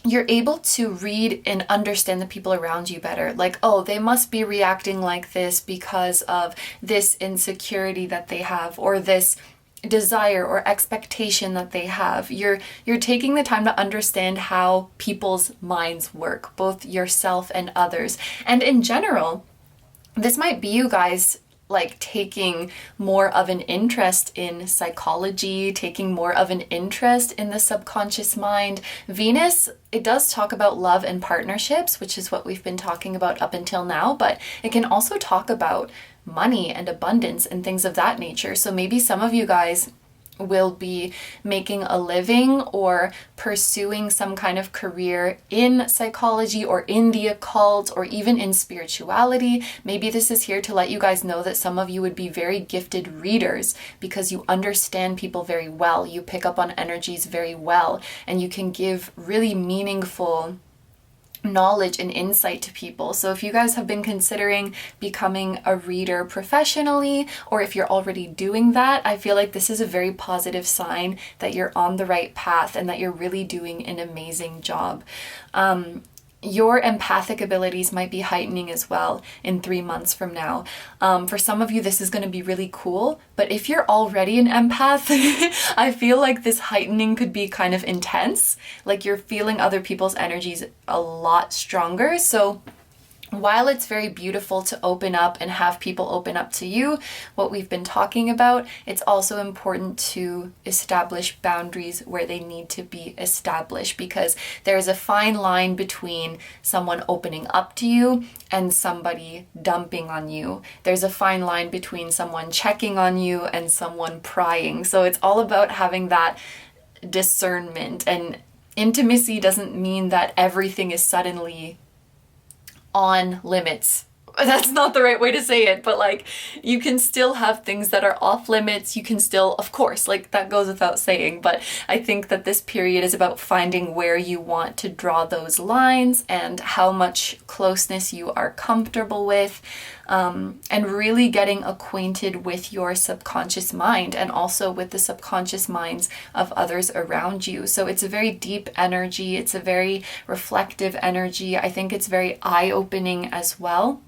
you're able to read and understand the people around you better. Like, oh, they must be reacting like this because of this insecurity that they have, or this desire or expectation that they have. You're taking the time to understand how people's minds work, both yourself and others. And in general, this might be you guys like taking more of an interest in psychology, taking more of an interest in the subconscious mind. Venus, it does talk about love and partnerships, which is what we've been talking about up until now, but it can also talk about money and abundance and things of that nature. So maybe some of you guys will be making a living or pursuing some kind of career in psychology or in the occult or even in spirituality. Maybe this is here to let you guys know that some of you would be very gifted readers because you understand people very well. You pick up on energies very well, and you can give really meaningful knowledge and insight to people. So if you guys have been considering becoming a reader professionally, or if you're already doing that, I feel like this is a very positive sign that you're on the right path and that you're really doing an amazing job. Your empathic abilities might be heightening as well in 3 months from now. For some of you, this is going to be really cool, but if you're already an empath, I feel like this heightening could be kind of intense. Like you're feeling other people's energies a lot stronger. So while it's very beautiful to open up and have people open up to you, what we've been talking about, it's also important to establish boundaries where they need to be established, because there's a fine line between someone opening up to you and somebody dumping on you. There's a fine line between someone checking on you and someone prying. So it's all about having that discernment and intimacy doesn't mean that everything is suddenly on limits. That's not the right way to say it, but like you can still have things that are off limits. You can still, of course, like that goes without saying, but I think that this period is about finding where you want to draw those lines and how much closeness you are comfortable with, and really getting acquainted with your subconscious mind and also with the subconscious minds of others around you. So it's a very deep energy. It's a very reflective energy. I think it's very eye-opening as well.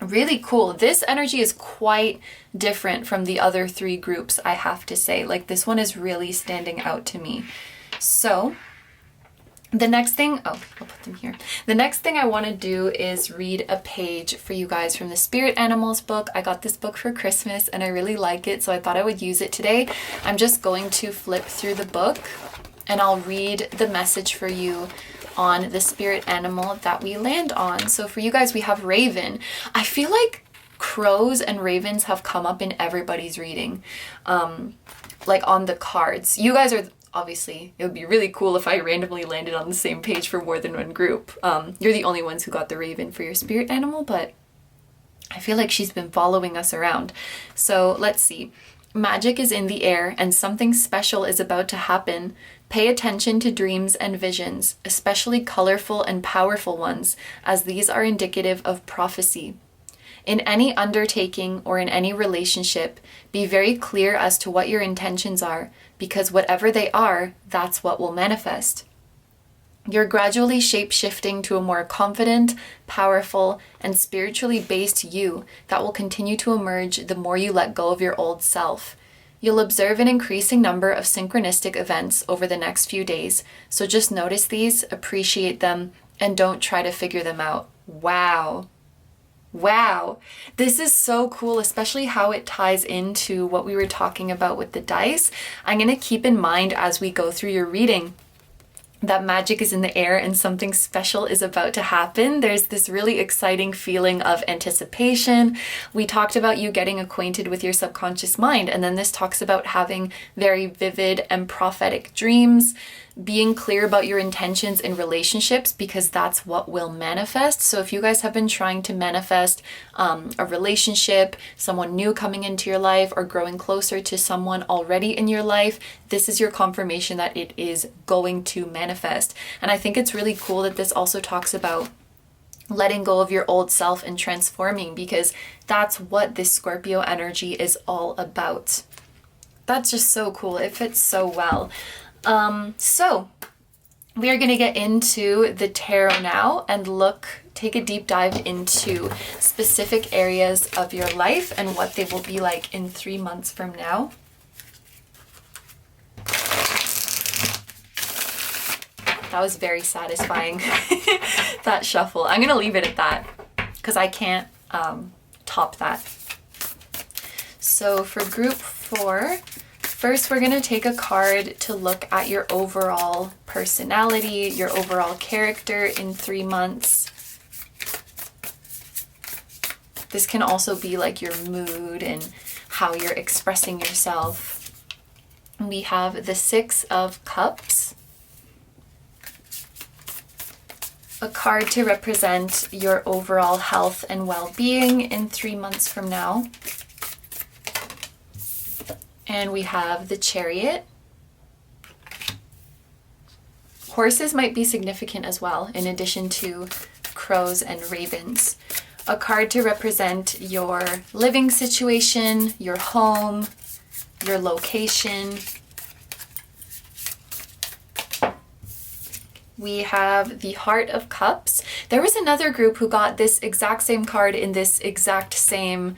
Really cool. This energy is quite different from the other three groups, I have to say. Like this one is really standing out to me. So the next thing, oh, I'll put them here. The next thing I want to do is read a page for you guys from the Spirit Animals book. I got this book for Christmas and I really like it, so I thought I would use it today. I'm just going to flip through the book and I'll read the message for you on the spirit animal that we land on. So for you guys, we have Raven. I feel like crows and ravens have come up in everybody's reading, like on the cards. You guys are obviously, it would be really cool if I randomly landed on the same page for more than one group. You're the only ones who got the raven for your spirit animal, but I feel like she's been following us around. So let's see. Magic is in the air and something special is about to happen. Pay attention to dreams and visions, especially colorful and powerful ones, as these are indicative of prophecy. In any undertaking or in any relationship, be very clear as to what your intentions are, because whatever they are, that's what will manifest. You're gradually shape-shifting to a more confident, powerful, and spiritually based you that will continue to emerge the more you let go of your old self. You'll observe an increasing number of synchronistic events over the next few days, so just notice these, appreciate them, and don't try to figure them out. Wow. Wow. This is so cool, especially how it ties into what we were talking about with the dice. I'm going to keep in mind as we go through your reading that magic is in the air and something special is about to happen. There's this really exciting feeling of anticipation. We talked about you getting acquainted with your subconscious mind, and then this talks about having very vivid and prophetic dreams, being clear about your intentions in relationships, because that's what will manifest. So if you guys have been trying to manifest a relationship, someone new coming into your life, or growing closer to someone already in your life, this is your confirmation that it is going to manifest. And I think it's really cool that this also talks about letting go of your old self and transforming, because that's what this Scorpio energy is all about. That's just so cool. It fits so well. So we are going to get into the tarot now and take a deep dive into specific areas of your life and what they will be like in 3 months from now. That was very satisfying, that shuffle. I'm going to leave it at that because I can't top that. So for group 4, first, we're going to take a card to look at your overall personality, your overall character in 3 months. This can also be like your mood and how you're expressing yourself. We have the 6 of Cups, a card to represent your overall health and well-being in 3 months from now. And we have the Chariot. Horses might be significant as well, in addition to crows and ravens. A card to represent your living situation, your home, your location. We have the Heart of Cups. There was another group who got this exact same card in this exact same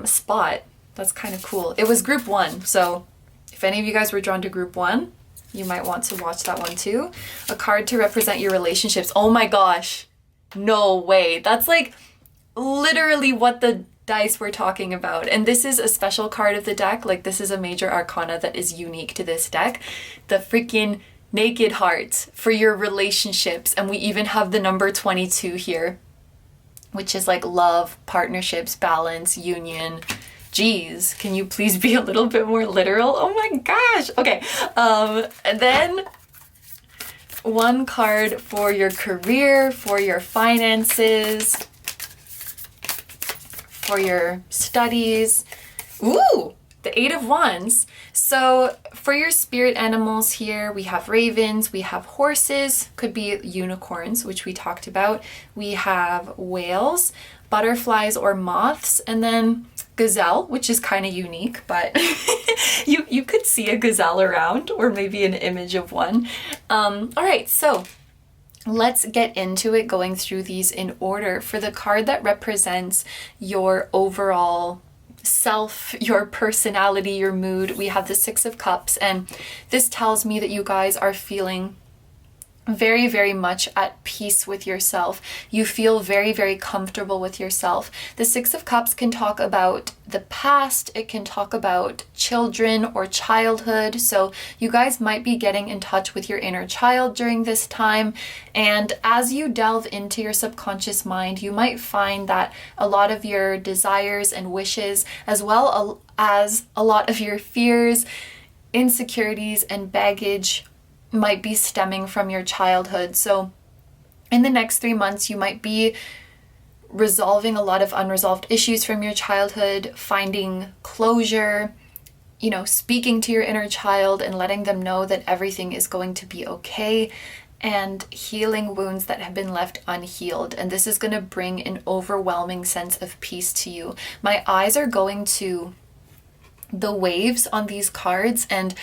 spot. That's kind of cool. It was group 1, so if any of you guys were drawn to group 1, you might want to watch that one too. A card to represent your relationships. Oh my gosh, no way. That's like literally what the dice were talking about. And this is a special card of the deck. Like, this is a major arcana that is unique to this deck. The freaking Naked Hearts for your relationships. And we even have the number 22 here, which is like love, partnerships, balance, union. Geez, can you please be a little bit more literal? Oh my gosh. Okay. And then one card for your career, for your finances, for your studies. Ooh, the Eight of Wands. So for your spirit animals here, we have ravens, we have horses, could be unicorns, which we talked about. We have whales, butterflies or moths, and then gazelle, which is kind of unique, but you could see a gazelle around, or maybe an image of one. All right, so let's get into it, going through these in order. For the card that represents your overall self, your personality, your mood, we have the Six of Cups, and this tells me that you guys are feeling very, very much at peace with yourself. You feel very, very comfortable with yourself. The Six of Cups can talk about the past, it can talk about children or childhood. So you guys might be getting in touch with your inner child during this time. And as you delve into your subconscious mind, you might find that a lot of your desires and wishes, as well as a lot of your fears, insecurities, and baggage might be stemming from your childhood. So in the next 3 months, you might be resolving a lot of unresolved issues from your childhood, finding closure, you know, speaking to your inner child and letting them know that everything is going to be okay, and healing wounds that have been left unhealed. And this is going to bring an overwhelming sense of peace to you. My eyes are going to the waves on these cards, and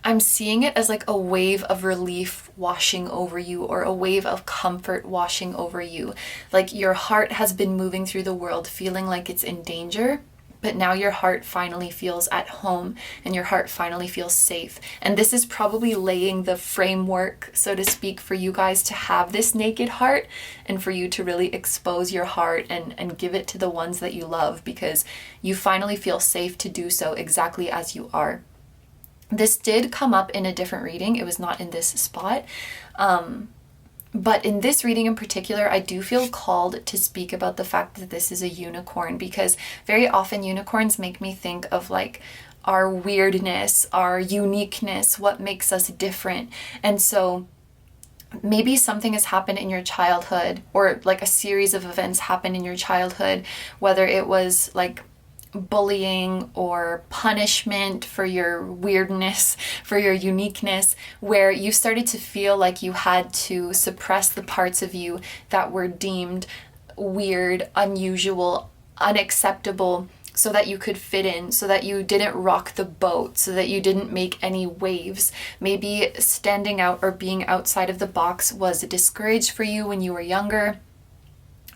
I'm seeing it as like a wave of relief washing over you, or a wave of comfort washing over you. Like your heart has been moving through the world feeling like it's in danger, but now your heart finally feels at home and your heart finally feels safe. And this is probably laying the framework, so to speak, for you guys to have this naked heart, and for you to really expose your heart and give it to the ones that you love, because you finally feel safe to do so exactly as you are. This did come up in a different reading. It was not in this spot. But in this reading in particular, I do feel called to speak about the fact that this is a unicorn, because very often unicorns make me think of like our weirdness, our uniqueness, what makes us different. And so maybe something has happened in your childhood, or like a series of events happened in your childhood, whether it was like bullying or punishment for your weirdness, for your uniqueness, where you started to feel like you had to suppress the parts of you that were deemed weird, unusual, unacceptable, so that you could fit in, so that you didn't rock the boat, so that you didn't make any waves. Maybe standing out or being outside of the box was discouraged for you when you were younger.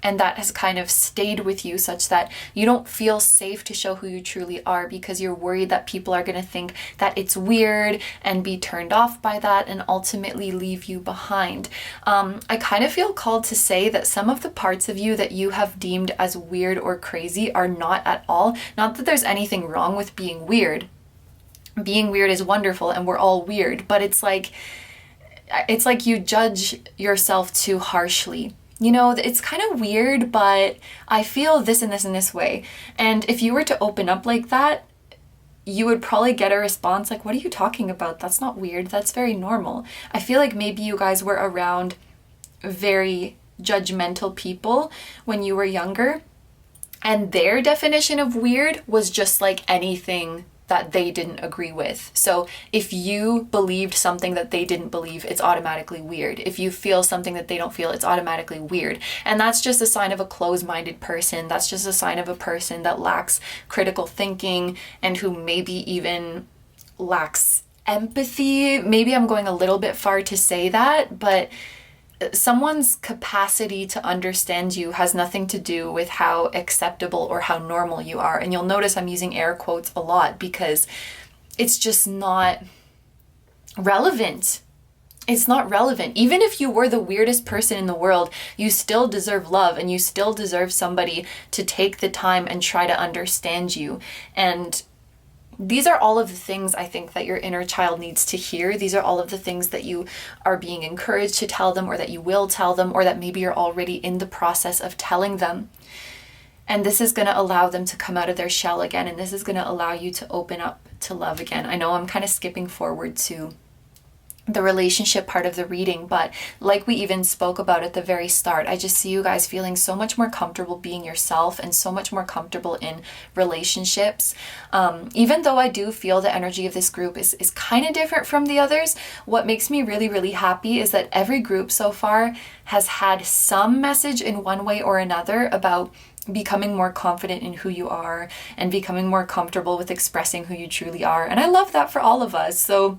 And that has kind of stayed with you, such that you don't feel safe to show who you truly are, because you're worried that people are going to think that it's weird and be turned off by that and ultimately leave you behind. I kind of feel called to say that some of the parts of you that you have deemed as weird or crazy are not at all. Not that there's anything wrong with being weird. Being weird is wonderful, and we're all weird, but it's like you judge yourself too harshly. You know, it's kind of weird, but I feel this and this and this way. And if you were to open up like that, you would probably get a response like, what are you talking about? That's not weird. That's very normal. I feel like maybe you guys were around very judgmental people when you were younger, and their definition of weird was just like anything that they didn't agree with. So if you believed something that they didn't believe, it's automatically weird. If you feel something that they don't feel, it's automatically weird. And that's just a sign of a closed-minded person. That's just a sign of a person that lacks critical thinking, and who maybe even lacks empathy. Maybe I'm going a little bit far to say that, but someone's capacity to understand you has nothing to do with how acceptable or how normal you are. And you'll notice I'm using air quotes a lot, because it's just not relevant. It's not relevant. Even if you were the weirdest person in the world, you still deserve love, and you still deserve somebody to take the time and try to understand you. And these are all of the things I think that your inner child needs to hear. These are all of the things that you are being encouraged to tell them, or that you will tell them, or that maybe you're already in the process of telling them. And this is going to allow them to come out of their shell again. And this is going to allow you to open up to love again. I know I'm kind of skipping forward to the relationship part of the reading, but like we even spoke about at the very start, I just see you guys feeling so much more comfortable being yourself and so much more comfortable in relationships. Even though I do feel the energy of this group is kind of different from the others, what makes me really, really happy is that every group so far has had some message in one way or another about becoming more confident in who you are and becoming more comfortable with expressing who you truly are. And I love that for all of us. So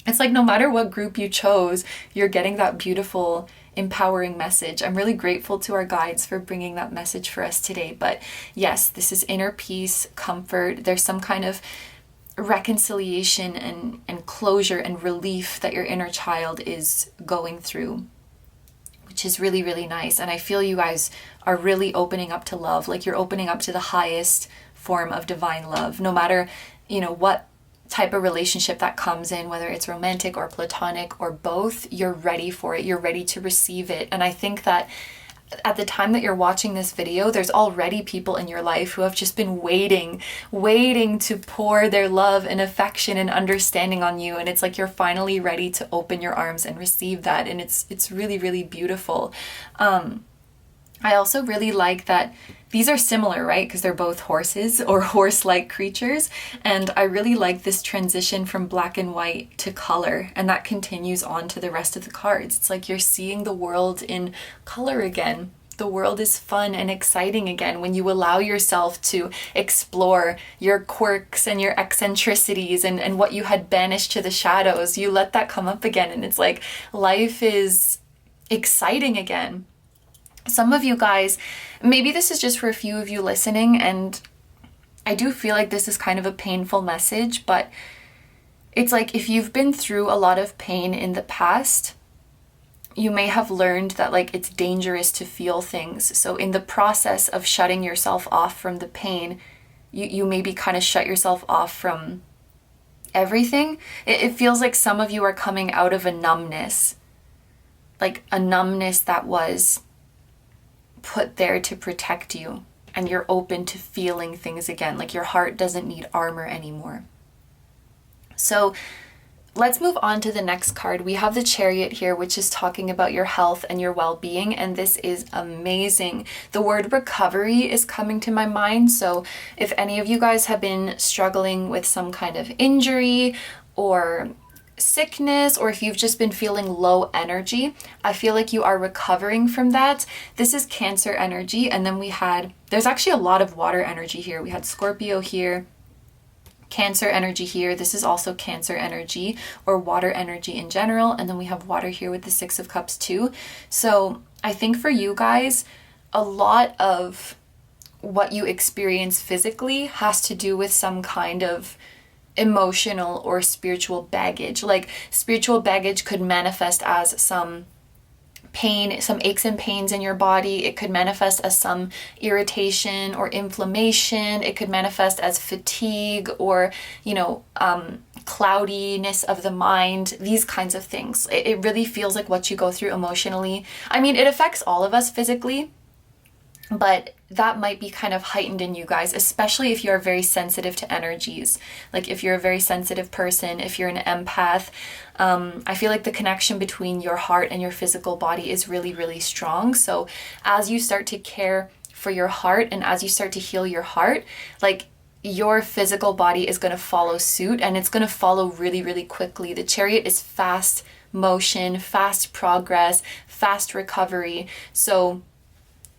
it's like no matter what group you chose, you're getting that beautiful, empowering message. I'm really grateful to our guides for bringing that message for us today. But yes, this is inner peace, comfort. There's some kind of reconciliation and closure and relief that your inner child is going through, which is really, really nice. And I feel you guys are really opening up to love. Like you're opening up to the highest form of divine love, no matter, what type of relationship that comes in, whether it's romantic or platonic or both, you're ready for it. You're ready to receive it. And I think that at the time that you're watching this video, there's already people in your life who have just been waiting to pour their love and affection and understanding on you. And it's like you're finally ready to open your arms and receive that. And it's really, really beautiful. I also really like that these are similar, right? Because they're both horses or horse-like creatures. And I really like this transition from black and white to color. And that continues on to the rest of the cards. It's like you're seeing the world in color again. The world is fun and exciting again when you allow yourself to explore your quirks and your eccentricities and what you had banished to the shadows. You let that come up again. And it's like life is exciting again. Some of you guys, maybe this is just for a few of you listening, and I do feel like this is kind of a painful message, but it's like if you've been through a lot of pain in the past, you may have learned that like it's dangerous to feel things. So in the process of shutting yourself off from the pain, you maybe kind of shut yourself off from everything. It feels like some of you are coming out of a numbness, like a numbness that was put there to protect you, and you're open to feeling things again. Like your heart doesn't need armor anymore. So let's move on to the next card. We have the Chariot here, which is talking about your health and your well-being, and this is amazing. The word recovery is coming to my mind. So if any of you guys have been struggling with some kind of injury or sickness, or if you've just been feeling low energy, I feel like you are recovering from that. This is Cancer energy, and then there's actually a lot of water energy here. We had Scorpio here, Cancer energy here. This is also Cancer energy or water energy in general, and then we have water here with the Six of Cups too. So I think for you guys, a lot of what you experience physically has to do with some kind of emotional or spiritual baggage. Like spiritual baggage could manifest as some pain, some aches and pains in your body. It could manifest as some irritation or inflammation. It could manifest as fatigue or, cloudiness of the mind, these kinds of things. It really feels like what you go through emotionally. I mean, it affects all of us physically, but that might be kind of heightened in you guys, especially if you're very sensitive to energies. Like if you're a very sensitive person, if you're an empath, I feel like the connection between your heart and your physical body is really, really strong. So as you start to care for your heart and as you start to heal your heart, like your physical body is going to follow suit, and it's going to follow really, really quickly. The Chariot is fast motion, fast progress, fast recovery. So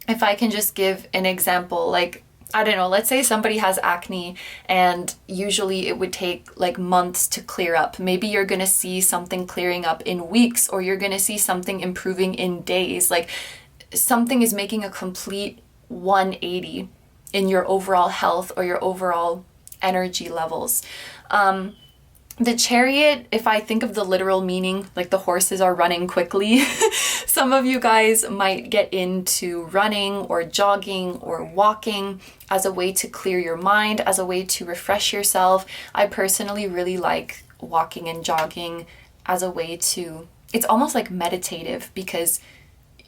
if I can just give an example, like, I don't know, let's say somebody has acne and usually it would take like months to clear up. Maybe you're going to see something clearing up in weeks, or you're going to see something improving in days. Like something is making a complete 180 in your overall health or your overall energy levels. The Chariot, if I think of the literal meaning, like the horses are running quickly, some of you guys might get into running or jogging or walking as a way to clear your mind, as a way to refresh yourself. I personally really like walking and jogging as a way to, it's almost like meditative because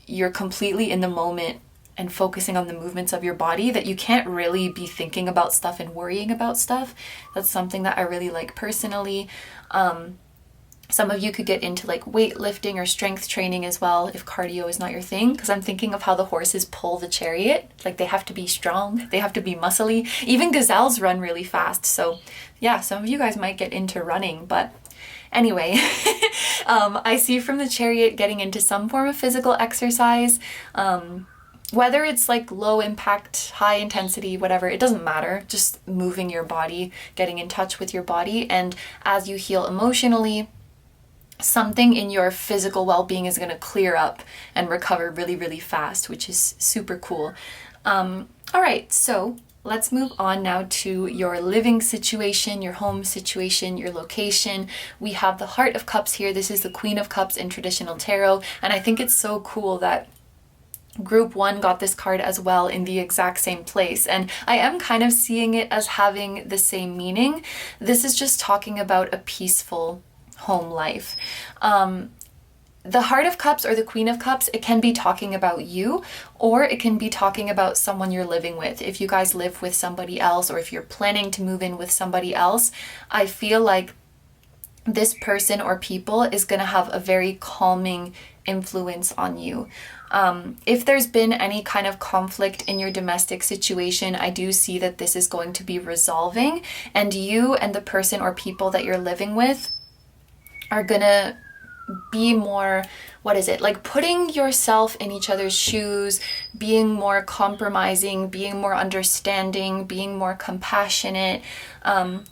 you're completely in the moment and focusing on the movements of your body, that you can't really be thinking about stuff and worrying about stuff. That's something that I really like personally. Some of you could get into like weightlifting or strength training as well if cardio is not your thing, because I'm thinking of how the horses pull the chariot. Like they have to be strong, they have to be muscly. Even gazelles run really fast. So yeah, some of you guys might get into running, but anyway, I see from the chariot getting into some form of physical exercise. Whether it's like low impact, high intensity, whatever, it doesn't matter. Just moving your body, getting in touch with your body. And as you heal emotionally, something in your physical well-being is going to clear up and recover really, really fast, which is super cool. All right, so let's move on now to your living situation, your home situation, your location. We have the Heart of Cups here. This is the Queen of Cups in traditional tarot. And I think it's so cool that Group 1 got this card as well in the exact same place. And I am kind of seeing it as having the same meaning. This is just talking about a peaceful home life. The Heart of Cups or the Queen of Cups, it can be talking about you, or it can be talking about someone you're living with. If you guys live with somebody else, or if you're planning to move in with somebody else, I feel like this person or people is going to have a very calming influence on you. If there's been any kind of conflict in your domestic situation, I do see that this is going to be resolving, and you and the person or people that you're living with are gonna be more, like putting yourself in each other's shoes, being more compromising, being more understanding, being more compassionate.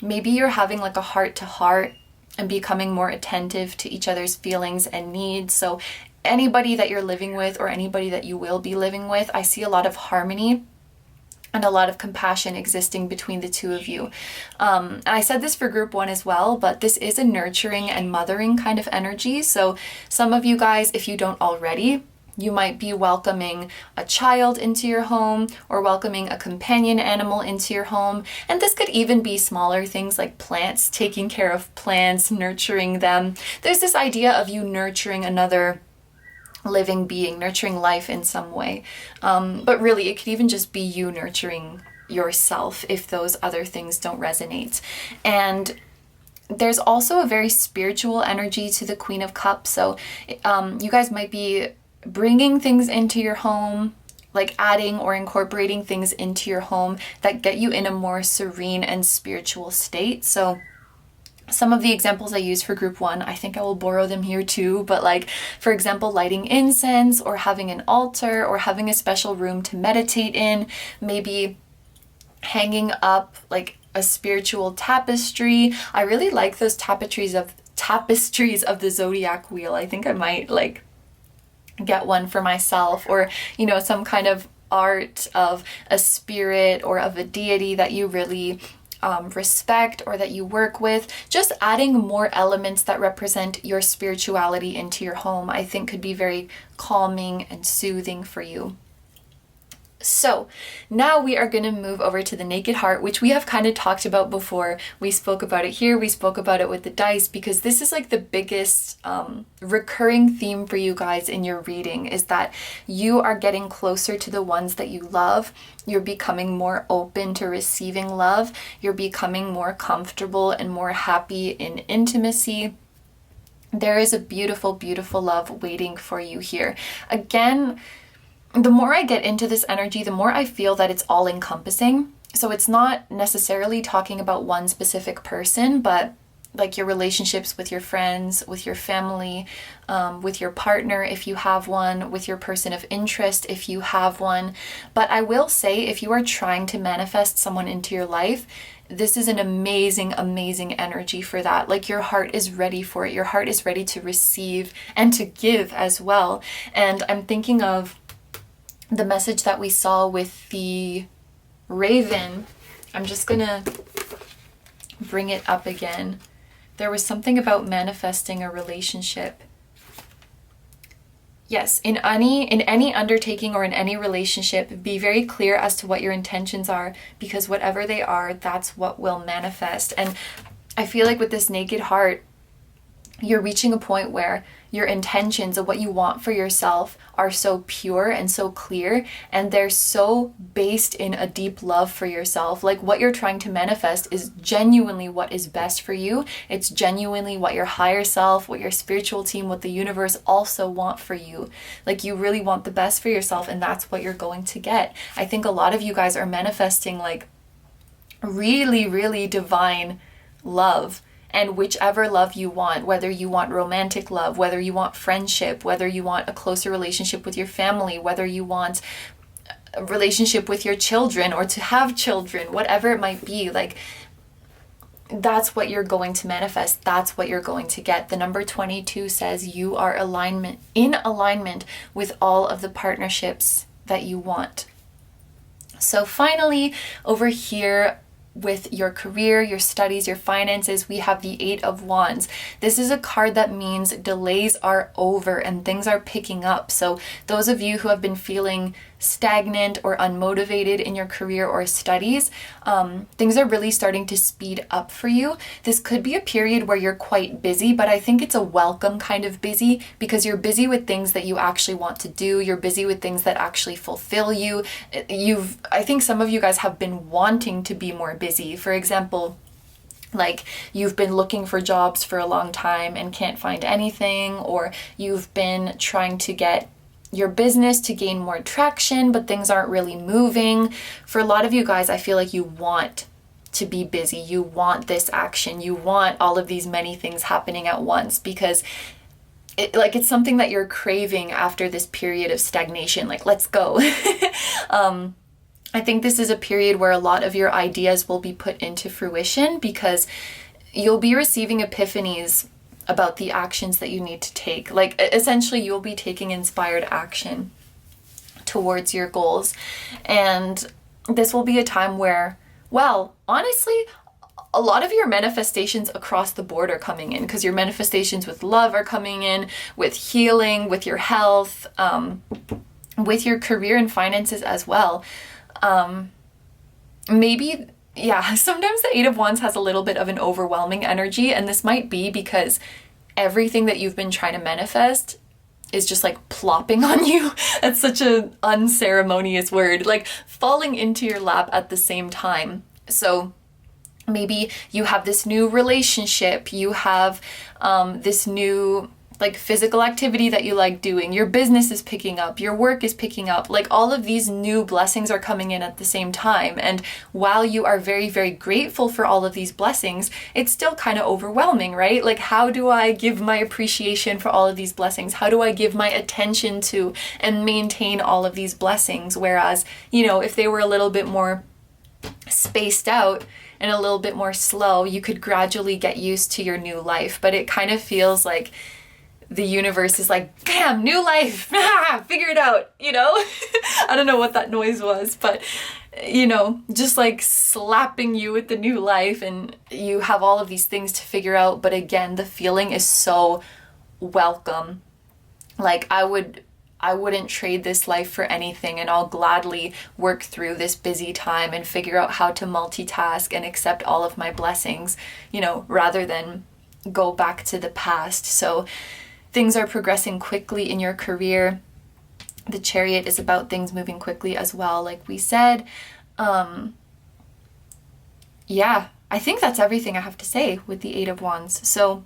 Maybe you're having like a heart to heart and becoming more attentive to each other's feelings and needs. So anybody that you're living with or anybody that you will be living with, I see a lot of harmony and a lot of compassion existing between the two of you. And I said this for Group 1 as well, but this is a nurturing and mothering kind of energy. So some of you guys, if you don't already, you might be welcoming a child into your home or welcoming a companion animal into your home. And this could even be smaller things like plants, taking care of plants, nurturing them. There's this idea of you nurturing another living being, nurturing life in some way. But really, it could even just be you nurturing yourself if those other things don't resonate. And there's also a very spiritual energy to the Queen of Cups. So you guys might be bringing things into your home, like adding or incorporating things into your home that get you in a more serene and spiritual state. So some of the examples I use for Group 1, I think I will borrow them here too, but like, for example, lighting incense or having an altar or having a special room to meditate in, maybe hanging up like a spiritual tapestry. I really like those tapestries of the zodiac wheel. I think I might like get one for myself, or, you know, some kind of art of a spirit or of a deity that you really respect or that you work with. Just adding more elements that represent your spirituality into your home, I think could be very calming and soothing for you. So now we are going to move over to the Naked Heart, which we have kind of talked about before. We spoke about it here, we spoke about it with the dice, because this is like the biggest recurring theme for you guys in your reading, is that you are getting closer to the ones that you love. You're becoming more open to receiving love. You're becoming more comfortable and more happy in intimacy. There is a beautiful, beautiful love waiting for you here. Again, the more I get into this energy, the more I feel that it's all encompassing. So it's not necessarily talking about one specific person, but like your relationships with your friends, with your family, with your partner if you have one, with your person of interest if you have one. But I will say, if you are trying to manifest someone into your life, this is an amazing, amazing energy for that. Like your heart is ready for it. Your heart is ready to receive and to give as well. And I'm thinking of the message that we saw with the raven. I'm just gonna bring it up again. There was something about manifesting a relationship. Yes, in any undertaking or in any relationship, be very clear as to what your intentions are, because whatever they are, that's what will manifest. And I feel like with this Naked Heart, you're reaching a point where your intentions of what you want for yourself are so pure and so clear, and they're so based in a deep love for yourself. Like what you're trying to manifest is genuinely what is best for you. It's genuinely what your higher self, what your spiritual team, what the universe also want for you. Like you really want the best for yourself, and that's what you're going to get. I think a lot of you guys are manifesting like really, really divine love. And whichever love you want, whether you want romantic love, whether you want friendship, whether you want a closer relationship with your family, whether you want a relationship with your children or to have children, whatever it might be, like that's what you're going to manifest. That's what you're going to get. The number 22 says you are in alignment with all of the partnerships that you want. So finally, over here, with your career, your studies, your finances, we have the 8 of Wands. This is a card that means delays are over and things are picking up. So those of you who have been feeling stagnant or unmotivated in your career or studies, things are really starting to speed up for you. This could be a period where you're quite busy, but I think it's a welcome kind of busy, because you're busy with things that you actually want to do. You're busy with things that actually fulfill you. I think some of you guys have been wanting to be more busy. For example, like you've been looking for jobs for a long time and can't find anything, or you've been trying to get your business to gain more traction, but things aren't really moving. For a lot of you guys, I feel like you want to be busy. You want this action. You want all of these many things happening at once, because it's something that you're craving after this period of stagnation. Like, let's go. I think this is a period where a lot of your ideas will be put into fruition, because you'll be receiving epiphanies about the actions that you need to take. Like essentially you'll be taking inspired action towards your goals. And this will be a time where, well, honestly, a lot of your manifestations across the board are coming in, because your manifestations with love are coming in, with healing, with your health, with your career and finances as well. Maybe, yeah, sometimes the 8 of Wands has a little bit of an overwhelming energy, and this might be because everything that you've been trying to manifest is just like plopping on you. That's such an unceremonious word, like falling into your lap at the same time. So maybe you have this new relationship, you have this new like physical activity that you like doing, your business is picking up, your work is picking up, like all of these new blessings are coming in at the same time. And while you are very, very grateful for all of these blessings, it's still kind of overwhelming, right? Like, how do I give my appreciation for all of these blessings? How do I give my attention to and maintain all of these blessings? Whereas, you know, if they were a little bit more spaced out and a little bit more slow, you could gradually get used to your new life. But it kind of feels like the universe is like, bam, new life, figure it out, you know? I don't know what that noise was, but, you know, just like slapping you with the new life, and you have all of these things to figure out. But again, the feeling is so welcome. Like I wouldn't trade this life for anything, and I'll gladly work through this busy time and figure out how to multitask and accept all of my blessings, you know, rather than go back to the past. So things are progressing quickly in your career. The Chariot is about things moving quickly as well, like we said. Yeah, I think that's everything I have to say with the 8 of Wands. So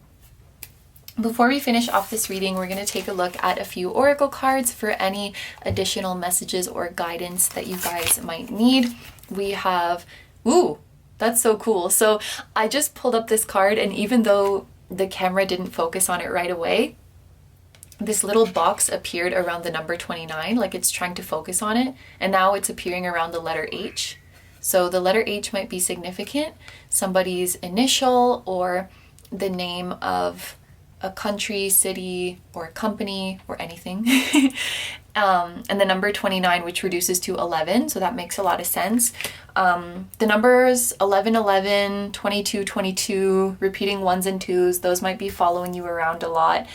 before we finish off this reading, we're going to take a look at a few oracle cards for any additional messages or guidance that you guys might need. We have, ooh, that's so cool. So I just pulled up this card, and even though the camera didn't focus on it right away, this little box appeared around the number 29, like it's trying to focus on it, and now it's appearing around the letter H. So the letter H might be significant, somebody's initial or the name of a country, city, or company, or anything. And the number 29, which reduces to 11, so that makes a lot of sense. The numbers 11, 11, 22, 22, repeating ones and twos, those might be following you around a lot.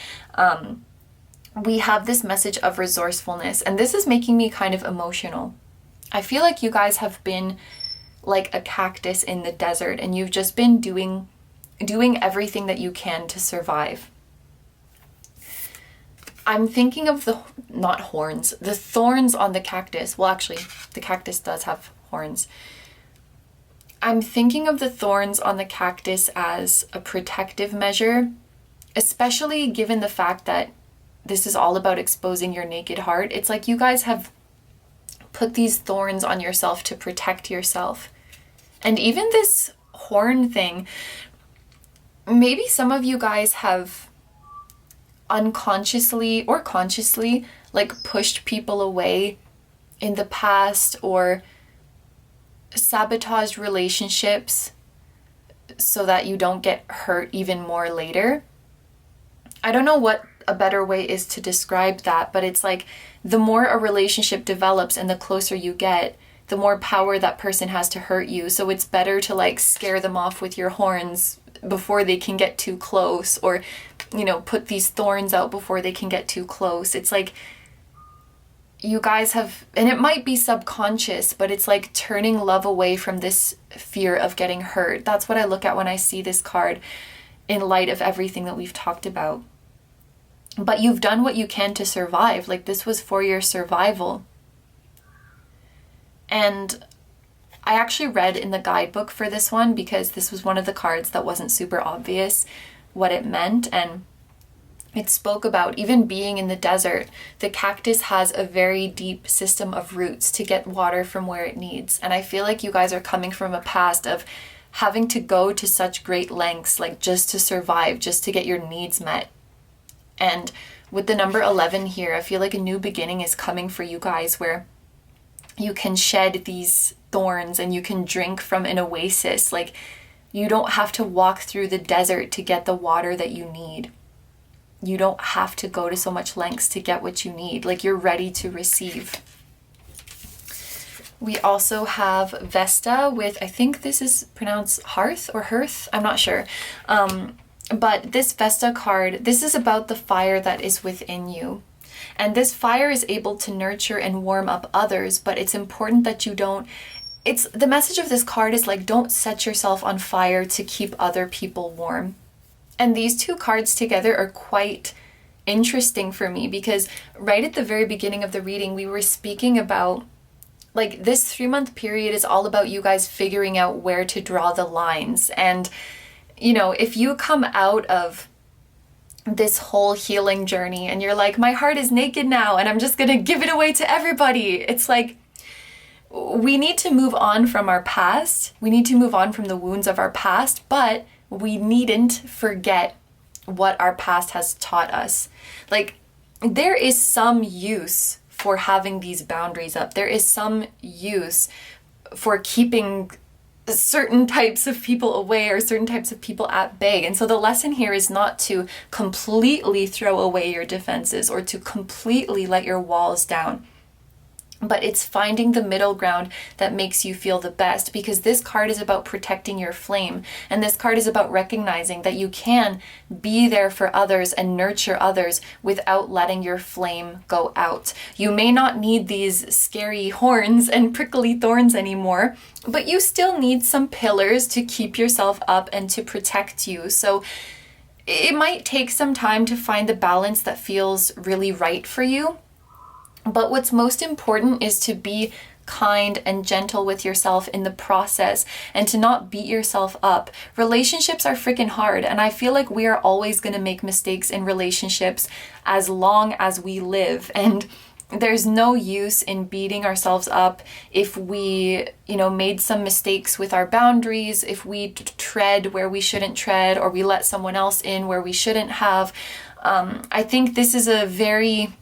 We have this message of resourcefulness, and this is making me kind of emotional. I feel like you guys have been like a cactus in the desert, and you've just been doing everything that you can to survive. I'm thinking of the, not horns, the thorns on the cactus. Well, actually, the cactus does have horns. I'm thinking of the thorns on the cactus as a protective measure, especially given the fact that this is all about exposing your naked heart. It's like you guys have put these thorns on yourself to protect yourself. And even this horn thing, maybe some of you guys have unconsciously or consciously like pushed people away in the past or sabotaged relationships so that you don't get hurt even more later. I don't know what a better way is to describe that, but it's like the more a relationship develops and the closer you get, the more power that person has to hurt you. So it's better to like scare them off with your horns before they can get too close, or, you know, put these thorns out before they can get too close. It's like you guys have, and it might be subconscious, but it's like turning love away from this fear of getting hurt. That's what I look at when I see this card in light of everything that we've talked about. But you've done what you can to survive. Like, this was for your survival. And I actually read in the guidebook for this one because this was one of the cards that wasn't super obvious what it meant. And it spoke about even being in the desert. The cactus has a very deep system of roots to get water from where it needs. And I feel like you guys are coming from a past of having to go to such great lengths, like just to survive, just to get your needs met. And with the number 11 here, I feel like a new beginning is coming for you guys where you can shed these thorns and you can drink from an oasis. Like, you don't have to walk through the desert to get the water that you need. You don't have to go to so much lengths to get what you need. Like, you're ready to receive. We also have Vesta with, I think this is pronounced Hearth or Hearth, I'm not sure. But this Vesta card, this is about the fire that is within you. And this fire is able to nurture and warm up others, but it's important that you don't, it's, the message of this card is like, don't set yourself on fire to keep other people warm. And these two cards together are quite interesting for me because right at the very beginning of the reading, we were speaking about like this 3-month period is all about you guys figuring out where to draw the lines. And you know, if you come out of this whole healing journey and you're like, my heart is naked now and I'm just gonna give it away to everybody, it's like, we need to move on from our past. We need to move on from the wounds of our past, but we needn't forget what our past has taught us. Like, there is some use for having these boundaries up. There is some use for keeping certain types of people away or certain types of people at bay. And so the lesson here is not to completely throw away your defenses or to completely let your walls down, but it's finding the middle ground that makes you feel the best, because this card is about protecting your flame. And this card is about recognizing that you can be there for others and nurture others without letting your flame go out. You may not need these scary horns and prickly thorns anymore, but you still need some pillars to keep yourself up and to protect you. So it might take some time to find the balance that feels really right for you. But what's most important is to be kind and gentle with yourself in the process and to not beat yourself up. Relationships are freaking hard, and I feel like we are always going to make mistakes in relationships as long as we live. And there's no use in beating ourselves up if we, made some mistakes with our boundaries, if we tread where we shouldn't tread, or we let someone else in where we shouldn't have. I think this is a very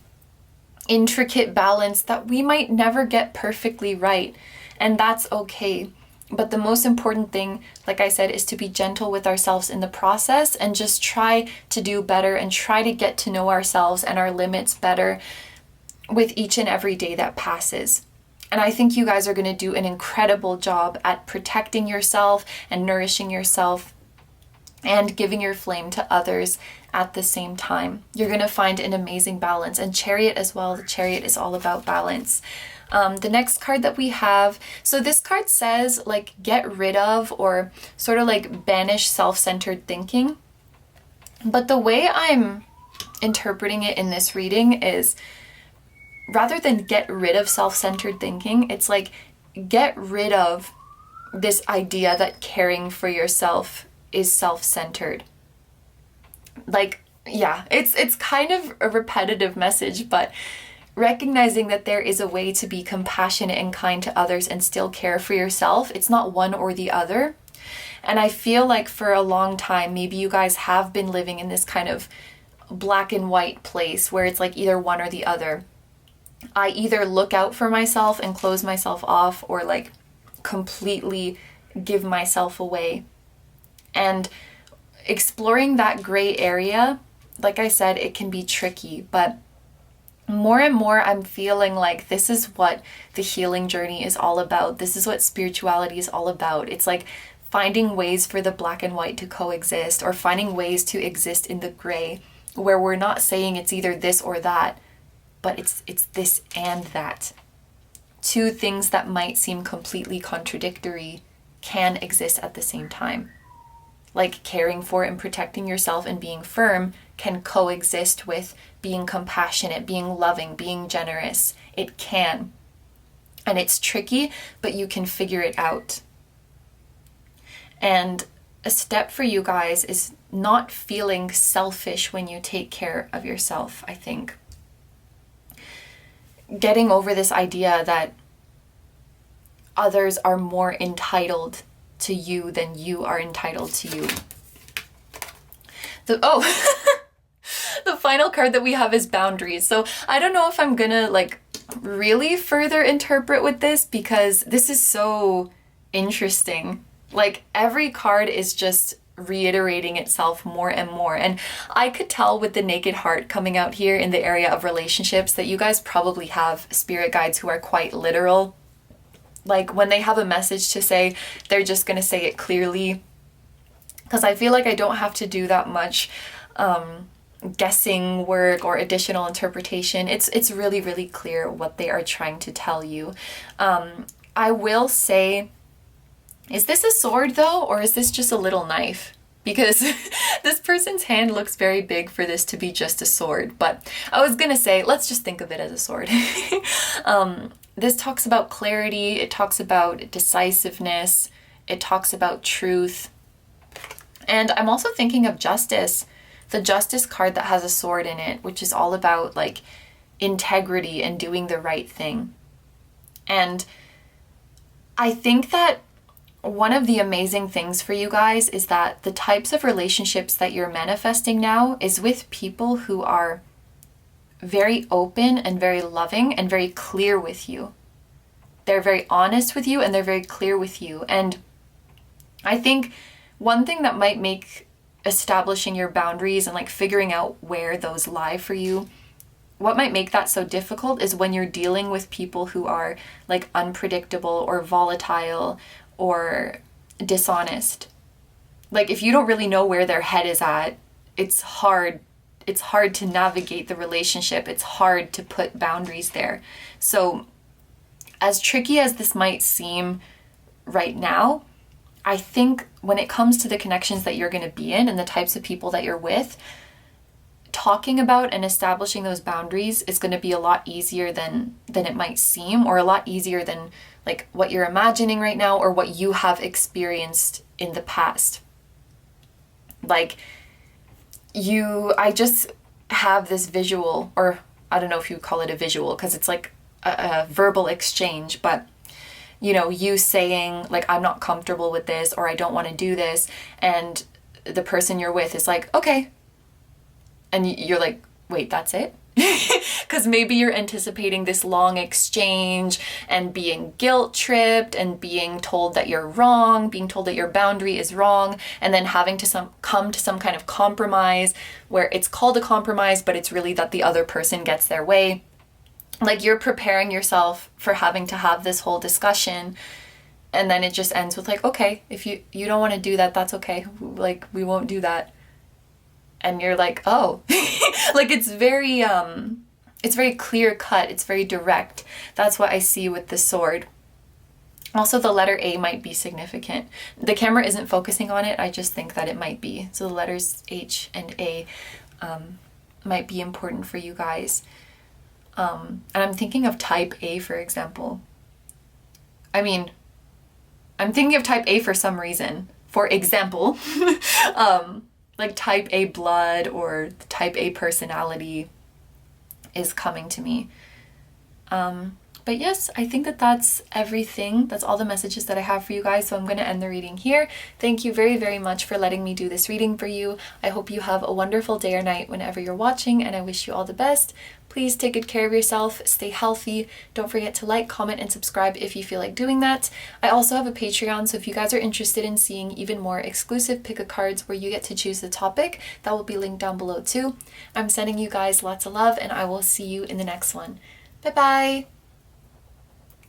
intricate balance that we might never get perfectly right, and that's okay. But the most important thing, like I said, is to be gentle with ourselves in the process and just try to do better and try to get to know ourselves and our limits better with each and every day that passes. And I think you guys are going to do an incredible job at protecting yourself and nourishing yourself and giving your flame to others at the same time. You're going to find an amazing balance. And Chariot as well. The Chariot is all about balance. The next card that we have, so this card says like get rid of or sort of like banish self-centered thinking. But the way I'm interpreting it in this reading is, rather than get rid of self-centered thinking, it's like get rid of this idea that caring for yourself is self-centered. Like, yeah, it's kind of a repetitive message, but recognizing that there is a way to be compassionate and kind to others and still care for yourself. It's not one or the other. And I feel like for a long time, maybe you guys have been living in this kind of black and white place where it's like either one or the other. I either look out for myself and close myself off, or like completely give myself away. And exploring that gray area, like I said, it can be tricky, but more and more I'm feeling like this is what the healing journey is all about. This is what spirituality is all about. It's like finding ways for the black and white to coexist, or finding ways to exist in the gray, where we're not saying it's either this or that, but it's this and that. Two things that might seem completely contradictory can exist at the same time. Like caring for and protecting yourself and being firm can coexist with being compassionate, being loving, being generous. It can. And it's tricky, but you can figure it out. And a step for you guys is not feeling selfish when you take care of yourself, I think. Getting over this idea that others are more entitled to you than you are entitled to you. The final card that we have is boundaries. So I don't know if I'm gonna like really further interpret with this, because this is so interesting. Like every card is just reiterating itself more and more. And I could tell with the Naked Heart coming out here in the area of relationships that you guys probably have spirit guides who are quite literal. Like when they have a message to say, they're just going to say it clearly. Because I feel like I don't have to do that much guessing work or additional interpretation. It's really, really clear what they are trying to tell you. I will say, is this a sword though, or is this just a little knife? Because this person's hand looks very big for this to be just a sword. But I was gonna say, let's just think of it as a sword. This talks about clarity, it talks about decisiveness, it talks about truth. And I'm also thinking of justice, the justice card that has a sword in it, which is all about like integrity and doing the right thing. And I think that one of the amazing things for you guys is that the types of relationships that you're manifesting now is with people who are very open and very loving and very clear with you. They're very honest with you and they're very clear with you. And I think one thing that might make establishing your boundaries and like figuring out where those lie for you, what might make that so difficult is when you're dealing with people who are like unpredictable or volatile or dishonest. Like if you don't really know where their head is at, it's hard to navigate the relationship. It's hard to put boundaries there. So as tricky as this might seem right now, I think when it comes to the connections that you're going to be in and the types of people that you're with, talking about and establishing those boundaries is going to be a lot easier than it might seem, or a lot easier than like what you're imagining right now or what you have experienced in the past. Like I just have this visual, or I don't know if you call it a visual because it's like a verbal exchange, but you know, you saying like, I'm not comfortable with this, or I don't want to do this. And the person you're with is like, okay. And you're like, wait, that's it? Because maybe you're anticipating this long exchange and being guilt tripped and being told that you're wrong, being told that your boundary is wrong, and then having to come to some kind of compromise where it's called a compromise, but it's really that the other person gets their way. Like you're preparing yourself for having to have this whole discussion, and then it just ends with like, okay, if you don't want to do that, that's okay. Like we won't do that. And you're like, oh, like it's very clear cut. It's very direct. That's what I see with the sword. Also, the letter A might be significant. The camera isn't focusing on it. I just think that it might be. So the letters H and A might be important for you guys. And I'm thinking of type A, for example. I mean, I'm thinking of type A for some reason. For example, like type A blood or type A personality is coming to me. But yes, I think that that's everything. That's all the messages that I have for you guys. So I'm going to end the reading here. Thank you very, very much for letting me do this reading for you. I hope you have a wonderful day or night whenever you're watching, and I wish you all the best. Please take good care of yourself. Stay healthy. Don't forget to like, comment, and subscribe if you feel like doing that. I also have a Patreon, so if you guys are interested in seeing even more exclusive pick-a-cards where you get to choose the topic, that will be linked down below too. I'm sending you guys lots of love, and I will see you in the next one. Bye-bye!